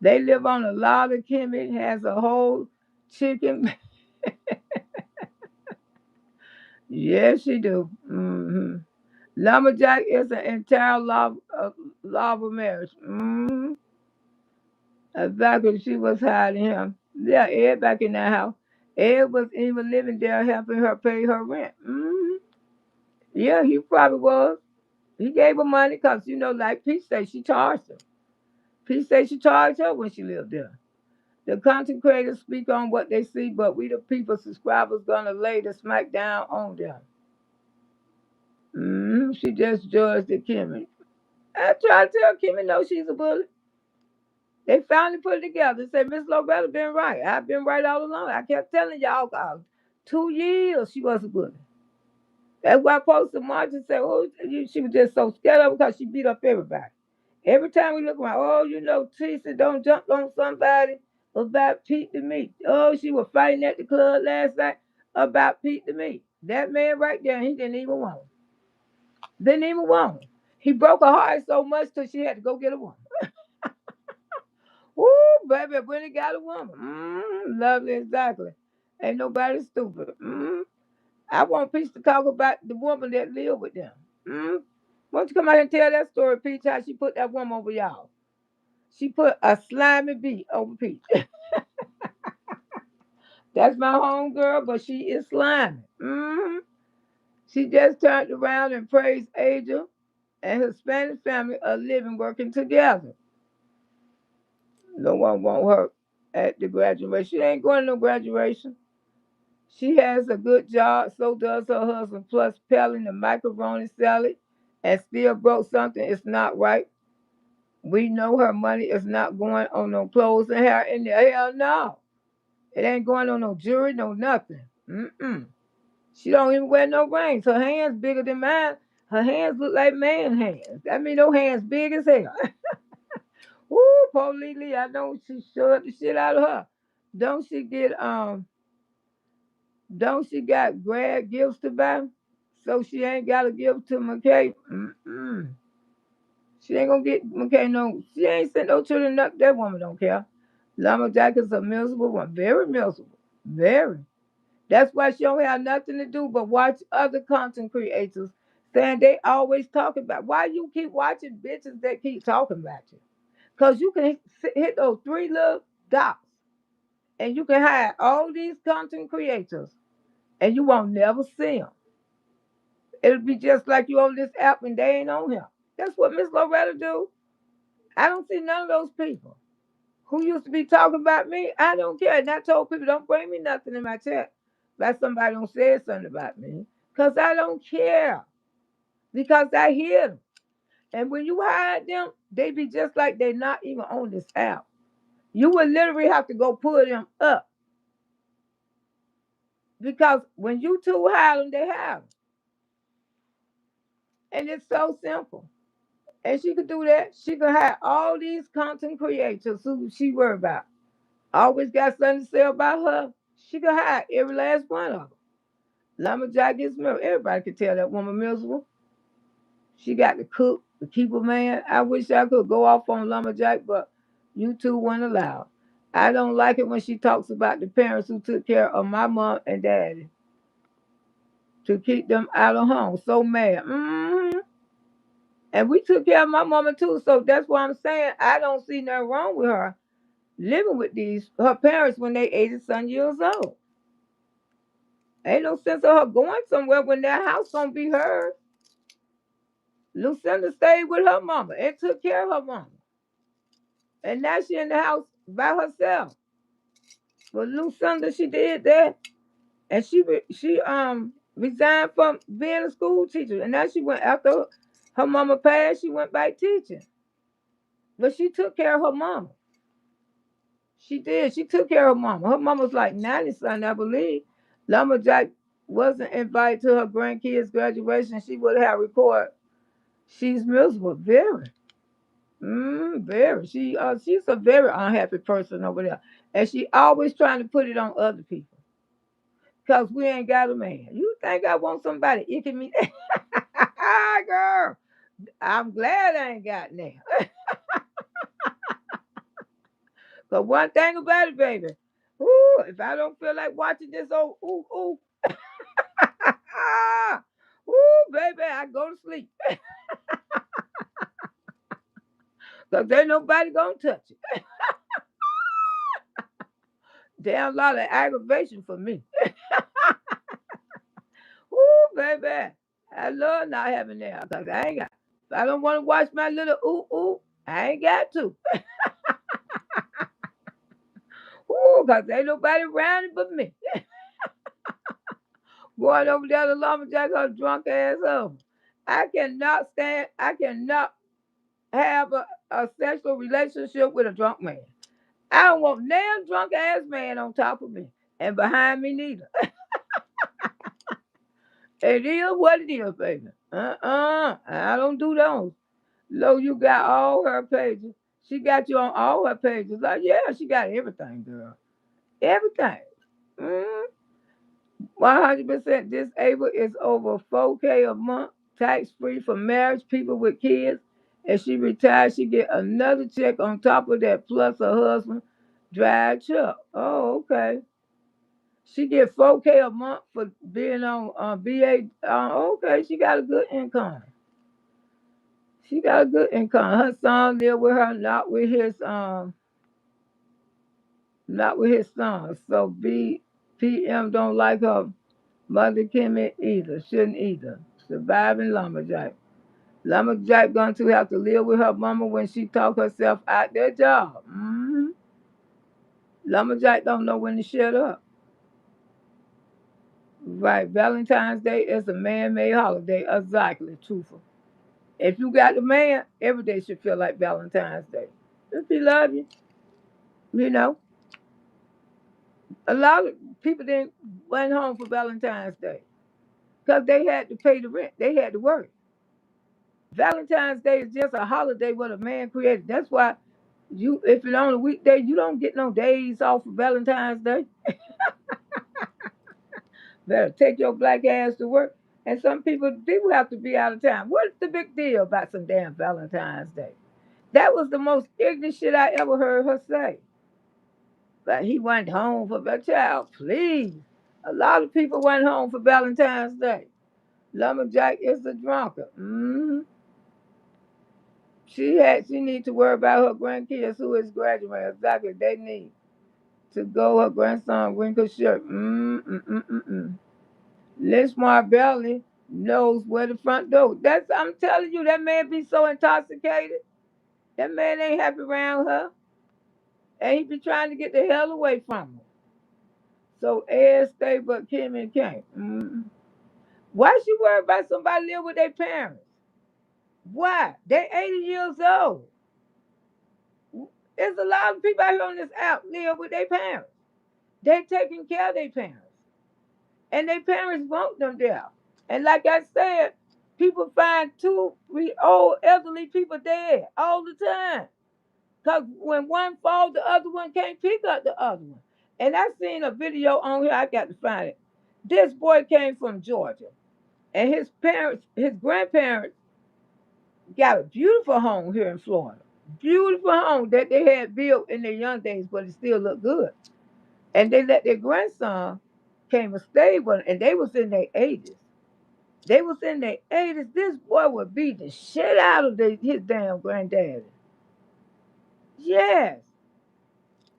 They live on a lot of Kimmy has a whole chicken. Yes, she do. Lumberjack is an entire law of marriage. Exactly, she was hiding him. Yeah, Ed back in that house. Ed was even living there helping her pay her rent. Yeah, he probably was. He gave her money because, like Pete said, she charged her. Pete said she charged her when she lived there. The content creators speak on what they see, but we the people subscribers gonna lay the smack down on them. She just judged the Kimmy. I tried to tell Kimmy no, she's a bully. They finally put it together. Said Miss Loretta been right. I've been right all along. I kept telling y'all 2 years she was a bully. That's why I posted Martin said, oh, she was just so scared of her because she beat up everybody. Every time we look around, oh, Tisa don't jump on somebody about Pete the Meat. Oh, she was fighting at the club last night about Pete the Meat. That man right there, he didn't even want her. Didn't even want her. He broke her heart so much till she had to go get a woman. Woo, baby, when he got a woman. Lovely, exactly. Ain't nobody stupid. I want Peach to talk about the woman that lived with them. Why don't you come out and tell that story, Peach, how she put that woman over y'all? She put a slimy bee over Peach. That's my home girl, but she is slimy. She just turned around and praised Angel and her Spanish family are living, working together. No one want her at the graduation. She ain't going to no graduation. She has a good job, so does her husband, plus peddling the macaroni salad and still broke something. It's not right. We know her money is not going on no clothes and hair in there. Hell no. It ain't going on no jewelry, no nothing. She don't even wear no rings. Her hands bigger than mine. Her hands look like man hands. I mean, those hands big as hell. Woo, poor Lily, I know she shoved the shit out of her. Don't she get Don't she got grad gifts to buy? So she ain't got to give to McKay. She ain't gonna get McKay no. She ain't sent no children. That woman don't care. Llama Jack is a miserable one. Very miserable. Very. That's why she don't have nothing to do but watch other content creators saying they always talk about. Why you keep watching bitches that keep talking about you? Because you can hit those three little dots and you can hide all these content creators and you won't never see them. It'll be just like you on this app and they ain't on here. That's what Miss Loretta do. I don't see none of those people who used to be talking about me. I don't care. And I told people don't bring me nothing in my chat. Like somebody don't say something about me. Because I don't care. Because I hear them. And when you hide them, they be just like they not even on this app. You would literally have to go pull them up. Because when you two hide them, they have them. And it's so simple. And she could do that. She could have all these content creators who she worry about. Always got something to say about her. She could hide every last one of them. Llama Jack gets miserable. Everybody could tell that woman miserable. She got to cook, to keep a man. I wish I could go off on Llama Jack, but you two weren't allowed. I don't like it when she talks about the parents who took care of my mom and daddy to keep them out of home. So mad. And we took care of my mama too. So that's why I'm saying I don't see nothing wrong with her living with her parents when they 80 some years old. Ain't no sense of her going somewhere when that house gonna be hers. Lucinda stayed with her mama and took care of her mama. And now she in the house by herself. But Lucinda, she did that. And she resigned from being a school teacher. And now she went after her mama passed, she went back teaching. But she took care of her mama. She did. She took care of her mama. Her mama was like 90 something, I believe. Lumberjack wasn't invited to her grandkids' graduation. She would have recorded. She's miserable, very. Very. She's a very unhappy person over there. And she always trying to put it on other people. Because we ain't got a man. You think I want somebody icking me? Girl, I'm glad I ain't got now. But one thing about it, baby, if I don't feel like watching this old baby, I go to sleep. Because ain't nobody gonna touch it. Damn lot of aggravation for me. Baby, I love not having that. Because I ain't got, if I don't want to watch my little I ain't got to. Because ain't nobody around it but me. Going over there to Lumberjack, her drunk ass up. I cannot have a sexual relationship with a drunk man. I don't want no drunk ass man on top of me and behind me neither. It is what it is, baby. I don't do those. Lo, you got all her pages. She got you on all her pages. Like, yeah, she got everything, girl. Everything. Mm. 100% disabled is over 4K a month, tax free for marriage, people with kids. And she retired, she get another check on top of that, plus her husband drive truck. Oh, okay. She get 4K a month for being on BA. Okay, she got a good income. She got a good income. Her son live with her, not with his son. So PM don't like her mother Kimmy either. Shouldn't either. Surviving lumberjack. Lumberjack going to have to live with her mama when she talk herself out their job. Lumberjack don't know when to shut up. Right. Valentine's Day is a man-made holiday. Exactly. Truthful. If you got the man, every day should feel like Valentine's Day. If he love you, you know. A lot of people didn't went home for Valentine's Day because they had to pay the rent. They had to work. Valentine's Day is just a holiday what a man created. That's why if it's on a weekday, you don't get no days off for Valentine's Day. Better take your black ass to work. And some people have to be out of town. What's the big deal about some damn Valentine's Day? That was the most ignorant shit I ever heard her say. But he went home for the child, please. A lot of people went home for Valentine's Day. Lumberjack is a drunkard. She need to worry about her grandkids who is graduating. Exactly, they need to go. Her grandson wrinkled shirt. Liz Marbelli knows where the front door. I'm telling you, that man be so intoxicated. That man ain't happy around her. And he be trying to get the hell away from her. So Ed stay but Kim and can't. Why she worry about somebody live with their parents? Why? They 80 years old. There's a lot of people out here on this app live with their parents. They taking care of their parents. And their parents want them there. And like I said, people find two old elderly people dead all the time. Because when one falls, the other one can't pick up the other one. And I seen a video on here, I got to find it. This boy came from Georgia. And his grandparents got a beautiful home here in Florida. Beautiful home that they had built in their young days, but it still looked good. And they let their grandson came and stayed with them, and they was in their 80s. They was in their 80s. This boy would beat the shit out of his damn granddaddy. Yes.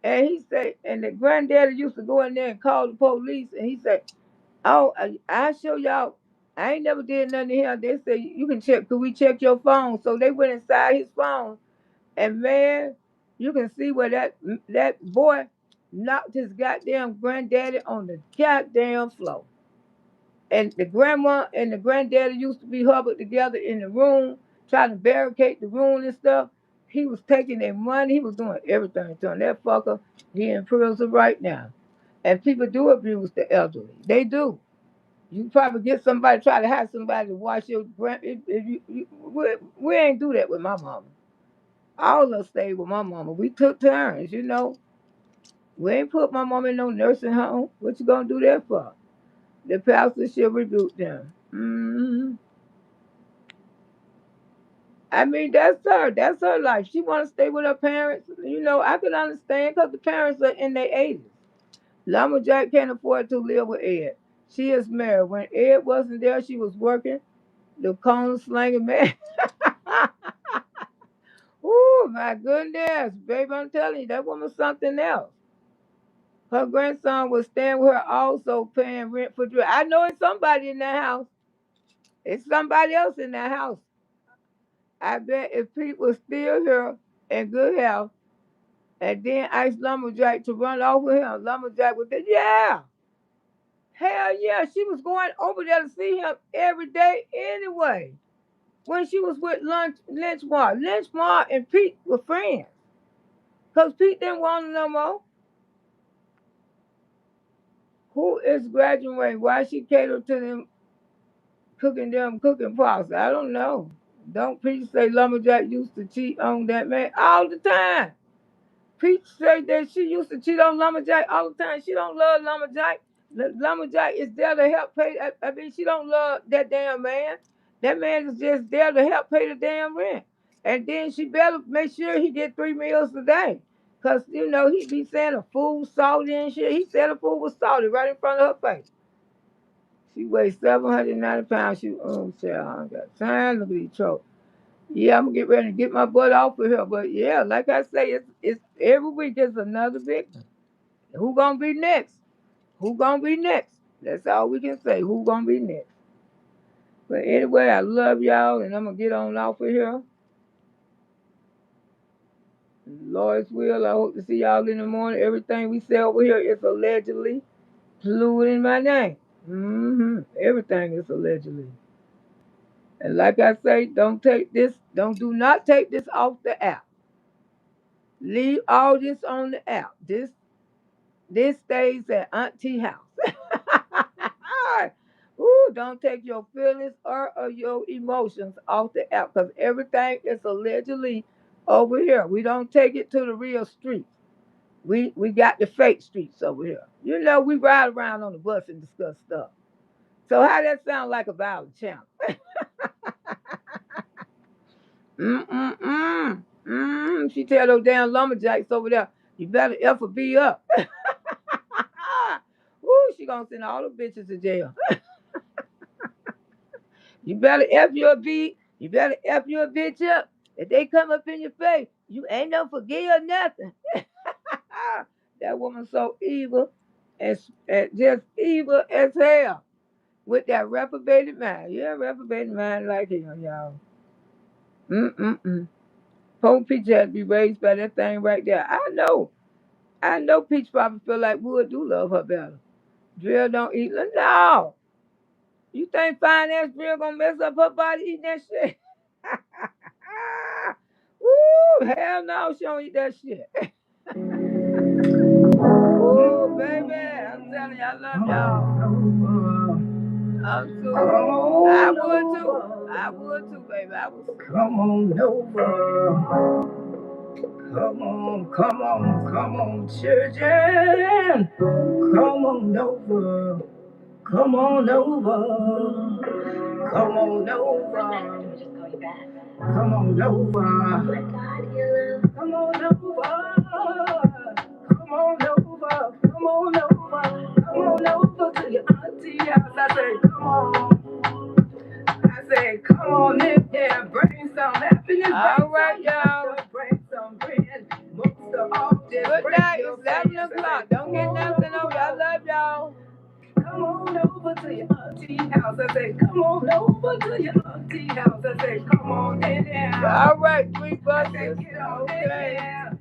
And he said, and the granddaddy used to go in there and call the police, and he said, "Oh, I'll show y'all. I ain't never did nothing to him." They said, "You can check. Could we check your phone?" So they went inside his phone, and man, you can see where that boy knocked his goddamn granddaddy on the goddamn floor. And the grandma and the granddaddy used to be huddled together in the room, trying to barricade the room and stuff. He was taking their money. He was doing everything to him. That fucker, he in prison right now. And people do abuse the elderly. They do. You probably get somebody, try to have somebody to watch your we ain't do that with my mama. All of us stayed with my mama. We took turns, you know. We ain't put my mama in no nursing home. What you gonna do that for? The pastor should rebuke them. I mean, that's her. That's her life. She want to stay with her parents. You know, I can understand because the parents are in their 80s. Lumberjack can't afford to live with Ed. She is married. When Ed wasn't there, she was working. The cone slanging man. Oh, my goodness. Baby, I'm telling you, that woman's something else. Her grandson was staying with her also paying rent for drugs. I know it's somebody in that house. It's somebody else in that house. I bet if Pete was still here in good health and then asked Lumberjack to run off with him, Lumberjack would say, yeah. Hell yeah. She was going over there to see him every day anyway. When she was with Lynchmar. Lynchmar and Pete were friends. Because Pete didn't want him no more. Who is graduating? Why she catered to them cooking them cooking pots. I don't know. Don't Peach say Lumberjack used to cheat on that man all the time? Peach said that she used to cheat on Lumberjack all the time. She don't love Lumberjack. Lumberjack is there to help pay. I mean, she don't love that damn man. That man is just there to help pay the damn rent. And then she better make sure he get 3 meals a day. Because, you know, he be saying the food salty and shit. He said the food was salty right in front of her face. She weighs 790 pounds. She, oh, shit, I ain't got time to be choked. Yeah, I'm gonna get ready to get my butt off of here. But yeah, like I say, it's every week is another victim. Who gonna be next? Who gonna be next? That's all we can say. Who gonna be next? But anyway, I love y'all, and I'm gonna get on off of here. Lord's will. I hope to see y'all in the morning. Everything we say over here is allegedly fluid in my name. Everything is allegedly. And like I say, do not take this off the app. Leave all this on the app. This stays at Auntie house. Ooh, don't take your feelings or your emotions off the app because everything is allegedly over here. We don't take it to the real streets. We got the fake streets over here. You know, we ride around on the bus and discuss stuff. So how that sound like a violent channel? She tell those damn lumberjacks over there, you better F or B up. Ooh, she gonna send all the bitches to jail. You better F your B. You better F your bitch up. If they come up in your face, you ain't no forgive or nothing. That woman so evil and just evil as hell with that reprobated mind. Yeah, reprobated mind like him, y'all. Poor Peach had to be raised by that thing right there. I know Peach probably feel like Wood do love her better. Drill don't eat. No. You think fine ass Drill gonna mess up her body eating that shit? Woo, hell no, she don't eat that shit. Woo, baby, I'm telling you, I love y'all. I'm too. I would too, baby. I would. Come on over. Come on, children. Come on over. Come on over. Come on over. Come on over. Come on over. Come on over. Come on over. Come on over to your auntie house. I say, come on. I say, come on in there, bring some happiness. All right, y'all. Bring some friends. Most of all, just good night. It's 11 o'clock. Don't get nothing over. I love y'all. Come on over to your auntie house. I say, come on over to your auntie house. I say, come on in there. All right, 3 bucks. Get on in there.